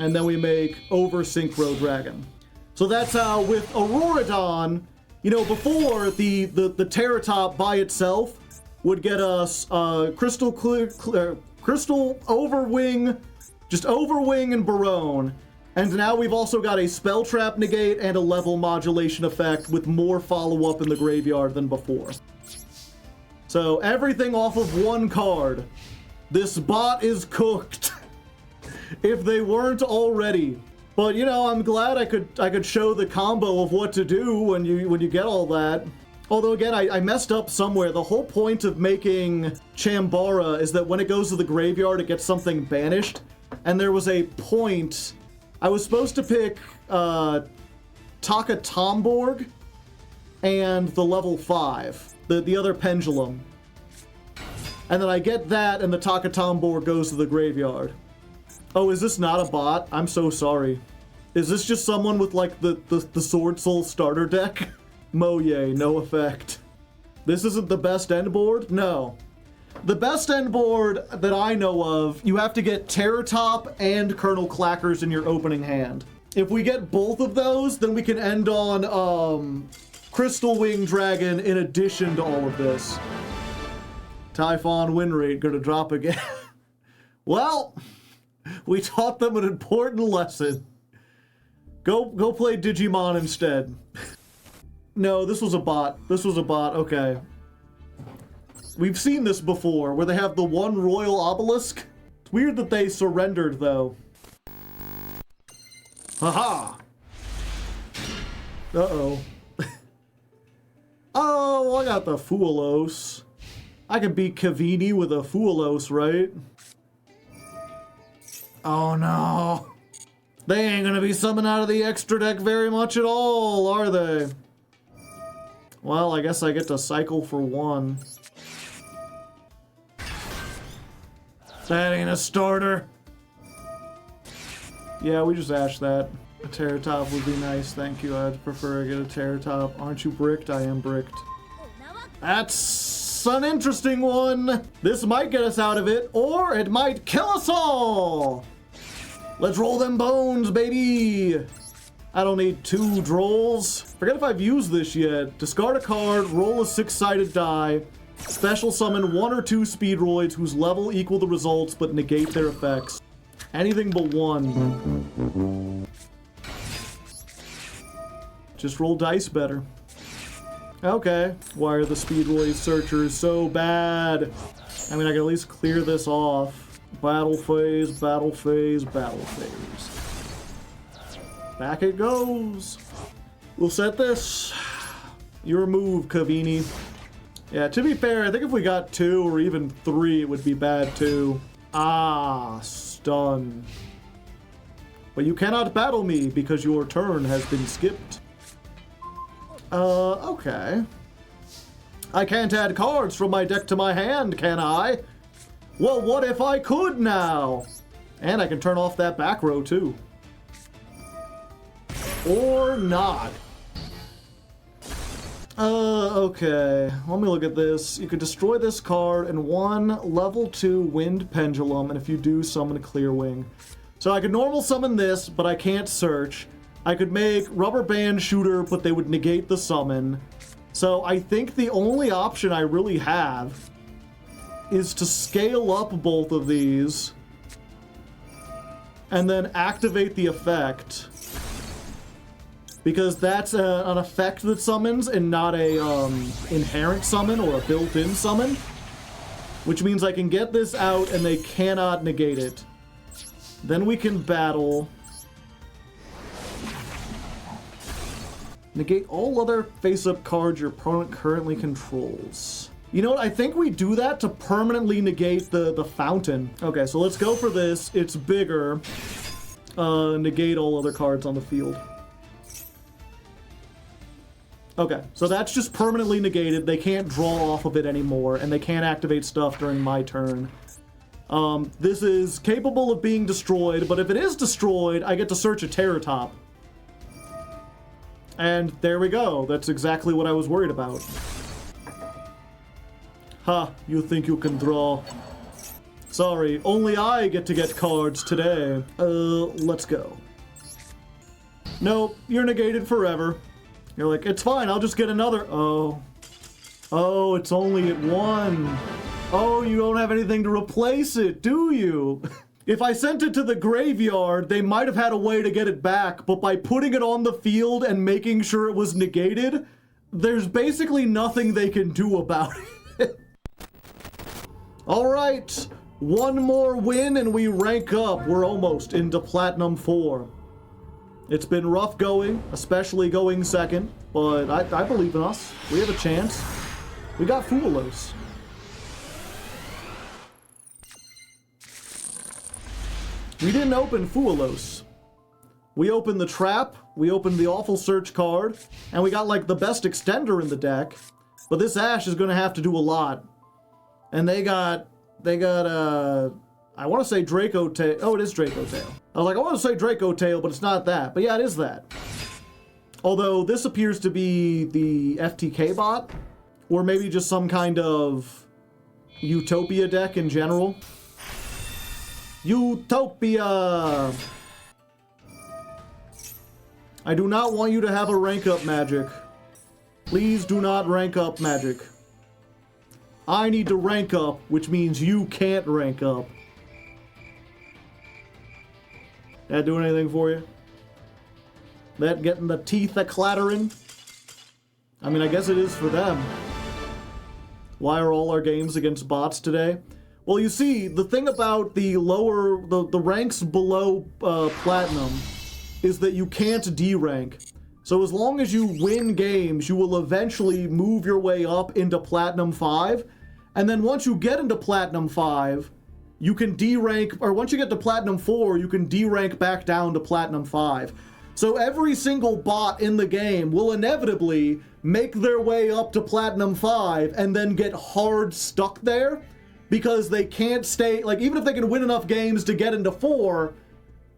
And then we make Over Synchro Dragon. So that's how with Auroradon, you know, before the Terratop by itself would get us Crystal Overwing, just Overwing and Barone. And now we've also got a Spell Trap negate and a level modulation effect with more follow-up in the graveyard than before. So everything off of one card. This bot is cooked. If they weren't already. But you know, I'm glad I could show the combo of what to do when you get all that. Although again, I messed up somewhere. The whole point of making Chambara is that when it goes to the graveyard, it gets something banished. And there was a point. I was supposed to pick Takatomborg and the level 5, the other pendulum. And then I get that, and the Takatomborg goes to the graveyard. Oh, is this not a bot? I'm so sorry. Is this just someone with, like, the Swordsoul starter deck? Moye, no effect. This isn't the best end board? No. The best end board that I know of, you have to get Terratop and Colonel Clackers in your opening hand. If we get both of those, then we can end on, Crystal Wing Dragon in addition to all of this. Typhon win rate gonna drop again. Well... we taught them an important lesson. Go play Digimon instead. No, this was a bot. This was a bot, okay. We've seen this before, where they have the one royal obelisk. It's weird that they surrendered, though. Haha! Uh-oh. Oh, I got the Fuelos. I can beat Kavini with a Fuelos, right? Oh no. They ain't gonna be summoned out of the extra deck very much at all, are they? Well, I guess I get to cycle for 1. That ain't a starter. Yeah, we just ashed that. A Terratop would be nice, thank you. I'd prefer I get a Terratop. Aren't you bricked? I am bricked. That's an interesting one. This might get us out of it, or it might kill us all. Let's roll them bones, baby! I don't need 2 drolls. Forget if I've used this yet. Discard a card, roll a 6-sided die, special summon 1 or 2 Speedroids whose level equal the results but negate their effects. Anything but 1. Just roll dice better. Okay. Why are the Speedroid searchers so bad? I mean, I can at least clear this off. Battle phase, battle phase, battle phase. Back it goes. We'll set this. Your move, Kavini. Yeah, to be fair, I think if we got 2 or even 3, it would be bad too. Ah, stun. But you cannot battle me because your turn has been skipped. Okay. I can't add cards from my deck to my hand, can I? Well, what if I could now? And I can turn off that back row, too. Or not. Okay. Let me look at this. You could destroy this card and 1 level 2 Wind Pendulum, and if you do, summon a Clear Wing. So I could normal summon this, but I can't search. I could make Rubber Band Shooter, but they would negate the summon. So I think the only option I really have is to scale up both of these and then activate the effect. Because that's an effect that summons and not a inherent summon or a built-in summon. Which means I can get this out and they cannot negate it. Then we can battle. Negate all other face-up cards your opponent currently controls. You know what? I think we do that to permanently negate the fountain. Okay, so let's go for this. It's bigger. Negate all other cards on the field. Okay, so that's just permanently negated. They can't draw off of it anymore, and they can't activate stuff during my turn. This is capable of being destroyed, but if it is destroyed, I get to search a Terror Top. And there we go. That's exactly what I was worried about. Ha, you think you can draw. Sorry, only I get to get cards today. Let's go. Nope, you're negated forever. You're like, it's fine, I'll just get another. Oh. Oh, it's only at 1. Oh, you don't have anything to replace it, do you? If I sent it to the graveyard, they might have had a way to get it back, but by putting it on the field and making sure it was negated, there's basically nothing they can do about it. Alright, one more win and we rank up. We're almost into Platinum 4. It's been rough going, especially going second, but I believe in us. We have a chance. We got Fuelos. We didn't open Fuelos. We opened the Trap, we opened the Awful Search card, and we got like the best extender in the deck. But this Ash is gonna have to do a lot. And they got I want to say Dracotail. Oh, it is Dracotail. I was like, I want to say Dracotail, but it's not that. But yeah, it is that. Although this appears to be the FTK Bot, or maybe just some kind of Utopia deck in general. Utopia! I do not want you to have a rank up magic. Please do not rank up magic. I need to rank up, which means you can't rank up. That doing anything for you? That getting the teeth a-clattering? I mean, I guess it is for them. Why are all our games against bots today? Well, you see, the thing about the ranks below Platinum is that you can't D-rank. So as long as you win games, you will eventually move your way up into Platinum 5. And then once you get into Platinum 5, you can D-rank, or once you get to Platinum 4, you can D-rank back down to Platinum 5. So every single bot in the game will inevitably make their way up to Platinum 5 and then get hard stuck there because they can't stay, like even if they can win enough games to get into 4,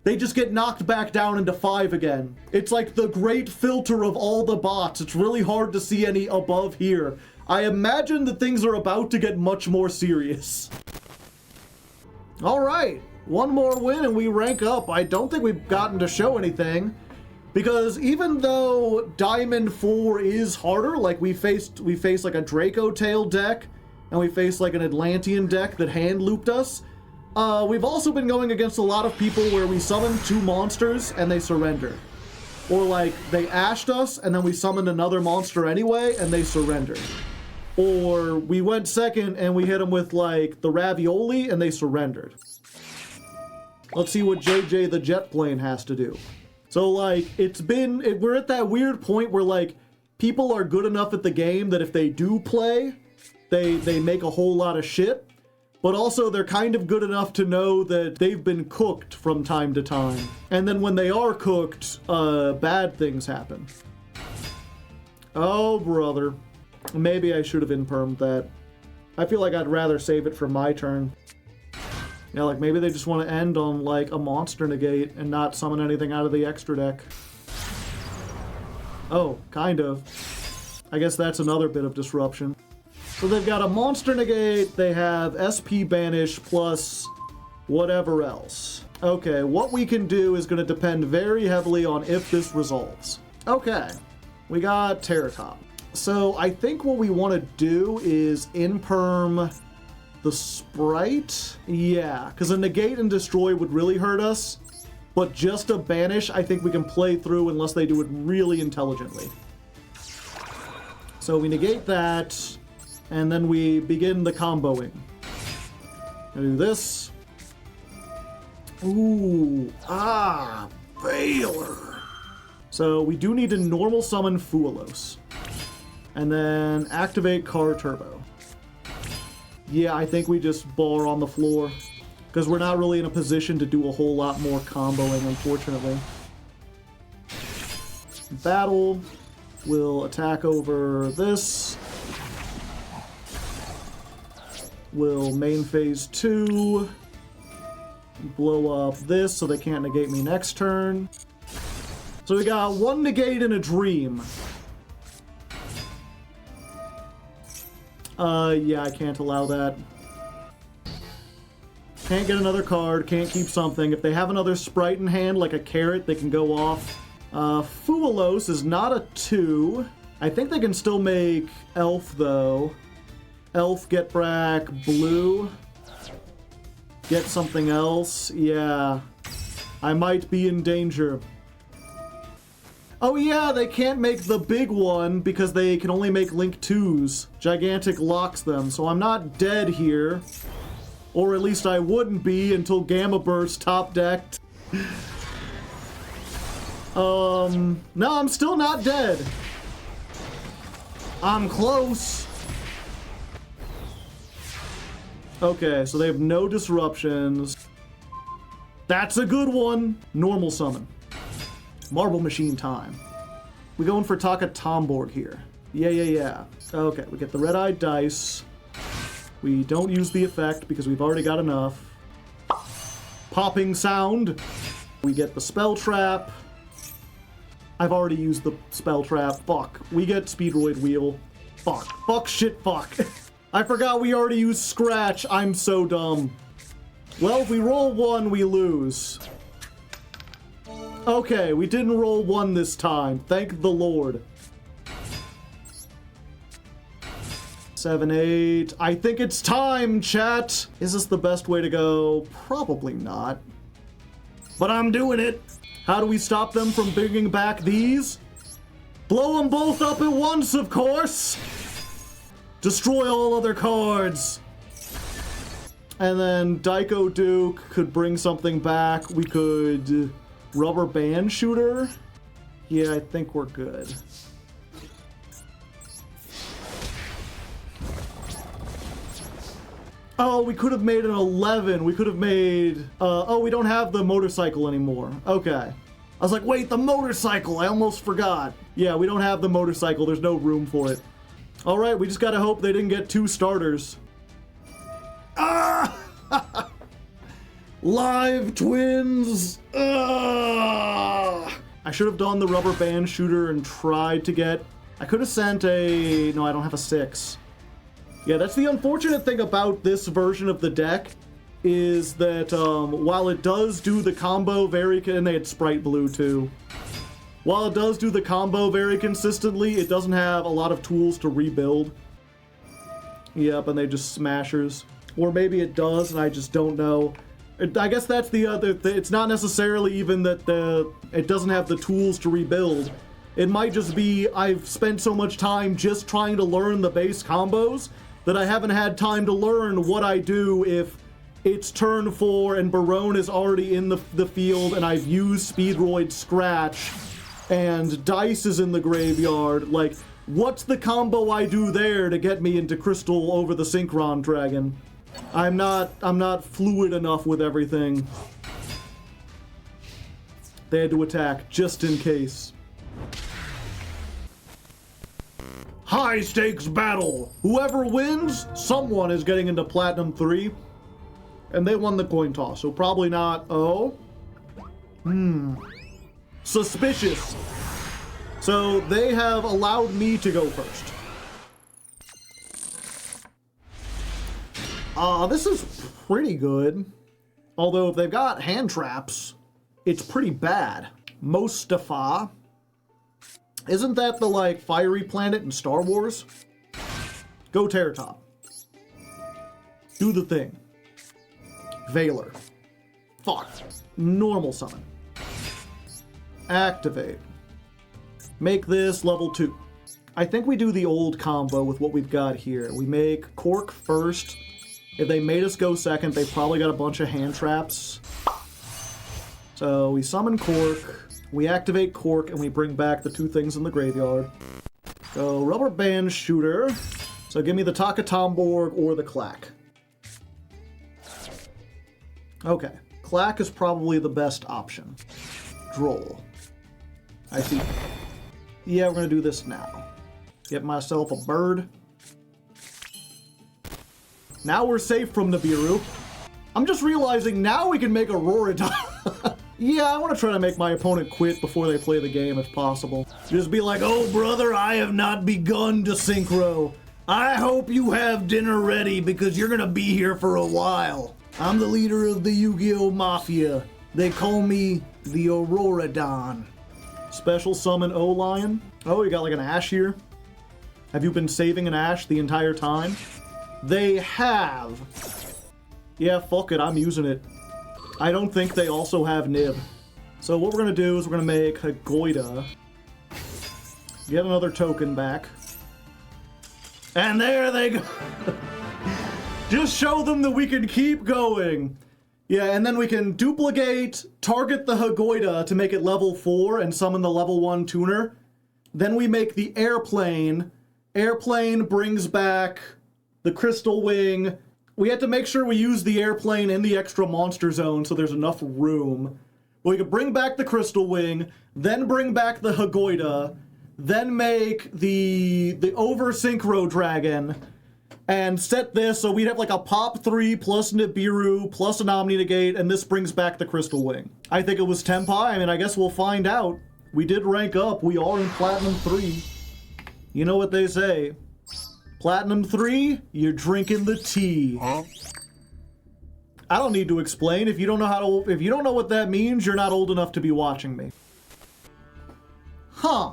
they just get knocked back down into 5 again. It's like the great filter of all the bots. It's really hard to see any above here. I imagine that things are about to get much more serious. Alright, one more win and we rank up. I don't think we've gotten to show anything, because even though Diamond 4 is harder, like we face like a Dracotail deck, and we face like an Atlantean deck that hand looped us, we've also been going against a lot of people where we summon 2 monsters and they surrender. Or like, they ashed us and then we summoned another monster anyway and they surrendered. Or we went second and we hit them with like the Ravioli and they surrendered. Let's see what JJ the Jet Plane has to do. So like, we're at that weird point where like, people are good enough at the game that if they do play, they make a whole lot of shit. But also they're kind of good enough to know that they've been cooked from time to time. And then when they are cooked, bad things happen. Oh, brother. Maybe I should have impermed that. I feel like I'd rather save it for my turn. Yeah, like maybe they just want to end on like a monster negate and not summon anything out of the extra deck. Oh, kind of. I guess that's another bit of disruption. So they've got a monster negate, they have SP banish plus whatever else. Okay, what we can do is going to depend very heavily on if this resolves. Okay, we got Terror Top. So I think what we want to do is imperm the Spright. Yeah, because a negate and destroy would really hurt us. But just a banish, I think we can play through unless they do it really intelligently. So we negate that, and then we begin the comboing. I do this. Ooh, Failure. So we do need to normal summon Fuelos. And then activate Car Turbo. Yeah, I think we just bar on the floor. Because we're not really in a position to do a whole lot more comboing, unfortunately. Battle. We'll attack over this. We'll main phase 2. Blow up this so they can't negate me next turn. So we got one negate and a dream. Yeah, I can't allow that. Can't get another card, can't keep something. If they have another Spright in hand, like a carrot, they can go off. Fuelos is not a 2. I think they can still make Elf, though. Elf, get back, blue. Get something else. Yeah. I might be in danger. Oh yeah, they can't make the big one because they can only make Link 2s. Gigantic locks them, so I'm not dead here. Or at least I wouldn't be until Gamma Burst top decked. No, I'm still not dead. I'm close. Okay, so they have no disruptions. That's a good one. Normal summon. Marble Machine time. We going for Taka Tomborg here. Yeah. Okay, we get the red-eyed dice. We don't use the effect because we've already got enough. Popping sound. We get the spell trap. I've already used the spell trap. Fuck. We get Speedroid wheel. Fuck. Fuck, shit, fuck. I forgot we already used Scratch. I'm so dumb. Well, if we roll 1, we lose. Okay, we didn't roll 1 this time. Thank the Lord. 7, 8. I think it's time, chat. Is this the best way to go? Probably not. But I'm doing it. How do we stop them from bringing back these? Blow them both up at once, of course. Destroy all other cards. And then Daiko Duke could bring something back. We could rubber band shooter. Yeah, I think we're good. Oh, we could have made an 11. We could have made... oh, we don't have the motorcycle anymore. Okay. I was like, wait, the motorcycle. I almost forgot. Yeah, we don't have the motorcycle. There's no room for it. All right, we just gotta hope they didn't get 2 starters. Ah! Live twins! Ah! I should have done the rubber band shooter and tried to get... I could have sent a... No, I don't have a 6. Yeah, that's the unfortunate thing about this version of the deck, is that while it does do the combo very... And they had Spright Blue, too. While it does do the combo very consistently, it doesn't have a lot of tools to rebuild. Yep, and they just smashers. Or maybe it does, and I just don't know. I guess that's the other thing. It's not necessarily even that it doesn't have the tools to rebuild. It might just be I've spent so much time just trying to learn the base combos that I haven't had time to learn what I do if it's turn 4 and Barone is already in the field and I've used Speedroid Scratch and Dice is in the graveyard. Like, what's the combo I do there to get me into Crystal over the Synchron Dragon? I'm not fluid enough with everything. They had to attack just in case. High stakes battle. Whoever wins, someone is getting into Platinum 3. And they won the coin toss, so probably not. Oh. Suspicious. So they have allowed me to go first. This is pretty good. Although if they've got hand traps, it's pretty bad. Mostafa Isn't that the, like, fiery planet in Star Wars? Go Terratop. Do the thing. Valor. Fuck. Normal summon. Activate. Make this level 2. I think we do the old combo with what we've got here. We make Cork first. If they made us go second, they probably got a bunch of hand traps. So we summon Cork, we activate Cork, and we bring back the 2 things in the graveyard. So Rubber Band Shooter. So give me the Takatomborg or the Clack. Okay. Clack is probably the best option. Droll. I see. Yeah, we're gonna do this now. Get myself a bird. Now we're safe from Nibiru. I'm just realizing now we can make Aurora die. Yeah, I want to try to make my opponent quit before they play the game if possible. Just be like, oh brother, I have not begun to synchro. I hope you have dinner ready because you're gonna be here for a while. I'm the leader of the Yu-Gi-Oh! Mafia. They call me the Aurora Don. Special summon O-Lion. Oh, you got like an Ash here? Have you been saving an Ash the entire time? They have. Yeah, fuck it, I'm using it. I don't think they also have Nib. So what we're gonna do is we're gonna make a Goide. Get another token back. And there they go. Just show them that we can keep going. Yeah, and then we can duplicate, target the Hagoida to make it level 4 and summon the level 1 tuner. Then we make the airplane. Airplane brings back the Crystal Wing. We have to make sure we use the airplane in the extra monster zone so there's enough room. But we can bring back the Crystal Wing, then bring back the Hagoida, then make the over synchro dragon, and set this so we'd have like a pop 3 plus Nibiru plus an Omni Negate, and this brings back the Crystal Wing. I think it was Tenpai. I mean, I guess we'll find out. We did rank up. We are in Platinum 3. You know what they say. Platinum 3, you're drinking the tea. Huh? I don't need to explain. If you don't know what that means, you're not old enough to be watching me. Huh.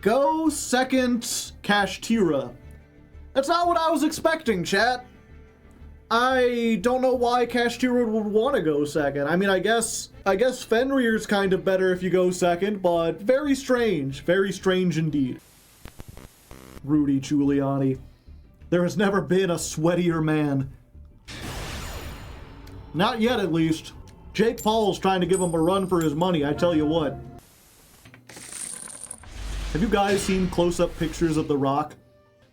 Go second Kashtira. That's not what I was expecting, chat. I don't know why Kashtira would want to go second. I mean, I guess Fenrir's kind of better if you go second, but very strange indeed. Rudy Giuliani. There has never been a sweatier man. Not yet, at least. Jake Paul's trying to give him a run for his money, I tell you what. Have you guys seen close-up pictures of The Rock?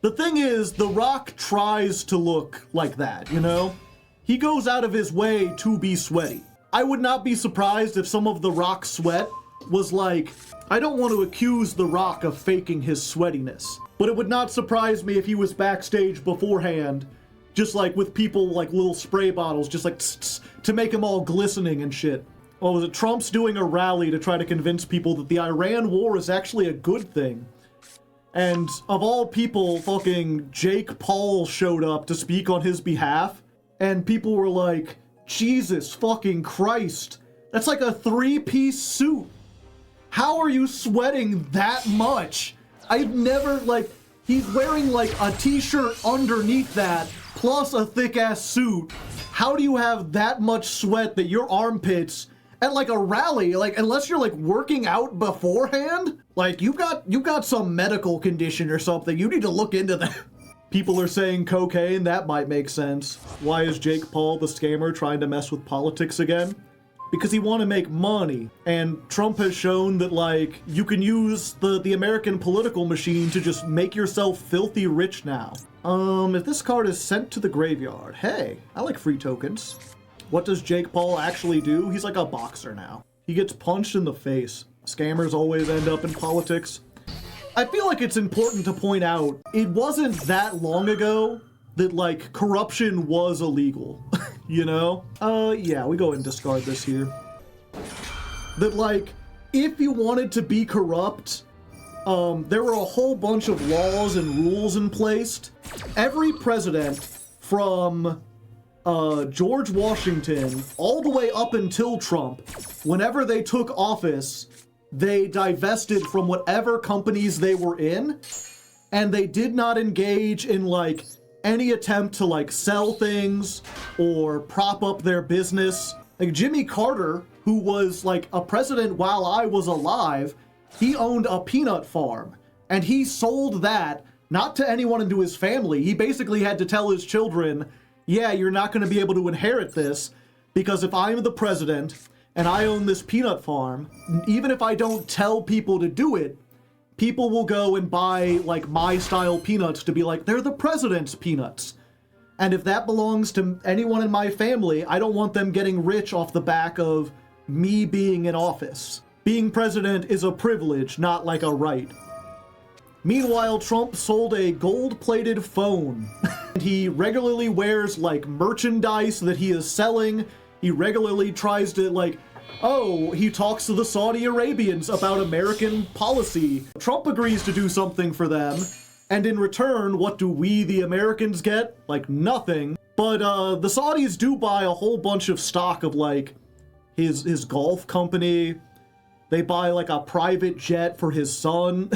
The thing is, The Rock tries to look like that, you know? He goes out of his way to be sweaty. I would not be surprised if some of The Rock's sweat was like, I don't want to accuse The Rock of faking his sweatiness, but it would not surprise me if he was backstage beforehand, just like with people like little spray bottles, just like to make them all glistening and shit. What was it? Trump's doing a rally to try to convince people that the Iran war is actually a good thing. And of all people, fucking Jake Paul showed up to speak on his behalf, and people were like, Jesus fucking Christ, that's like a 3-piece suit. How are you sweating that much? I've never, like, he's wearing like a t-shirt underneath that, plus a thick-ass suit. How do you have that much sweat that your armpits, at like a rally, like, unless you're like working out beforehand, like you got some medical condition or something, you need to look into that. People are saying cocaine, that might make sense. Why is Jake Paul the scammer trying to mess with politics again? Because he want to make money, and Trump has shown that, like, you can use the American political machine to just make yourself filthy rich now. If this card is sent to the graveyard, hey, I like free tokens. What does Jake Paul actually do? He's like a boxer now. He gets punched in the face. Scammers always end up in politics. I feel like it's important to point out, it wasn't that long ago that, like, corruption was illegal, you know? Yeah, we go ahead and discard this here. That, like, if you wanted to be corrupt, there were a whole bunch of laws and rules in place. Every president from George Washington all the way up until Trump, whenever they took office, they divested from whatever companies they were in, and they did not engage in, like, any attempt to, like, sell things or prop up their business. Like, Jimmy Carter, who was, like, a president while I was alive, he owned a peanut farm, and he sold that not to anyone into his family. He basically had to tell his children, yeah, you're not going to be able to inherit this, because if I'm the president and I own this peanut farm, even if I don't tell people to do it, people will go and buy, like, my style peanuts to be like, they're the president's peanuts. And if that belongs to anyone in my family, I don't want them getting rich off the back of me being in office. Being president is a privilege, not like a right. Meanwhile, Trump sold a gold-plated phone. He regularly wears, like, merchandise that he is selling. He regularly tries to, like, oh, he talks to the Saudi Arabians about American policy. Trump agrees to do something for them, and in return, what do we, the Americans, get? Like, nothing. But, the Saudis do buy a whole bunch of stock of, like, his golf company. They buy, like, a private jet for his son.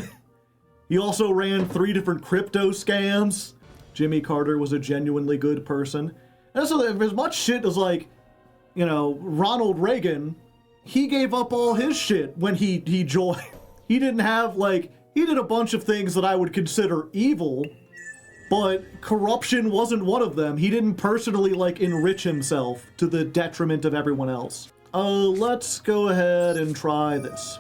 He also ran 3 different crypto scams. Jimmy Carter was a genuinely good person. And so, as much shit as, like, you know, Ronald Reagan, he gave up all his shit when he joined. He didn't have, like, he did a bunch of things that I would consider evil, but corruption wasn't one of them. He didn't personally, like, enrich himself to the detriment of everyone else. Let's go ahead and try this.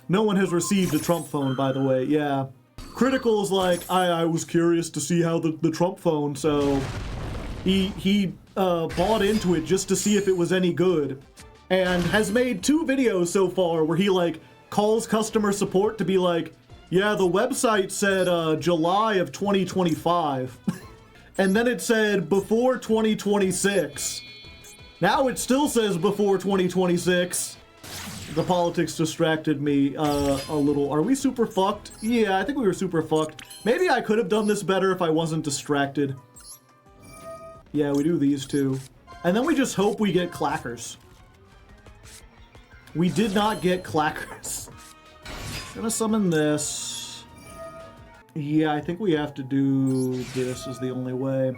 No one has received a Trump phone, by the way, yeah. Critical is like, I was curious to see how the Trump phone, so he bought into it just to see if it was any good, and has made 2 videos so far where he, like, calls customer support to be like, yeah, the website said July of 2025, and then it said before 2026. Now it still says before 2026. The politics distracted me a little. Are we super fucked? Yeah, I think we were super fucked. Maybe I could have done this better if I wasn't distracted. Yeah, we do these 2. And then we just hope we get clackers. We did not get clackers. Gonna summon this. Yeah, I think we have to do this is the only way.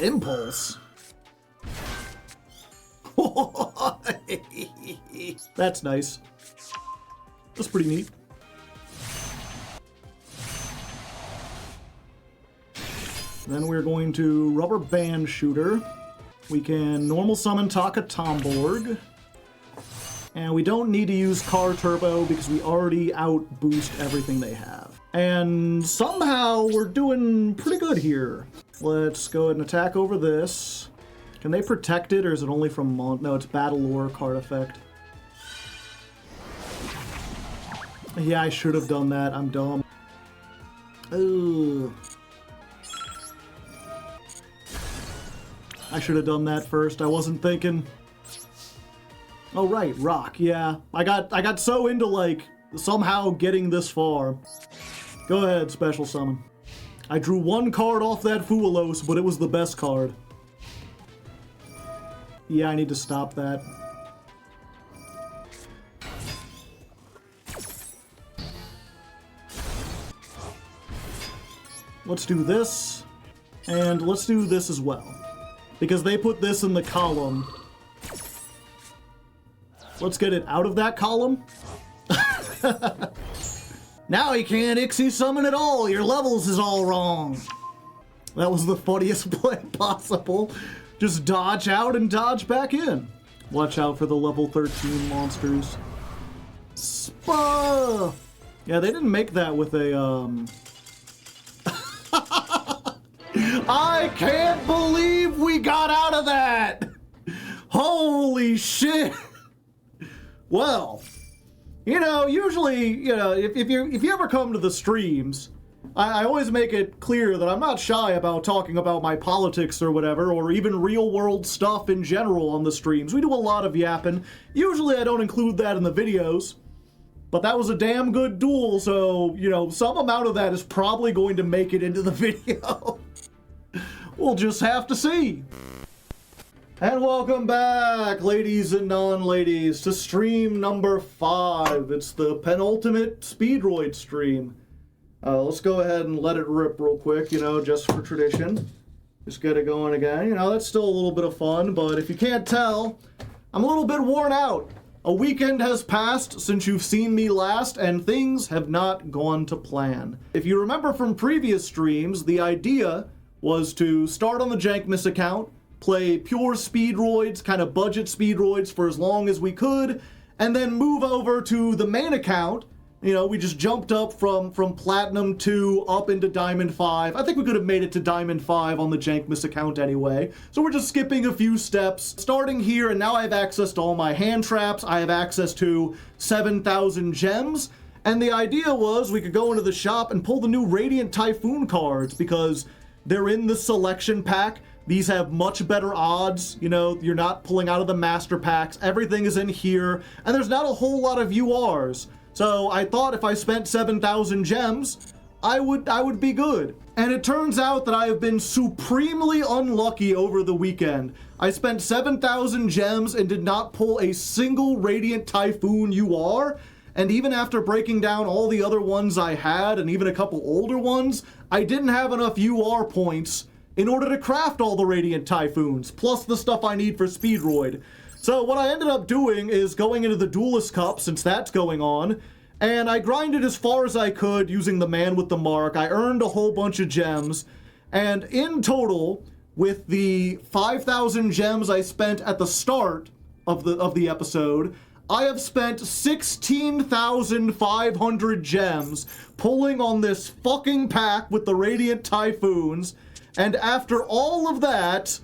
Impulse. That's nice. That's pretty neat. Then we're going to Rubber Band Shooter. We can normal summon Taka Tomborg. And we don't need to use Car Turbo because we already out-boost everything they have. And somehow we're doing pretty good here. Let's go ahead and attack over this. Can they protect it, or is it only from no, it's Battle Lore card effect. Yeah, I should have done that. I'm dumb. Ugh. I should have done that first. I wasn't thinking. Oh right, rock. Yeah, I got so into, like, somehow getting this far. Go ahead, special summon. I drew 1 card off that Fuelos, but it was the best card. Yeah, I need to stop that. Let's do this, and let's do this as well. Because they put this in the column. Let's get it out of that column. Now he can't Ixie summon at all. Your levels is all wrong. That was the funniest play possible. Just dodge out and dodge back in. Watch out for the level 13 monsters. Spa! Yeah, they didn't make that with a, I can't believe we got out of that! Holy shit! Well, you know, usually, you know, if you ever come to the streams, I always make it clear that I'm not shy about talking about my politics or whatever, or even real-world stuff in general on the streams. We do a lot of yapping. Usually I don't include that in the videos, but that was a damn good duel, so, you know, some amount of that is probably going to make it into the video. We'll just have to see. And welcome back, ladies and non-ladies, to stream number 5. It's the penultimate Speedroid stream. Let's go ahead and let it rip real quick, you know, just for tradition. Just get it going again. You know, that's still a little bit of fun, but if you can't tell, I'm a little bit worn out. A weekend has passed since you've seen me last, and things have not gone to plan. If you remember from previous streams, the idea was to start on the Jankmas account, play pure Speedroids, kind of budget Speedroids for as long as we could, and then move over to the main account. You know, we just jumped up from Platinum 2 up into Diamond 5. I think we could have made it to Diamond 5 on the Jankmas account anyway. So we're just skipping a few steps, starting here, and now I have access to all my hand traps. I have access to 7,000 gems. And the idea was we could go into the shop and pull the new Radiant Typhoon cards because they're in the selection pack. These have much better odds, you know, you're not pulling out of the master packs. Everything is in here, and there's not a whole lot of URs. So I thought if I spent 7,000 gems, I would be good. And it turns out that I have been supremely unlucky over the weekend. I spent 7,000 gems and did not pull a single Radiant Typhoon UR. And even after breaking down all the other ones I had, and even a couple older ones, I didn't have enough UR points in order to craft all the Radiant Typhoons, plus the stuff I need for Speedroid. So what I ended up doing is going into the Duelist Cup, since that's going on, and I grinded as far as I could using the man with the mark. I earned a whole bunch of gems, and in total, with the 5,000 gems I spent at the start of the episode, I have spent 16,500 gems pulling on this fucking pack with the Radiant Typhoons, and after all of that,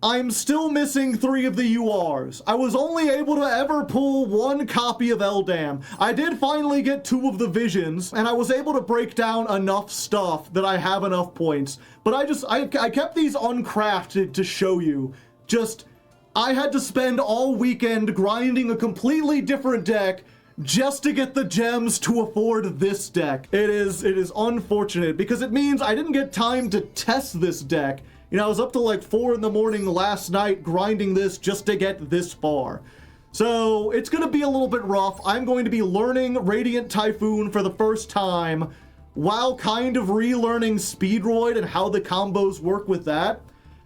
I'm still missing 3 of the URs. I was only able to ever pull 1 copy of Eldam. I did finally get 2 of the Visions, and I was able to break down enough stuff that I have enough points. But I kept these uncrafted to show you. I had to spend all weekend grinding a completely different deck just to get the gems to afford this deck. It is unfortunate, because it means I didn't get time to test this deck. You know, I was up to like 4 in the morning last night grinding this just to get this far. So it's going to be a little bit rough. I'm going to be learning Radiant Typhoon for the first time while kind of relearning Speedroid and how the combos work with that.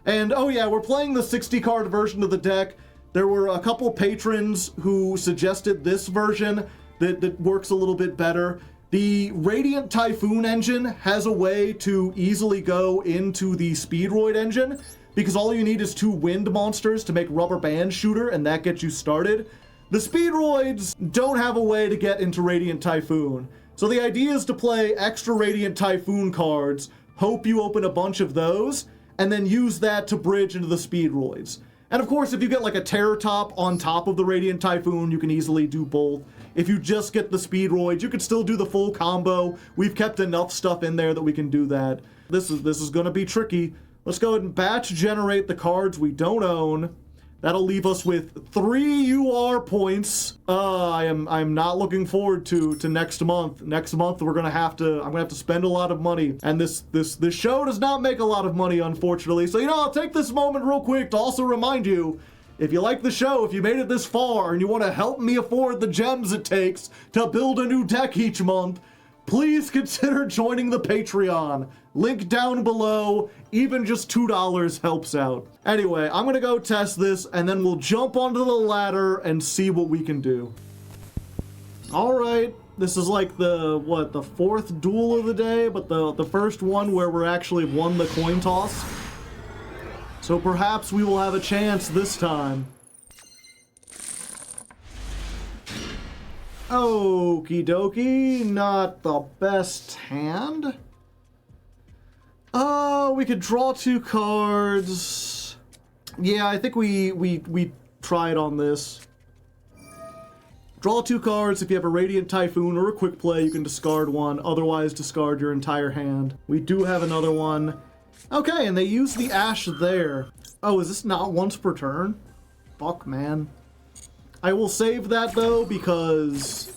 And oh yeah, we're playing the 60 card version of the deck. There were a couple patrons who suggested this version that works a little bit better. The Radiant Typhoon engine has a way to easily go into the Speedroid engine, because all you need is 2 wind monsters to make Rubber Band Shooter, and that gets you started. The Speedroids don't have a way to get into Radiant Typhoon. So the idea is to play extra Radiant Typhoon cards, hope you open a bunch of those, and then use that to bridge into the Speedroids. And of course, if you get like a Terror Top on top of the Radiant Typhoon, you can easily do both. If you just get the Speedroids, you could still do the full combo. We've kept enough stuff in there that we can do that. This is going to be tricky. Let's go ahead and batch generate the cards we don't own. That'll leave us with 3 UR points. I'm not looking forward to next month. Next month I'm gonna have to spend a lot of money, and this show does not make a lot of money, unfortunately. So, you know, I'll take this moment real quick to also remind you, if you like the show, if you made it this far and you want to help me afford the gems it takes to build a new deck each month, please consider joining the Patreon. Link down below. Even just $2 helps out. Anyway, I'm gonna go test this, and then we'll jump onto the ladder and see what we can do. Alright, this is like the 4th duel of the day, but the first one where we're actually won the coin toss. So perhaps we will have a chance this time. Okie dokie, not the best hand. We could draw 2 cards. Yeah, I think we tried on this. Draw 2 cards. If you have a Radiant Typhoon or a Quick Play, you can discard 1. Otherwise, discard your entire hand. We do have another one. Okay, and they use the Ash there. Oh, is this not once per turn? Fuck, man. I will save that, though, because,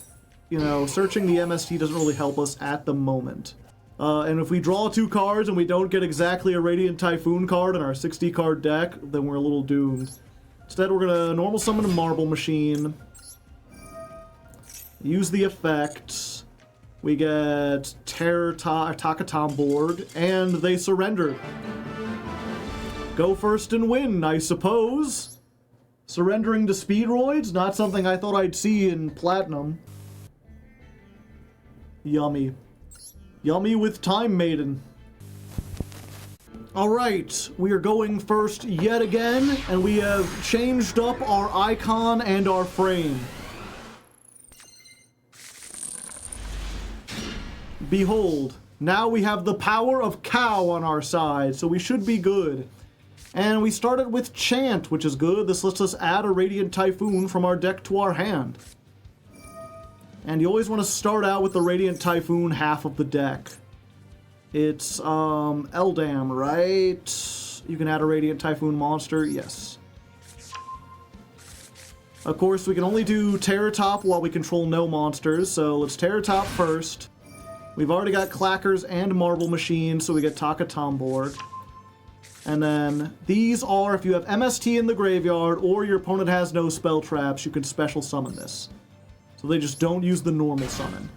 you know, searching the MST doesn't really help us at the moment. And if we draw 2 cards and we don't get exactly a Radiant Typhoon card in our 60 card deck, then we're a little doomed. Instead, we're gonna normal summon a Marble Machine. Use the effect. We get Takatom board, and they surrendered. Go first and win, I suppose. Surrendering to Speedroids, not something I thought I'd see in Platinum. Yummy. Yummy with Time Maiden. Alright, we are going first yet again, and we have changed up our icon and our frame. Behold, now we have the power of cow on our side, so we should be good. And we started with Chant, which is good. This lets us add a Radiant Typhoon from our deck to our hand. And you always want to start out with the Radiant Typhoon half of the deck. It's, Eldam, right? You can add a Radiant Typhoon monster, yes. Of course, we can only do Terratop while we control no monsters, so let's Terratop first. We've already got Clackers and Marble Machine, so we get Takatom board. And then these are, if you have MST in the graveyard or your opponent has no spell traps, you can special summon this. So they just don't use the normal summon.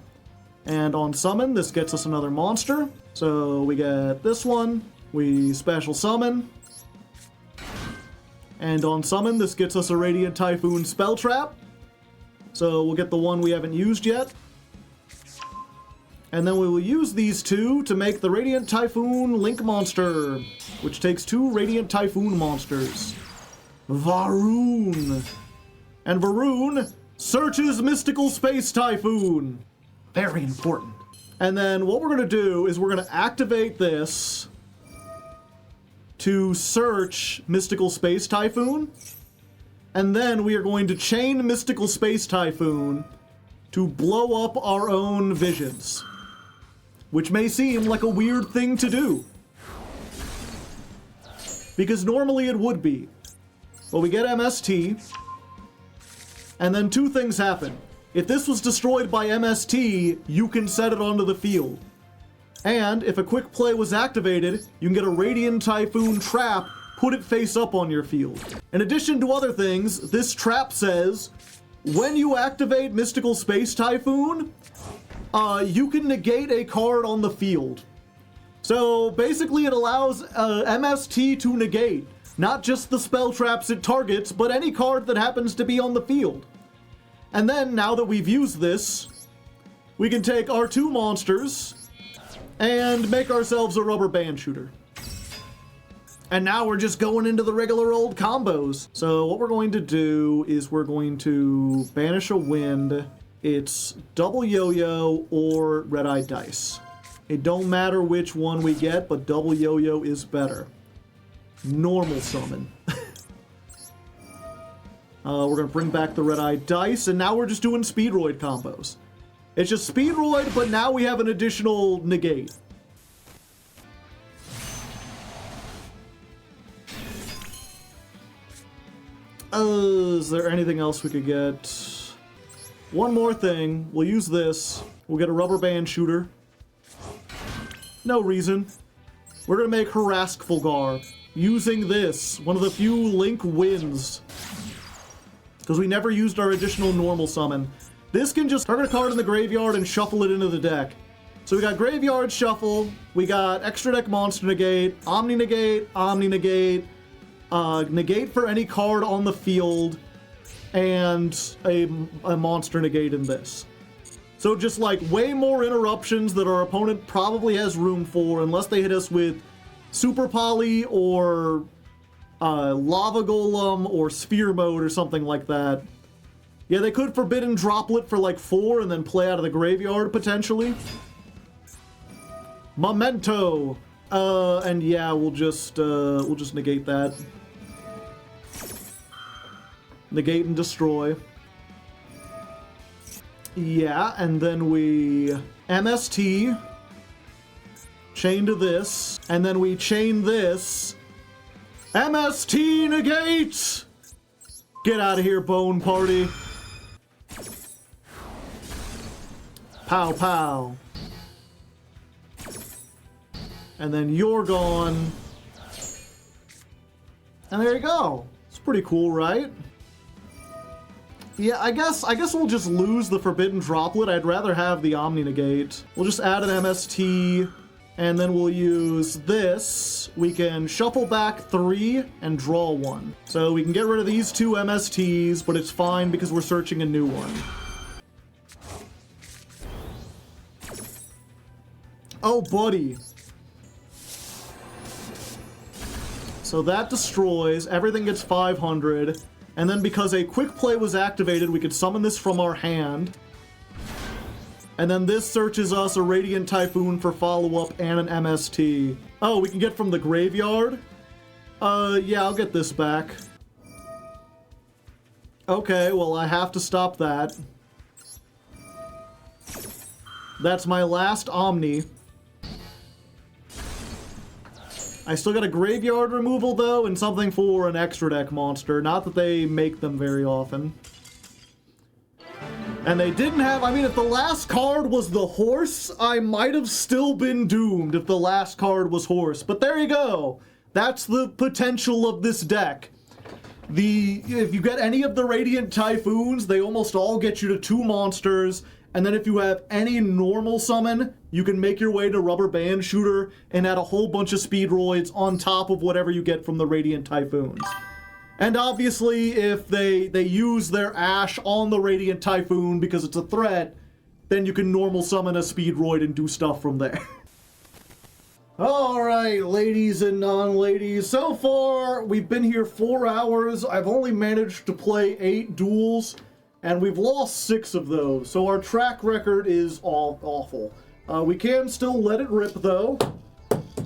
And on summon, this gets us another monster. So we get this one, we special summon. And on summon, this gets us a Radiant Typhoon spell trap. So we'll get the one we haven't used yet. And then we will use these 2 to make the Radiant Typhoon Link monster, which takes 2 Radiant Typhoon monsters. Varun. And Varun searches Mystical Space Typhoon. Very important. And then what we're going to do is we're going to activate this to search Mystical Space Typhoon. And then we are going to chain Mystical Space Typhoon to blow up our own visions. Which may seem like a weird thing to do. Because normally it would be. But we get MST. And then 2 things happen. If this was destroyed by MST, you can set it onto the field. And if a quick play was activated, you can get a Radiant Typhoon trap, put it face up on your field. In addition to other things, this trap says, when you activate Mystical Space Typhoon, you can negate a card on the field. So basically it allows MST to negate, not just the spell traps it targets, but any card that happens to be on the field. And then, now that we've used this, we can take our 2 monsters and make ourselves a rubber band shooter. And now we're just going into the regular old combos. So what we're going to do is we're going to banish a wind. It's double yo-yo or red-eye dice. It don't matter which one we get, but double yo-yo is better. Normal summon. We're going to bring back the red-eye dice, and now we're just doing Speedroid combos. It's just Speedroid, but now we have an additional negate. Is there anything else we could get? One more thing. We'll use this. We'll get a rubber band shooter. No reason. We're going to make Harask Fulgar using this. One of the few Link wins. Because we never used our additional normal summon. This can just target a card in the graveyard and shuffle it into the deck. So we got Graveyard Shuffle, we got Extra Deck Monster Negate, Omni Negate, negate for any card on the field, and a Monster Negate in this. So just like way more interruptions that our opponent probably has room for, unless they hit us with Super Poly or Lava Golem or Sphere Mode or something like that. Yeah, they could Forbidden Droplet for like 4 and then play out of the graveyard potentially. Memento. And yeah, we'll just negate that. Negate and destroy. Yeah, and then we MST, chain to this, and then we chain this. MST negate! Get out of here, Bone Party. Pow pow. and then you're gone. And there you go. It's pretty cool, right? Yeah, I guess we'll just lose the Forbidden Droplet. I'd rather have the Omni Negate. We'll just add an MST, and then we'll use this. We can shuffle back 3 and draw 1. So we can get rid of these 2 MSTs, but it's fine because we're searching a new one. Oh, buddy. So that destroys, everything gets 500, and then because a quick play was activated, we could summon this from our hand. And then this searches us a Radiant Typhoon for follow-up and an MST. Oh, we can get from the graveyard? Yeah, I'll get this back. Okay, well, I have to stop that. That's my last Omni. I still got a graveyard removal, though, and something for an extra deck monster. Not that they make them very often. And they didn't have... I mean, if the last card was the horse, I might have still been doomed if the last card was horse. But there you go. That's the potential of this deck. If you get any of the Radiant Typhoons, they almost all get you to 2 monsters. And then if you have any normal summon, you can make your way to Rubber Band Shooter and add a whole bunch of Speedroids on top of whatever you get from the Radiant Typhoons. And obviously, if they use their Ash on the Radiant Typhoon because it's a threat, then you can normal summon a Speedroid and do stuff from there. Alright, ladies and non-ladies, so far we've been here 4 hours. I've only managed to play 8 duels. And we've lost 6 of those, so our track record is awful. We can still let it rip, though.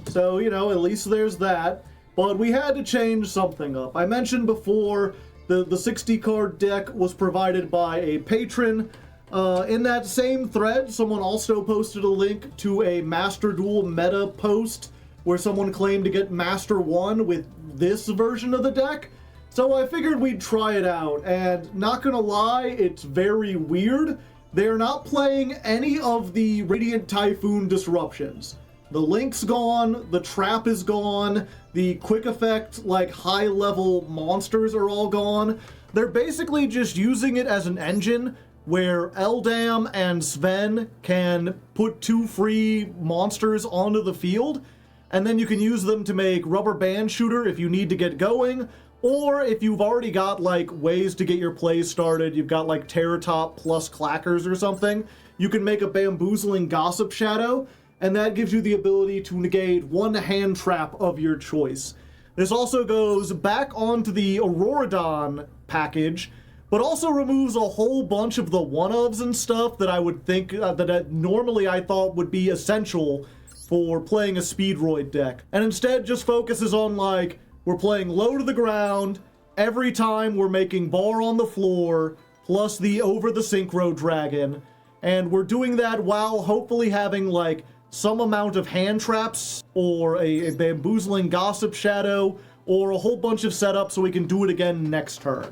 So, you know, at least there's that. But we had to change something up. I mentioned before the 60-card deck was provided by a patron. In that same thread, someone also posted a link to a Master Duel meta post where someone claimed to get Master 1 with this version of the deck. So I figured we'd try it out, and not gonna lie, it's very weird. They're not playing any of the Radiant Typhoon disruptions. The Link's gone, the Trap is gone, the quick effect, like, high-level monsters are all gone. They're basically just using it as an engine where Eldam and Sven can put 2 free monsters onto the field, and then you can use them to make Rubber Band Shooter if you need to get going. Or if you've already got, like, ways to get your plays started, you've got, like, Terratop plus Clackers or something, you can make a Bamboozling Gossip Shadow, and that gives you the ability to negate 1 hand trap of your choice. This also goes back onto the Auroradon package, but also removes a whole bunch of the one-ofs and stuff that I would think, that normally I thought would be essential for playing a Speedroid deck. And instead just focuses on, like, we're playing low to the ground, every time we're making bar on the floor, plus the over the synchro dragon, and we're doing that while hopefully having, like, some amount of hand traps, or a Bamboozling Gossip Shadow, or a whole bunch of setups so we can do it again next turn.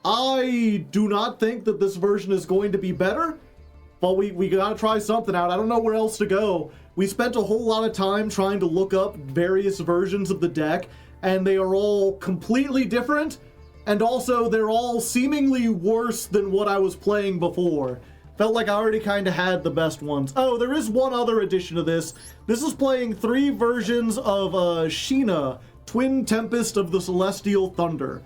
I do not think that this version is going to be better, but we gotta try something out. I don't know where else to go. We spent a whole lot of time trying to look up various versions of the deck, and they are all completely different, and also they're all seemingly worse than what I was playing before. Felt like I already kind of had the best ones. Oh, there is one other addition to this. This is playing 3 versions of Sheena, Twin Tempest of the Celestial Thunder.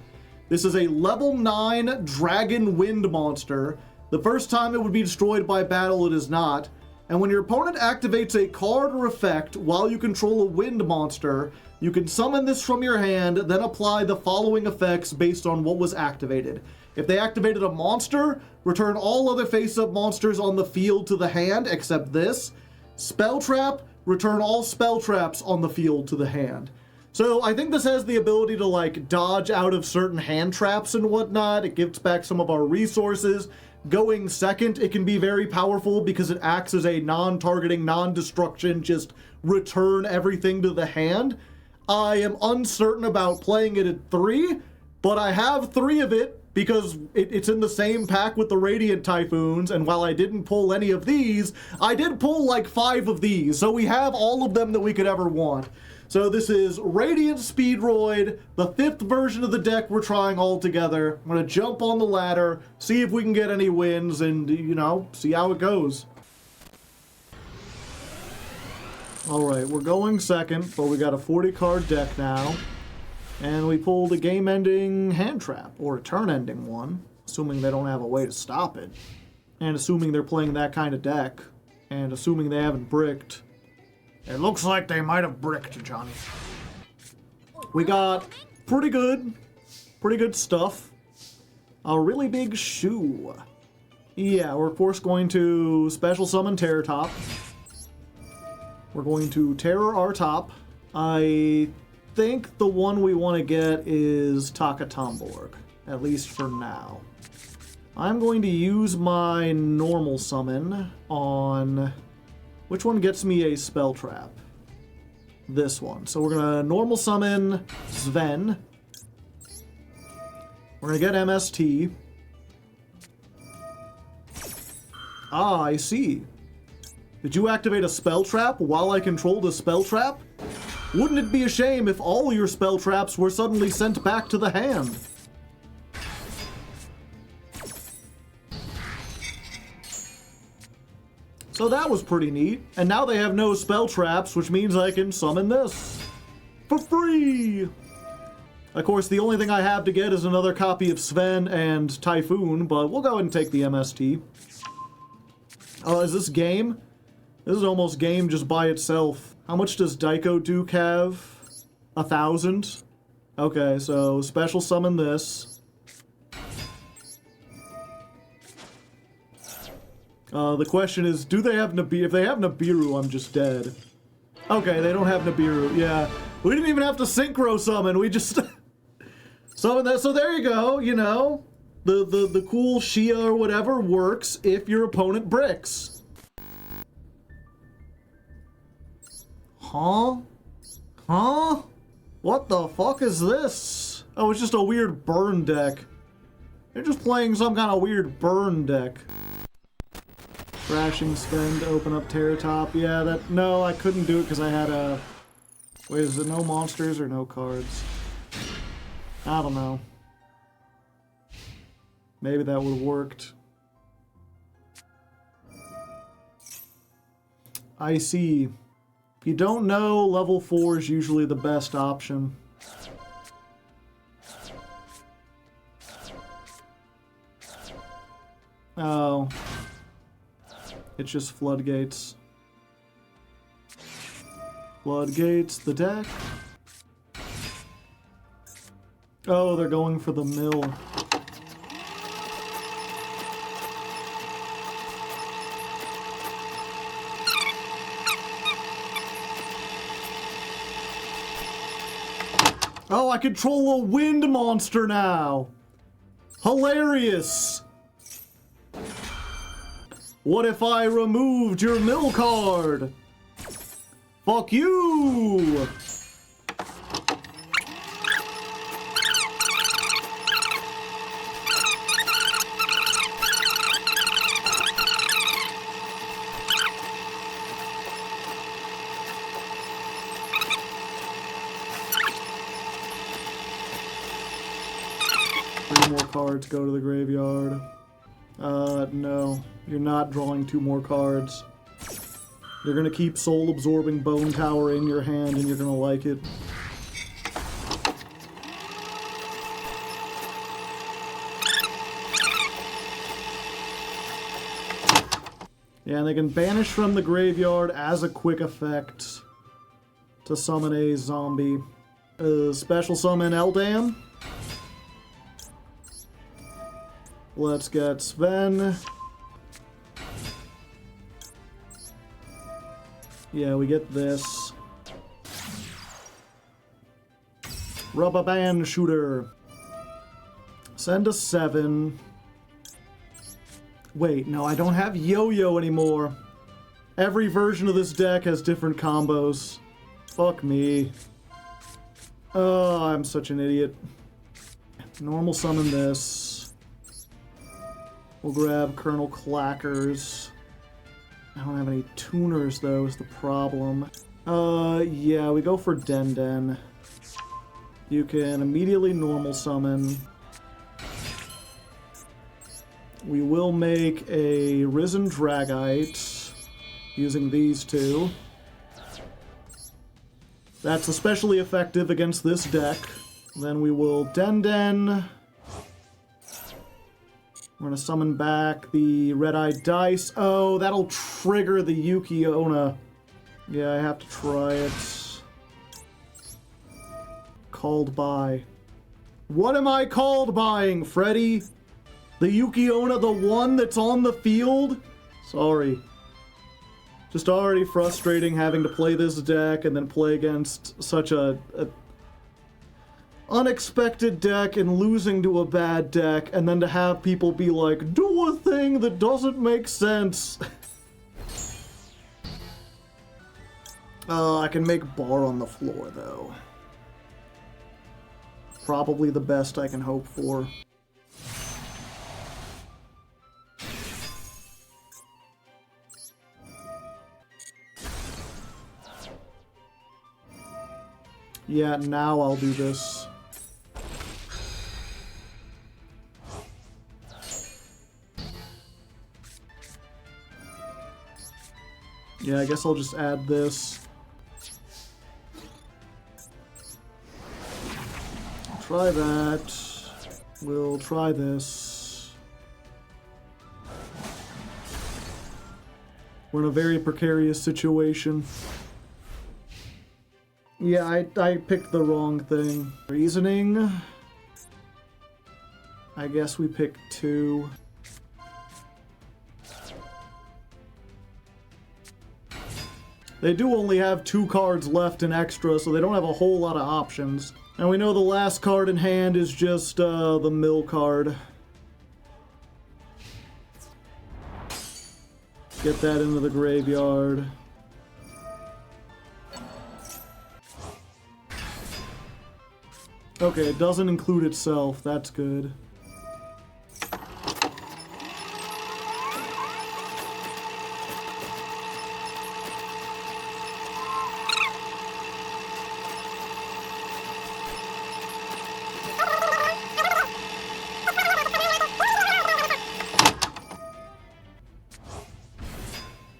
This is a level 9 Dragon Wind monster. The first time it would be destroyed by battle, it is not. And when your opponent activates a card or effect while you control a wind monster, you can summon this from your hand, then apply the following effects based on what was activated. If they activated a monster, return all other face-up monsters on the field to the hand, except this. Spell Trap, return all spell traps on the field to the hand. So I think this has the ability to, like, dodge out of certain hand traps and whatnot. It gives back some of our resources. Going second, it can be very powerful because it acts as a non-targeting, non-destruction, just return everything to the hand. I am uncertain about playing it at 3, but I have 3 of it because it's in the same pack with the Radiant Typhoons, and while I didn't pull any of these, I did pull like 5 of these, so we have all of them that we could ever want. So this is Radiant Speedroid, the 5th version of the deck we're trying all together. I'm going to jump on the ladder, see if we can get any wins, and, you know, see how it goes. Alright, we're going second, but we got a 40-card deck now. And we pulled a game-ending hand trap, or a turn-ending one, assuming they don't have a way to stop it. And assuming they're playing that kind of deck, and assuming they haven't bricked. It looks like they might have bricked, Johnny. We got pretty good stuff. A really big shoe. Yeah, we're of course going to special summon Terror Top. We're going to Terror our top. I think the one we want to get is Takatomborg, at least for now. I'm going to use my normal summon on... Which one gets me a spell trap? This one. So we're going to normal summon Sven. We're going to get MST. Ah, I see. Did you activate a spell trap while I controlled a spell trap? Wouldn't it be a shame if all your spell traps were suddenly sent back to the hand? So that was pretty neat. And now they have no spell traps, which means I can summon this for free. Of course, the only thing I have to get is another copy of Sven and Typhoon, but we'll go ahead and take the MST. Oh, is this game? This is almost game just by itself. How much does Daiko Duke have? 1,000? Okay, so special summon this. The question is, do they have Nibiru? If they have Nibiru, I'm just dead. Okay, they don't have Nibiru. Yeah, we didn't even have to synchro summon. We just summon that. So there you go. You know, the cool Shia or whatever works if your opponent bricks. Huh? Huh? What the fuck is this? Oh, it's just a weird burn deck. They're just playing some kind of weird burn deck. Crashing spend, open up Terror Top. Yeah, that... No, I couldn't do it because I had a... Wait, is it no monsters or no cards? I don't know. Maybe that would have worked. I see. If you don't know, level 4 is usually the best option. Oh. It's just Floodgates. Floodgates, the deck. Oh, they're going for the mill. Oh, I control a wind monster now! Hilarious! What if I removed your mill card? Fuck you! Three more cards go to the graveyard. No. You're not drawing 2 more cards. You're gonna keep soul-absorbing Bone Tower in your hand, and you're gonna like it. Yeah, and they can banish from the graveyard as a quick effect to summon a zombie. Special summon Eldam. Let's get Sven. Yeah, we get this. Rubber band shooter. Send a 7. Wait, no, I don't have yo-yo anymore. Every version of this deck has different combos. Fuck me. Oh, I'm such an idiot. Normal summon this. We'll grab Colonel Clackers. I don't have any tuners, though, is the problem. Yeah, we go for Den. You can immediately normal summon. We will make a Risen Dragite using these two. That's especially effective against this deck. Then we will Den. We're gonna summon back the Red-Eyed Dice. Oh, that'll trigger the Yugioh. Yeah, I have to try it. Called by. What am I called buying, Freddy? The Yugioh, the one that's on the field? Sorry. Just already frustrating having to play this deck and then play against such a unexpected deck and losing to a bad deck, and then to have people be like, do a thing that doesn't make sense. I can make bar on the floor, though. Probably the best I can hope for. Yeah, now I'll do this. Yeah, I guess I'll just add this. Try that. We'll try this. We're in a very precarious situation. Yeah, I picked the wrong thing. Reasoning. I guess we pick 2. They do only have 2 cards left in extra, so they don't have a whole lot of options. And we know the last card in hand is just the mill card. Get that into the graveyard. Okay, it doesn't include itself. That's good.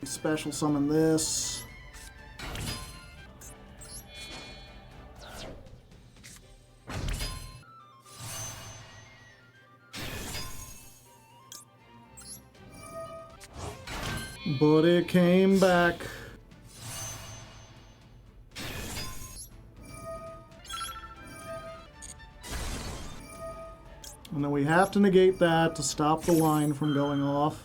Special summon this. But it came back. And then we have to negate that to stop the line from going off.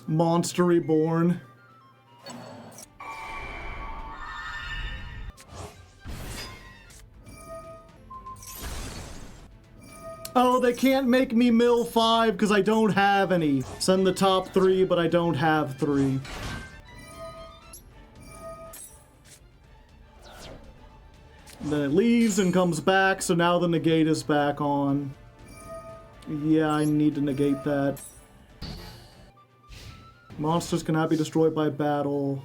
Monster Reborn. Oh, they can't make me mill 5 because I don't have any. Send the top 3, but I don't have 3. Then it leaves and comes back, so now the negate is back on. Yeah, I need to negate that. Monsters cannot be destroyed by battle.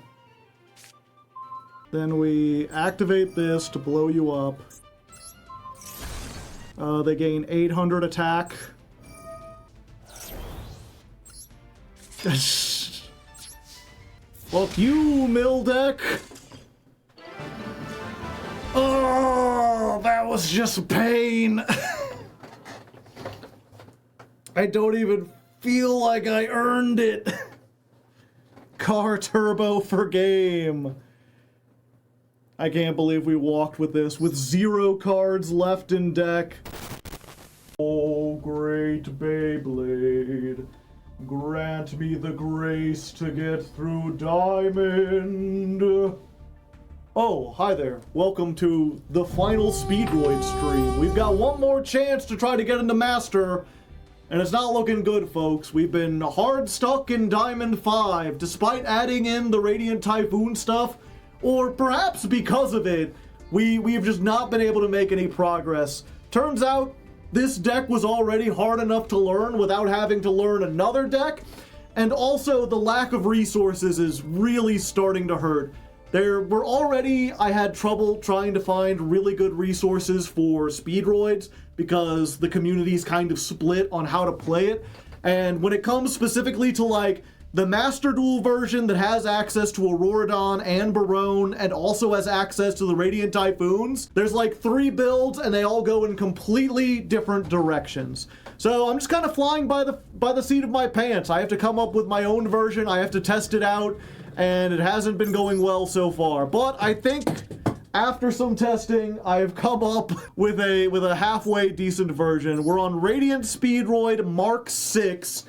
Then we activate this to blow you up. They gain 800 attack. Fuck you, mill deck! Oh, that was just pain! I don't even feel like I earned it! Car turbo for game. I can't believe we walked with this with 0 cards left in deck. Oh, great Beyblade, grant me the grace to get through Diamond. Oh, hi there. Welcome to the final Speedroid stream. We've got one more chance to try to get into Master, And it's not looking good, folks. We've been hard stuck in Diamond 5, despite adding in the Radiant Typhoon stuff, or perhaps because of it, we've just not been able to make any progress. Turns out, this deck was already hard enough to learn without having to learn another deck, and also the lack of resources is really starting to hurt. I had trouble trying to find really good resources for Speedroids because the community's kind of split on how to play it. And when it comes specifically to like the Master Duel version that has access to Auroradon and Barone and also has access to the Radiant Typhoons, there's like 3 builds and they all go in completely different directions. So I'm just kind of flying by the seat of my pants. I have to come up with my own version. I have to test it out, and it hasn't been going well so far. But I think after some testing, I've come up with a halfway decent version. We're on Radiant Speedroid Mark 6.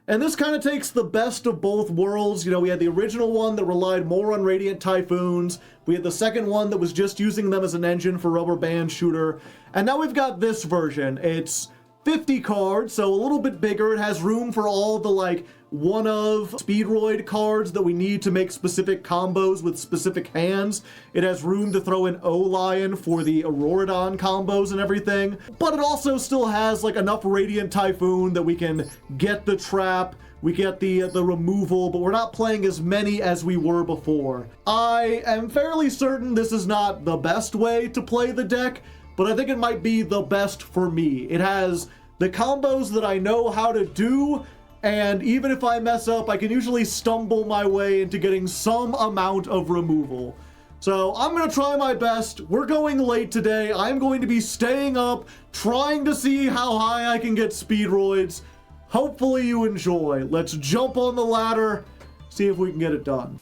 And this kind of takes the best of both worlds. You know, we had the original one that relied more on Radiant Typhoons. We had the second one that was just using them as an engine for Rubber Band Shooter. And now we've got this version. It's 50 cards, so a little bit bigger. It has room for all the, like, one-of Speedroid cards that we need to make specific combos with specific hands. It has room to throw in O-Lion for the Auroradon combos and everything. But it also still has, like, enough Radiant Typhoon that we can get the trap, we get the removal, but we're not playing as many as we were before. I am fairly certain this is not the best way to play the deck, but I think it might be the best for me. It has the combos that I know how to do, and even if I mess up, I can usually stumble my way into getting some amount of removal. So I'm gonna try my best. We're going late today. I'm going to be staying up, trying to see how high I can get Speedroids. Hopefully you enjoy. Let's jump on the ladder, see if we can get it done.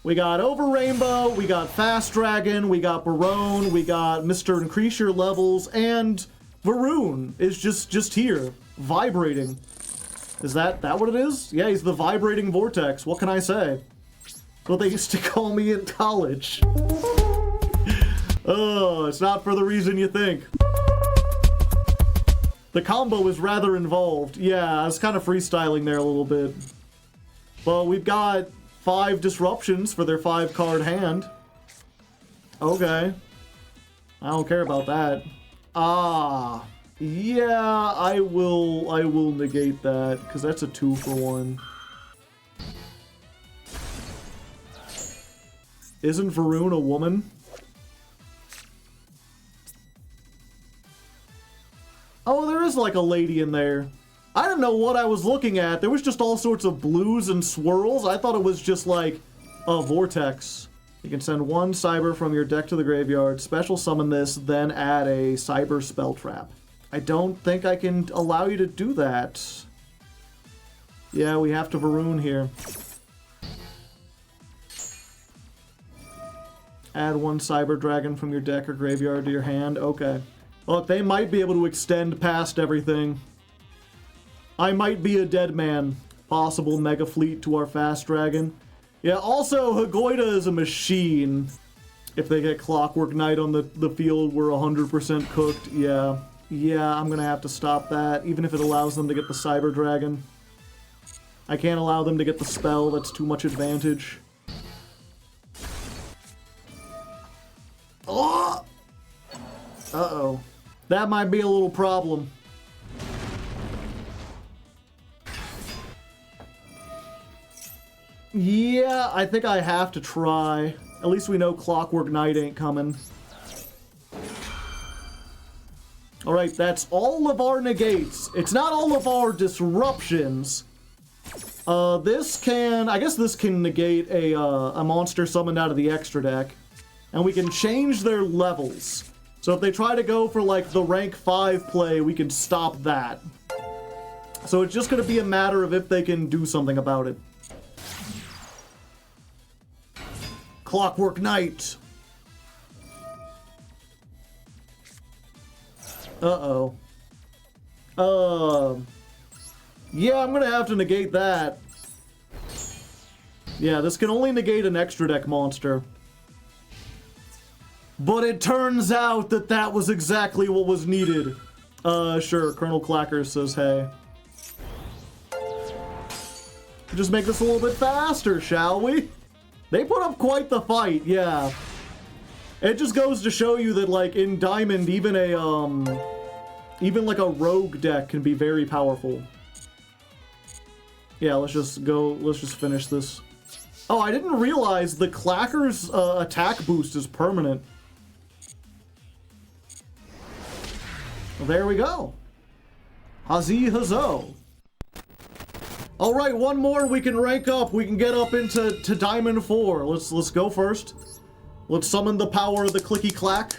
We got Over Rainbow, we got Fast Dragon, we got Barone, we got Mr. Increase Your Levels, and Varun is just here, vibrating. Is that what it is? Yeah, he's the vibrating vortex. What can I say? What they used to call me in college. Oh, it's not for the reason you think. The combo is rather involved. Yeah, I was kind of freestyling there a little bit. Well, we've got 5 disruptions for their 5-card hand. Okay. I don't care about that. Ah. Yeah, I will negate that, because that's a 2-for-1. Isn't Varun a woman? Oh, there is like a lady in there. I didn't know what I was looking at. There was just all sorts of blues and swirls. I thought it was just like a vortex. You can send 1 cyber from your deck to the graveyard, special summon this, then add a cyber spell trap. I don't think I can allow you to do that. Yeah, we have to Varun here. Add 1 Cyber Dragon from your deck or graveyard to your hand. Okay. Look, they might be able to extend past everything. I might be a dead man. Possible Mega Fleet to our Fast Dragon. Yeah, also, Hagoida is a machine. If they get Clockwork Knight on the field, we're 100% cooked. Yeah. Yeah, I'm gonna have to stop that, even if it allows them to get the Cyber Dragon. I can't allow them to get the spell, that's too much advantage. Oh! Uh-oh. That might be a little problem. Yeah, I think I have to try. At least we know Clockwork Knight ain't coming. Alright, that's all of our negates. It's not all of our disruptions. I guess this can negate a monster summoned out of the extra deck. And we can change their levels. So if they try to go for like the rank 5 play, we can stop that. So it's just going to be a matter of if they can do something about it. Clockwork Knight. Uh-oh. Yeah, I'm gonna have to negate that. Yeah, this can only negate an extra deck monster. But it turns out that that was exactly what was needed. Sure, Colonel Clacker says hey. Just make this a little bit faster, shall we? They put up quite the fight, yeah. It just goes to show you that, like, in Diamond, even like a rogue deck can be very powerful. Yeah, let's just finish this. Oh, I didn't realize the Clacker's attack boost is permanent. Well, there we go. Hazi Hazo. Alright, one more we can rank up. We can get up into Diamond 4. Let's go first. Let's summon the power of the clicky clack.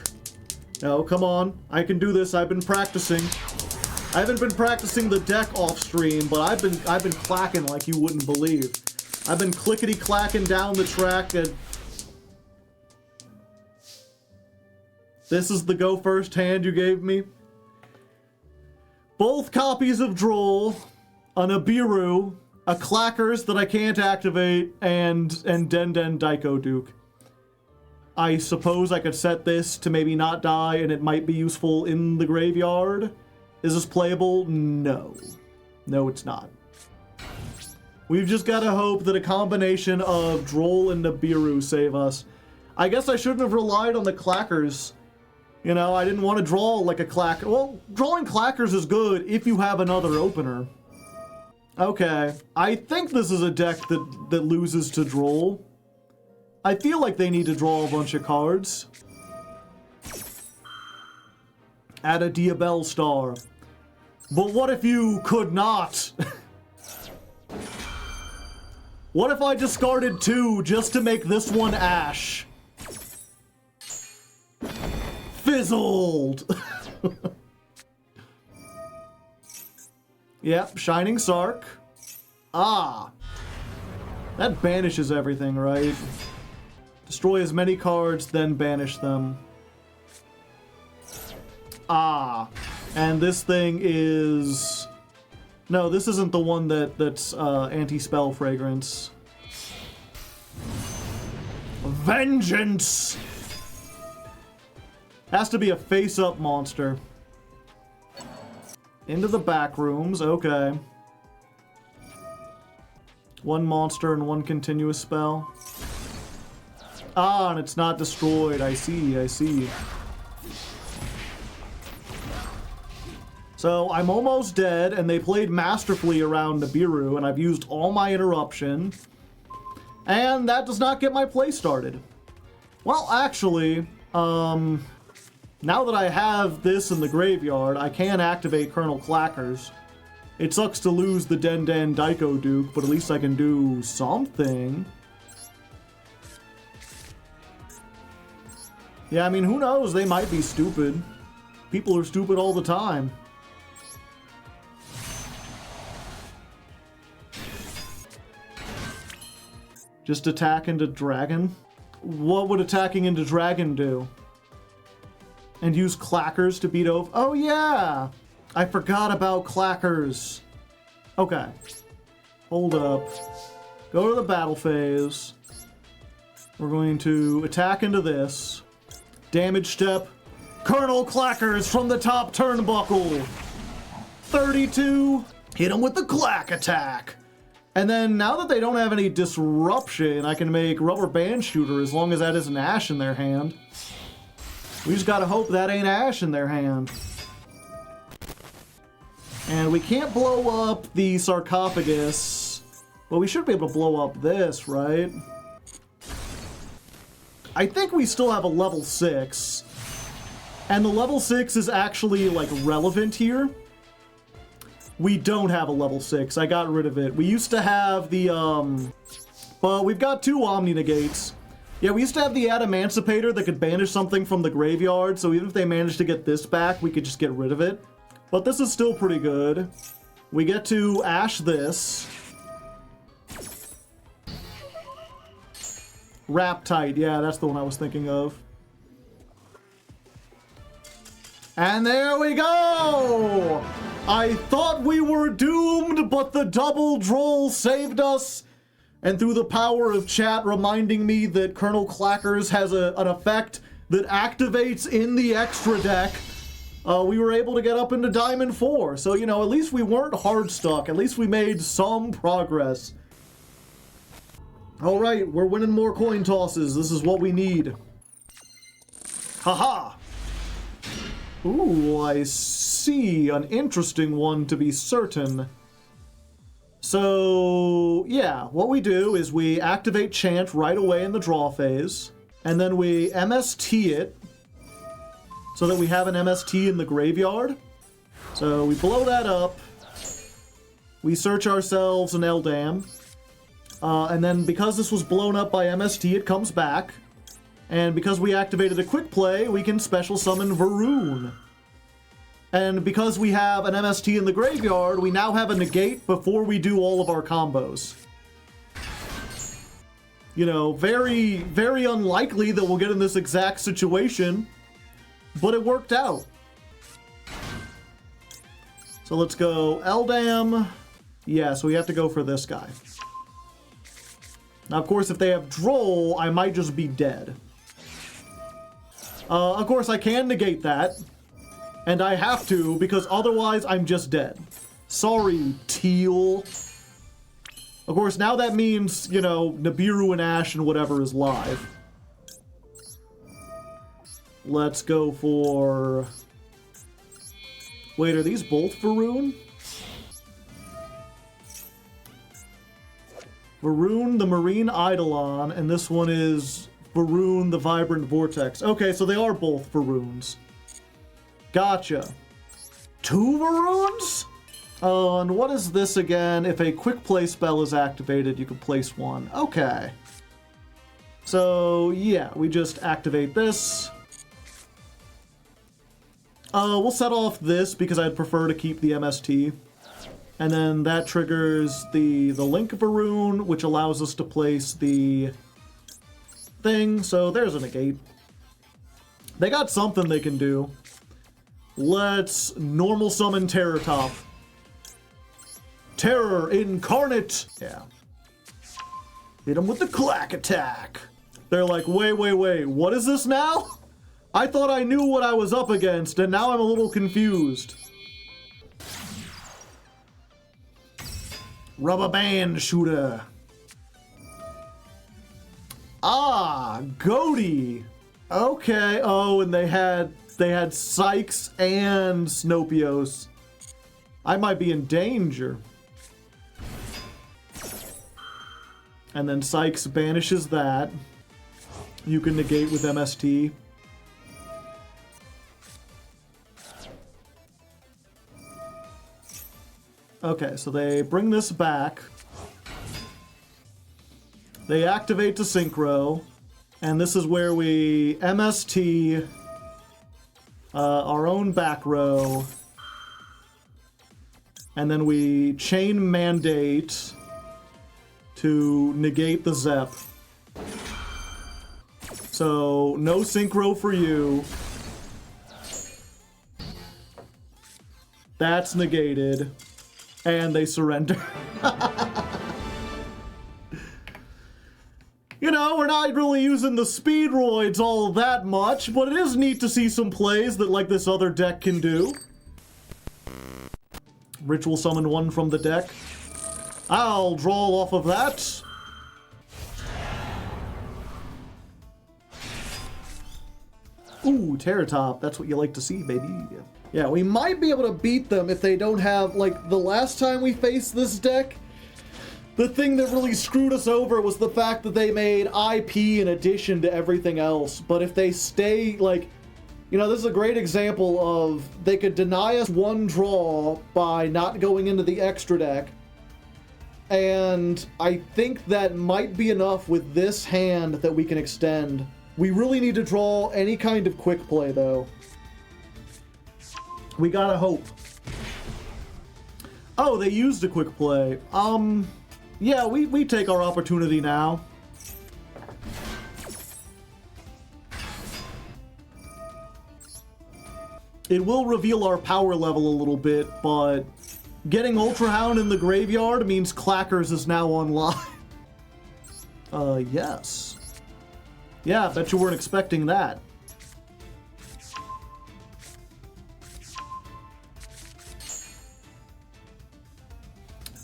No, come on. I can do this. I've been practicing. I haven't been practicing the deck off stream, but I've been clacking like you wouldn't believe. I've been clickety clacking down the track and this is the go first hand you gave me. Both copies of Droll, a Nibiru, a Clackers that I can't activate, and Den Daiko Duke. I suppose I could set this to maybe not die and it might be useful in the graveyard. Is this playable? No. No, it's not. We've just got to hope that a combination of Droll and Nibiru save us. I guess I shouldn't have relied on the Clackers. You know, I didn't want to draw like a Clacker. Well, drawing Clackers is good if you have another opener. Okay, I think this is a deck that loses to Droll. I feel like they need to draw a bunch of cards. Add a Diabell Star. But what if you could not? What if I discarded 2 just to make this one Ash? Fizzled! Yep, Shining Sarc. Ah! That banishes everything, right? Destroy as many cards, then banish them. Ah. And this thing is... No, this isn't the one that's anti-spell fragrance. Vengeance! Has to be a face-up monster. Into the back rooms, okay. 1 monster and 1 continuous spell. Ah, and it's not destroyed. I see, I see. So, I'm almost dead, and they played masterfully around Nibiru, and I've used all my interruption. And that does not get my play started. Well, actually, now that I have this in the graveyard, I can activate Colonel Clackers. It sucks to lose the Den Daiko Duke, but at least I can do something. Yeah, I mean, who knows? They might be stupid. People are stupid all the time. Just attack into Dragon? What would attacking into Dragon do? And use Clackers to beat over? Oh yeah! I forgot about Clackers. Okay. Hold up. Go to the battle phase. We're going to attack into this. Damage step. Colonel Clackers from the top turnbuckle. 32. Hit him with the Clack attack. And then now that they don't have any disruption, I can make Rubber Band Shooter as long as that isn't Ash in their hand. We just gotta hope that ain't Ash in their hand. And we can't blow up the sarcophagus. Well, we should be able to blow up this, right? I think we still have a level 6. And the level 6 is actually, like, relevant here. We don't have a level 6. I got rid of it. We used to have the, well, we've got 2 Omni Negates. Yeah, we used to have the Adamancipator that could banish something from the graveyard, so even if they managed to get this back, we could just get rid of it. But this is still pretty good. We get to Ash this. Wrap Tight, yeah, that's the one I was thinking of. And there we go! I thought we were doomed, but the double Droll saved us. And through the power of chat reminding me that Colonel Clackers has an effect that activates in the extra deck, we were able to get up into Diamond 4. So, you know, at least we weren't hard stuck. At least we made some progress. Alright, we're winning more coin tosses. This is what we need. Haha! Ooh, I see. An interesting one to be certain. So, yeah, what we do is we activate Chant right away in the draw phase, and then we MST it, so that we have an MST in the graveyard. So we blow that up, we search ourselves an Eldam, and then because this was blown up by MST, it comes back. And because we activated a quick play, we can special summon Varun. And because we have an MST in the graveyard, we now have a negate before we do all of our combos. You know, very, very unlikely that we'll get in this exact situation, but it worked out. So let's go Eldam. Yeah, so we have to go for this guy. Now, of course, if they have Droll, I might just be dead. Of course, I can negate that. And I have to, because otherwise I'm just dead. Sorry, Teal. Of course, now that means, you know, Nibiru and Ash and whatever is live. Let's go for... Wait, are these both Varun? Varun, the Marine Eidolon, and this one is... Varun, the Vibrant Vortex. Okay, so they are both Varuns. Gotcha. 2 Varuns? And what is this again? If a quick play spell is activated, you can place 1. Okay. So, yeah, we just activate this. We'll set off this because I'd prefer to keep the MST. And then that triggers the Link Varun, which allows us to place the... thing, so there's a negate. They got something they can do. Let's normal summon Terror Top. Terror incarnate! Yeah. Hit him with the Clack attack. They're like, wait, what is this now? I thought I knew what I was up against, and now I'm a little confused. Rubber band shooter. Ah, Ghoti. Okay. Oh, and they had Sykes and Snopios. I might be in danger. And then Sykes banishes that. You can negate with MST. Okay, so they bring this back. They activate to synchro, and this is where we MST our own back row, and then we chain mandate to negate the Zep. So, no synchro for you. That's negated, and they surrender. You know, we're not really using the Speedroids all that much, but it is neat to see some plays that, like, this other deck can do. Ritual summon 1 from the deck. I'll draw off of that. Ooh, Terror Top. That's what you like to see, baby. Yeah, we might be able to beat them if they don't have, like, the last time we faced this deck, the thing that really screwed us over was the fact that they made IP in addition to everything else. But if they stay, like, you know, this is a great example of they could deny us 1 draw by not going into the extra deck. And I think that might be enough with this hand that we can extend. We really need to draw any kind of quick play, though. We gotta hope. Oh, they used a quick play. Yeah, we take our opportunity now. It will reveal our power level a little bit, but getting Ultra Hound in the graveyard means Clackers is now online. Yes. Yeah, I bet you weren't expecting that.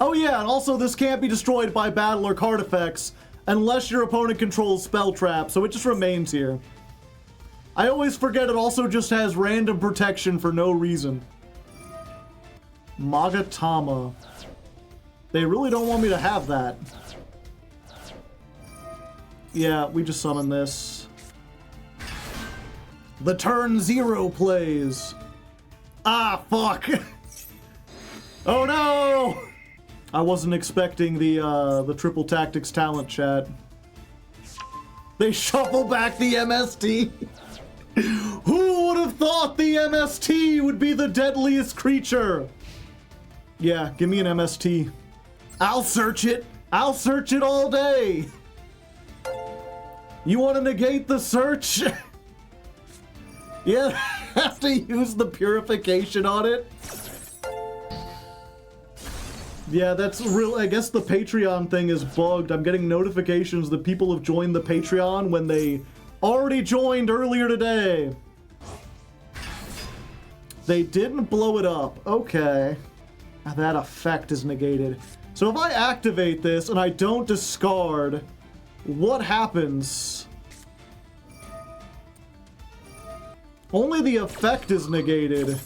Oh yeah, and also this can't be destroyed by battle or card effects unless your opponent controls Spell Trap, so it just remains here. I always forget it also just has random protection for no reason. Magatama. They really don't want me to have that. Yeah, we just summon this. The turn 0 plays. Ah, fuck. Oh no! I wasn't expecting the Triple Tactics talent chat. They shuffle back the MST. Who would have thought the MST would be the deadliest creature? Yeah, give me an MST. I'll search it. I'll search it all day. You want to negate the search? Yeah, have to use the purification on it. Yeah, that's real. I guess the Patreon thing is bugged. I'm getting notifications that people have joined the Patreon when they already joined earlier today. They didn't blow it up. Okay. That effect is negated. So if I activate this and I don't discard, what happens? Only the effect is negated.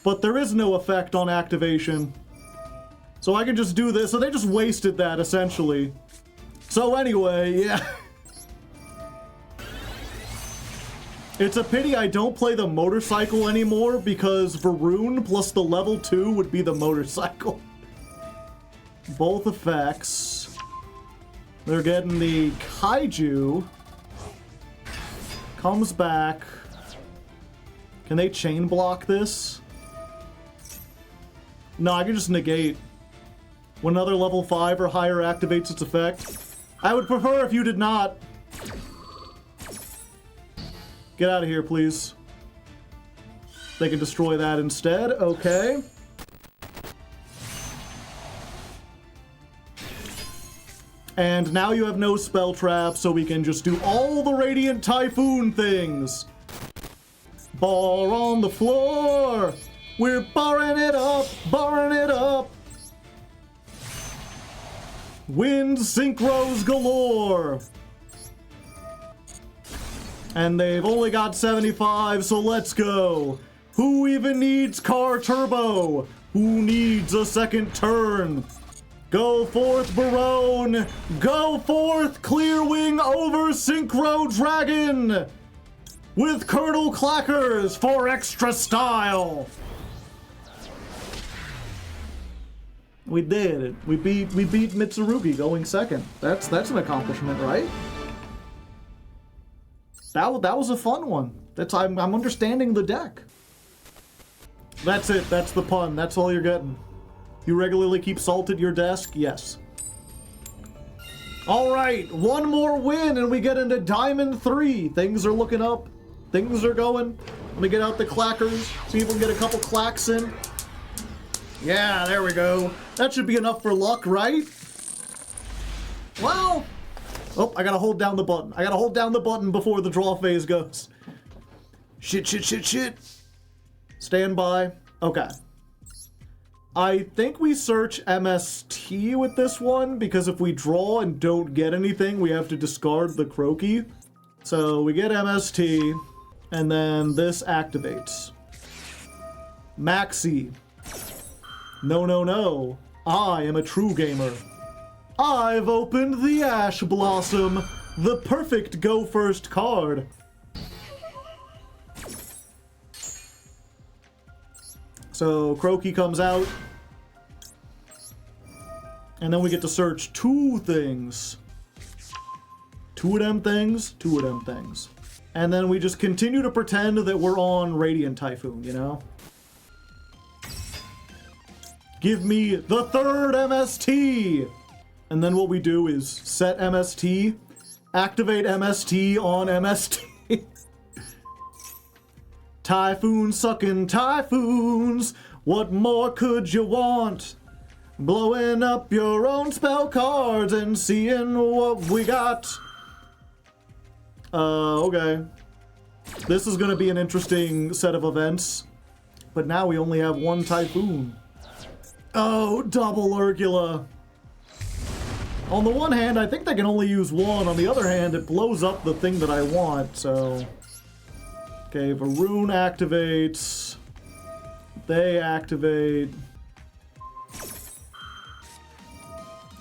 But there is no effect on activation. So I can just do this. So they just wasted that, essentially. So anyway, yeah. It's a pity I don't play the motorcycle anymore because Varun plus the level 2 would be the motorcycle. Both effects. They're getting the Kaiju. Comes back. Can they chain block this? No, I can just negate. When another level 5 or higher activates its effect. I would prefer if you did not. Get out of here, please. They can destroy that instead. Okay. And now you have no spell trap, so we can just do all the Radiant Typhoon things. Bar on the floor. We're barring it up, barring it up. Wind synchros galore. And they've only got 75, so let's go. Who even needs Car Turbo? Who needs a second turn? Go forth, Barone! Go forth, Clearwing over Synchro Dragon! With Colonel Clackers for extra style! We did it. We beat Mitsurugi going second. That's an accomplishment, right? That was a fun one. I'm understanding the deck. That's it. That's the pun. That's all you're getting. You regularly keep salt at your desk? Yes. All right, one more win and we get into Diamond 3. Things are looking up. Things are going. Let me get out the clackers. See if we can get a couple clacks in. Yeah, there we go. That should be enough for luck, right? Well, oh, I gotta hold down the button. I gotta hold down the button before the draw phase goes. Shit, shit, shit, shit. Stand by. Okay. I think we search MST with this one, because if we draw and don't get anything, we have to discard the Croaky. So we get MST, and then this activates. Maxi. No, no, no. I am a true gamer. I've opened the Ash Blossom, the perfect go first card. So Croaky comes out. And then we get to search 2 things. 2 of them things, 2 of them things. And then we just continue to pretend that we're on Radiant Typhoon, you know? Give me the 3rd MST! And then what we do is set MST, activate MST on MST. Typhoon sucking typhoons, what more could you want? Blowing up your own spell cards and seeing what we got. Okay. This is gonna be an interesting set of events. but now we only have one Typhoon. Oh, double Urgula. On the one hand, I think they can only use one. On the other hand, it blows up the thing that I want, so... Okay, Varun activates. They activate.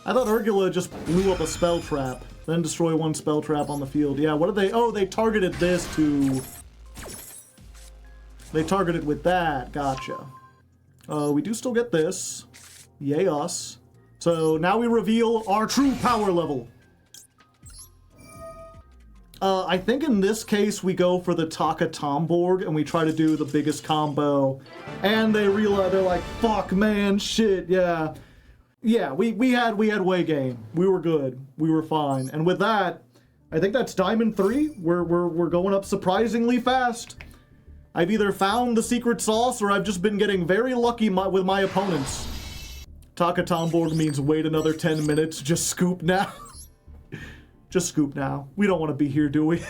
I thought Urgula just blew up a spell trap. Then destroy one spell trap on the field. Yeah, what did they... Oh, they targeted this to... They targeted with that. Gotcha. We do still get this. Yay us. So now we reveal our true power level. I think in this case we go for the Taka Tomborg and we try to do the biggest combo. And they realize, they're like, fuck man, shit, yeah. Yeah, we had way game. We were good. We were fine. And with that, I think that's Diamond 3. We're going up surprisingly fast. I've either found the secret sauce or I've just been getting very lucky with my opponents. Taka Tomborg means wait another 10 minutes, just scoop now. Just scoop now. We don't want to be here, do we?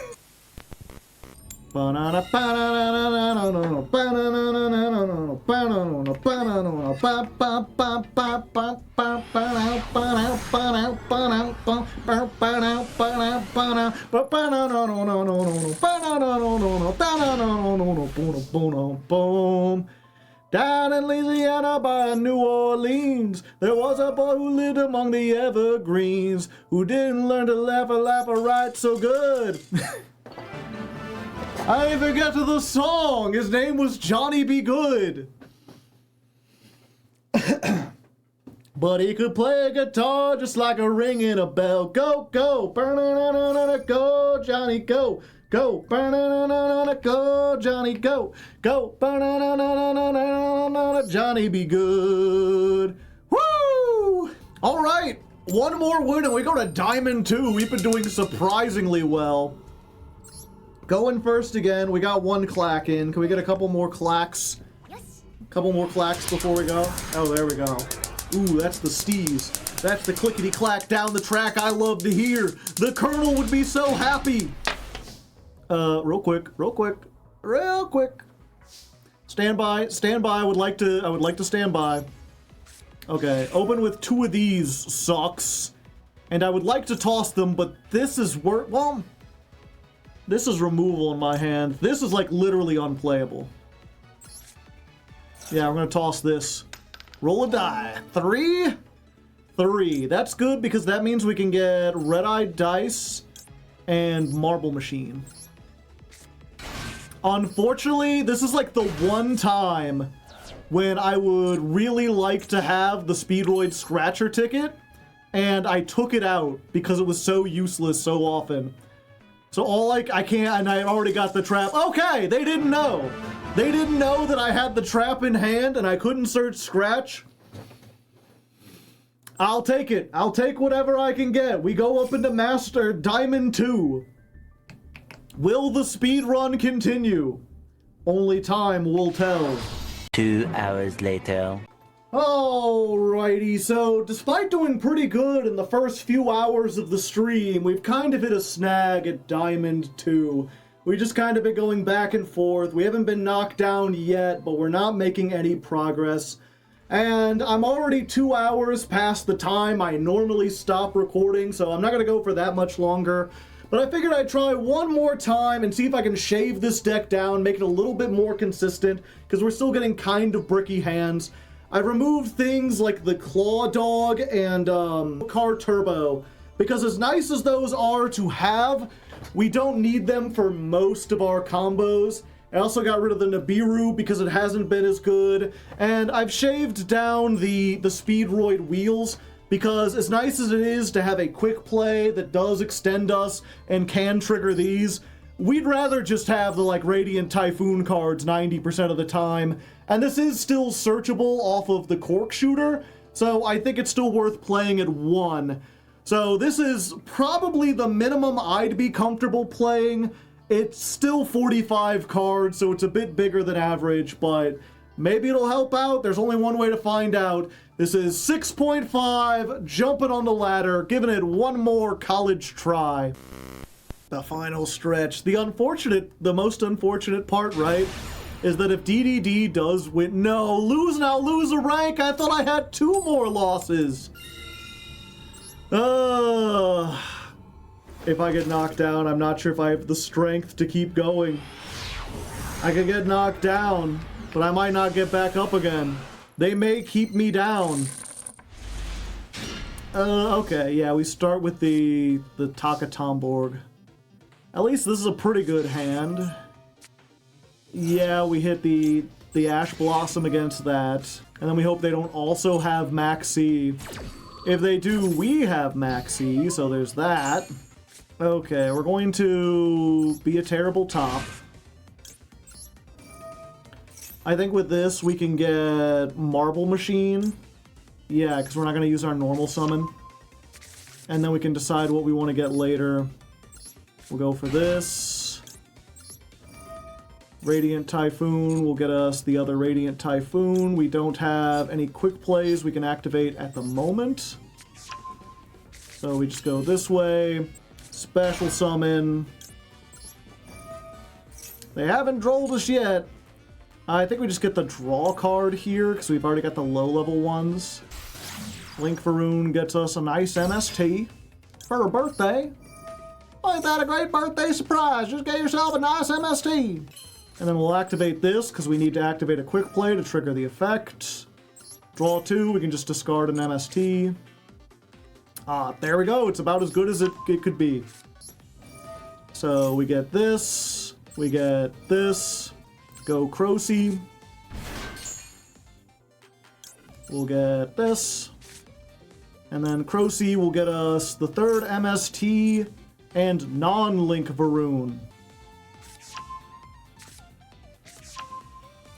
Down in Louisiana by New Orleans, there was a boy who lived among the evergreens, who didn't learn to laugh or write so good. I forget the song. His name was Johnny B. Good. But he could play a guitar just like a ring in a bell. Go, go, go, Johnny, go. Go, go, Johnny, go. Go, Johnny be good. Woo! All right, one more win and we go to Diamond 2. We've been doing surprisingly well. Going first again, we got one Clackin. Can we get a couple more Clacks? Yes. Couple more Clacks before we go? Oh, there we go. Ooh, that's the Steez. That's the clickety-clack down the track I love to hear. The Colonel would be so happy. Real quick. Stand by. I would like to stand by. Okay, open with 2 of these sucks. And I would like to toss them, but this is well, this is removal in my hand. This is like literally unplayable. Yeah, I'm gonna toss this. Roll a die. 3. That's good because that means we can get red-eyed dice and marble machine. Unfortunately, this is like the one time when I would really like to have the Speedroid Scratcher ticket, and I took it out because it was so useless so often. So I can't, and I already got the trap. Okay, they didn't know. They didn't know that I had the trap in hand and I couldn't search Scratch. I'll take it. I'll take whatever I can get. We go up into Master Diamond 2. Will the speed run continue? Only time will tell. 2 hours later. Alrighty, so despite doing pretty good in the first few hours of the stream, we've kind of hit a snag at Diamond 2. We just kind of been going back and forth. We haven't been knocked down yet, but we're not making any progress. And I'm already 2 hours past the time I normally stop recording, so I'm not going to go for that much longer. But I figured I'd try one more time and see if I can shave this deck down, make it a little bit more consistent, because we're still getting kind of bricky hands. I've removed things like the Claw Dog and Car Turbo, because as nice as those are to have, we don't need them for most of our combos. I also got rid of the Nibiru because it hasn't been as good, and I've shaved down the Speedroid wheels, because as nice as it is to have a quick play that does extend us and can trigger these, we'd rather just have the Radiant Typhoon cards 90% of the time. And this is still searchable off of the Cork Shooter, so I think it's still worth playing at 1. So this is probably the minimum I'd be comfortable playing. It's still 45 cards, so it's a bit bigger than average, but maybe it'll help out. There's only one way to find out. This is 6.5, jumping on the ladder, giving it one more college try. The final stretch. The most unfortunate part, right? is that if DDD does win... No, lose a rank. I thought I had 2 more losses. If I get knocked down, I'm not sure if I have the strength to keep going. I could get knocked down, but I might not get back up again. They may keep me down. Okay, yeah, we start with the Takatomborg. At least this is a pretty good hand. Yeah, we hit the Ash Blossom against that. And then we hope they don't also have Maxi. If they do, we have Maxi, so there's that. Okay, we're going to be a terrible top. I think with this, we can get Marble Machine. Yeah, because we're not going to use our normal summon. And then we can decide what we want to get later. We'll go for this. Radiant Typhoon will get us the other Radiant Typhoon. We don't have any quick plays we can activate at the moment. So we just go this way. Special summon. They haven't drolled us yet. I think we just get the draw card here, because we've already got the low-level ones. Link Varun gets us a nice MST for her birthday. Ain't that a great birthday surprise? Just get yourself a nice MST. And then we'll activate this, because we need to activate a quick play to trigger the effect. Draw 2, we can just discard an MST. Ah, there we go. It's about as good as it could be. So we get this. We get this. Go Crocy. We'll get this. And then Crocy will get us the third MST and non-Link Varun.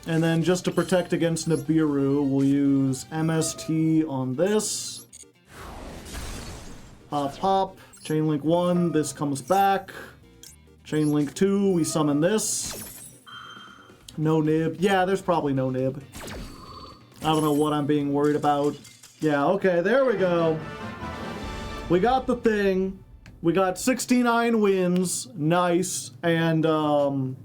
And then just to protect against Nibiru, we'll use MST on this. Pop, pop. Chain Link 1, this comes back. Chain Link 2, we summon this. No nib. Yeah, there's probably no nib. I don't know what I'm being worried about. Yeah, okay, there we go. We got the thing. We got 69 wins. Nice. And,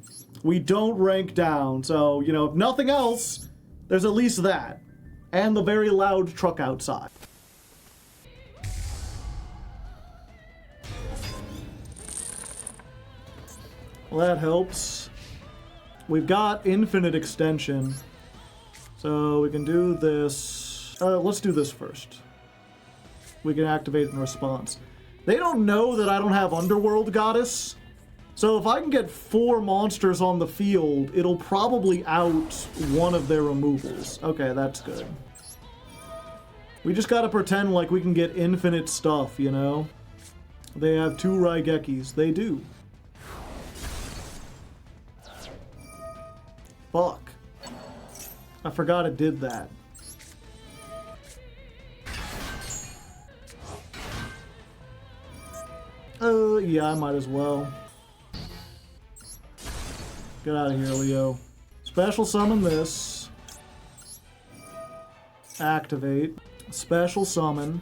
we don't rank down. So, you know, if nothing else, there's at least that. And the very loud truck outside. Well, that helps. We've got infinite extension. So we can do this. Let's do this first. We can activate in response. They don't know that I don't have Underworld Goddess. So if I can get 4 monsters on the field, it'll probably out one of their removals. Okay, that's good. We just gotta pretend like we can get infinite stuff, you know? They have 2 Raigekis. They do. Fuck. I forgot it did that. Yeah, I might as well. Get out of here, Leo. Special summon this. Activate. Special summon.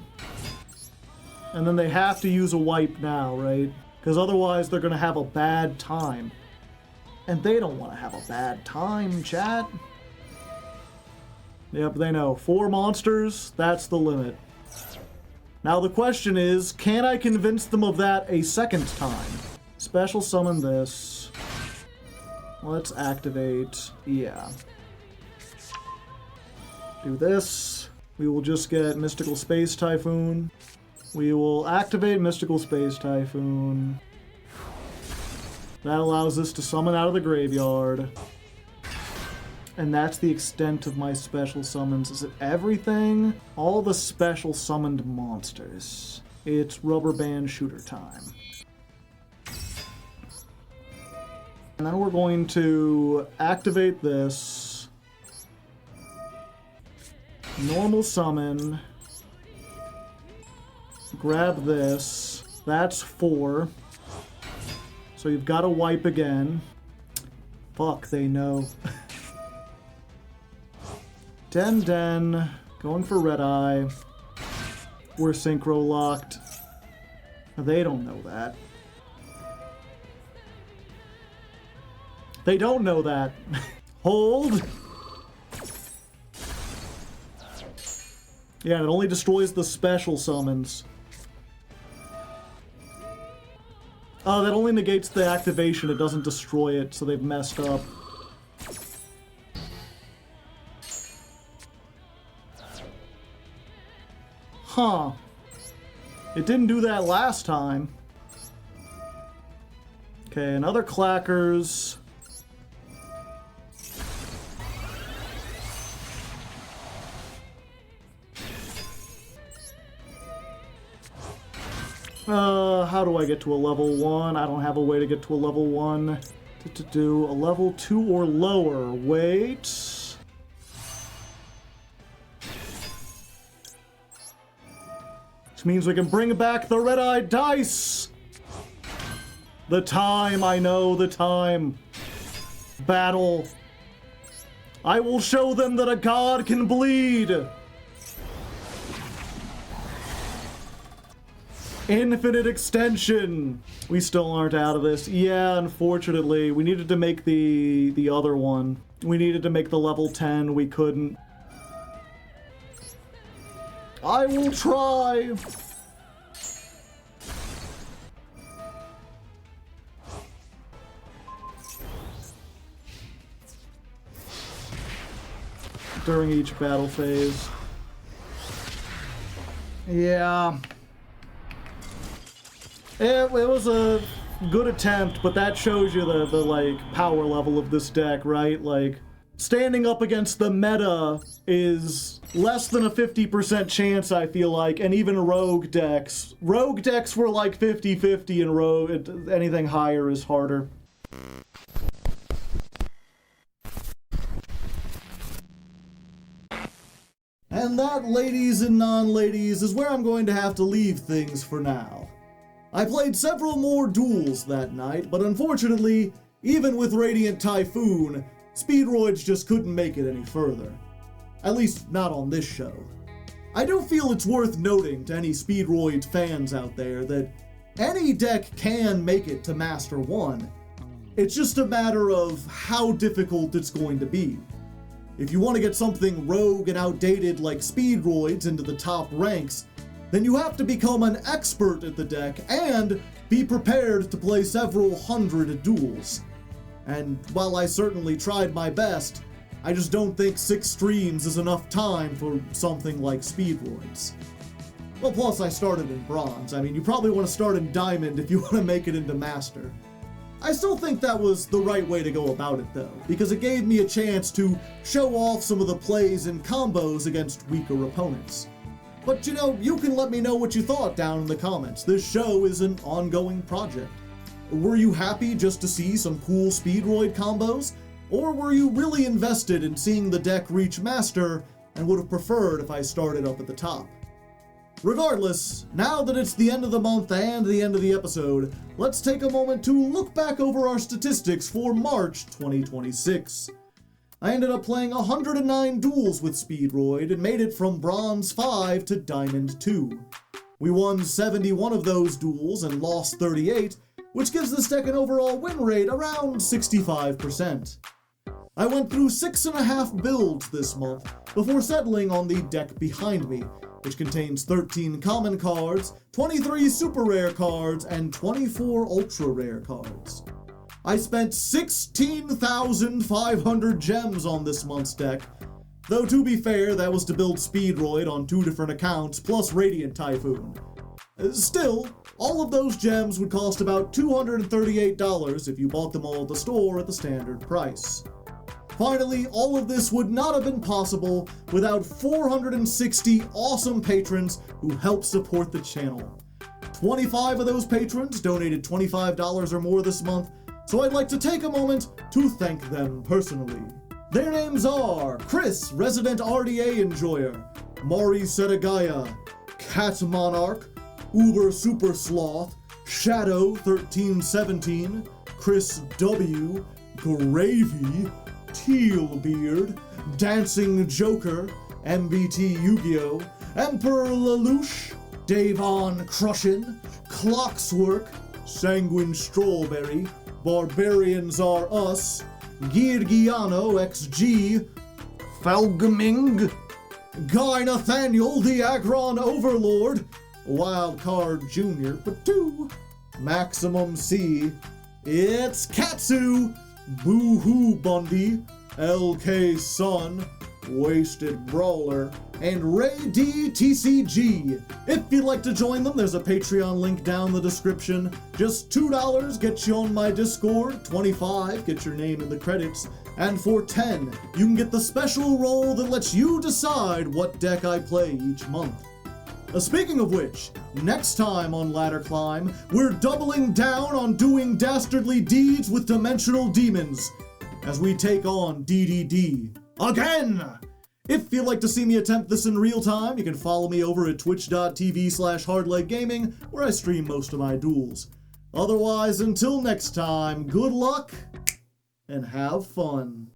And then they have to use a wipe now, right? Because otherwise they're going to have a bad time. And they don't want to have a bad time, chat. Yep, they know. 4 monsters, that's the limit. Now the question is, can I convince them of that a second time? Special summon this. Let's activate. Yeah. Do this. We will just get Mystical Space Typhoon. We will activate Mystical Space Typhoon. That allows us to summon out of the graveyard. And that's the extent of my special summons. Is it everything? All the special summoned monsters. It's rubber band shooter time. And then we're going to activate this. Normal summon. Grab this. That's 4. So you've got to wipe again. Fuck, they know. Den. Going for Red Eye. We're synchro locked. They don't know that. They don't know that. Hold. Yeah, it only destroys the special summons. Oh, that only negates the activation. It doesn't destroy it, so they've messed up. Huh. It didn't do that last time. Okay, another clackers. How do I get to a level 1? I don't have a way to get to a level 1. To do a level 2 or lower. Wait. Which means we can bring back the red-eyed dice! The time, I know, the time. Battle. I will show them that a god can bleed! Infinite extension! We still aren't out of this. Yeah, unfortunately. We needed to make the other one. We needed to make the level 10. We couldn't. I will try! During each battle phase. Yeah. It was a good attempt, but that shows you the like, power level of this deck, right? Like, standing up against the meta is less than a 50% chance, I feel like, and even rogue decks. Rogue decks were like 50-50, and rogue, anything higher is harder. And that, ladies and non-ladies, is where I'm going to have to leave things for now. I played several more duels that night, but unfortunately, even with Radiant Typhoon, Speedroids just couldn't make it any further. At least, not on this show. I do feel it's worth noting to any Speedroid fans out there that any deck can make it to Master 1. It's just a matter of how difficult it's going to be. If you want to get something rogue and outdated like Speedroids into the top ranks, then you have to become an expert at the deck and be prepared to play several hundred duels. And while I certainly tried my best, I just don't think 6 streams is enough time for something like Speedroids. Well, plus I started in Bronze. I mean, you probably want to start in Diamond if you want to make it into Master. I still think that was the right way to go about it though, because it gave me a chance to show off some of the plays and combos against weaker opponents. But you know, you can let me know what you thought down in the comments. This show is an ongoing project. Were you happy just to see some cool Speedroid combos? Or were you really invested in seeing the deck reach Master and would have preferred if I started up at the top? Regardless, now that it's the end of the month and the end of the episode, let's take a moment to look back over our statistics for March 2026. I ended up playing 109 duels with Speedroid and made it from Bronze 5 to Diamond 2. We won 71 of those duels and lost 38, which gives this deck an overall win rate around 65%. I went through 6.5 builds this month before settling on the deck behind me, which contains 13 common cards, 23 super rare cards, and 24 ultra rare cards. I spent 16,500 gems on this month's deck, though to be fair, that was to build Speedroid on 2 different accounts, plus Radiant Typhoon. Still, all of those gems would cost about $238 if you bought them all at the store at the standard price. Finally, all of this would not have been possible without 460 awesome patrons who help support the channel. 25 of those patrons donated $25 or more this month, so I'd like to take a moment to thank them personally. Their names are Chris, Resident RDA Enjoyer, Mari Setagaya, Cat Monarch, Uber Super Sloth, Shadow 1317, Chris W, Gravy, Tealbeard, Dancing Joker, MBT Yugioh, Emperor Lelouch, Davon Crushin, Clockswork, Sanguine Strawberry, Barbarians Are Us, Girgiano XG, Falgaming, Guy Nathaniel the Agron Overlord, Wildcard Jr. Patu, Maximum C, it's Katsu, Boo-Hoo Bundy, LK Sun, Wasted Brawler, and Ray D TCG. If you'd like to join them, there's a Patreon link down in the description. Just $2 gets you on my Discord, $25 gets your name in the credits, and for $10, you can get the special role that lets you decide what deck I play each month. Speaking of which, next time on Ladder Climb, we're doubling down on doing dastardly deeds with dimensional demons as we take on DDD again! If you'd like to see me attempt this in real time, you can follow me over at twitch.tv/hardleggaming, where I stream most of my duels. Otherwise, until next time, good luck and have fun.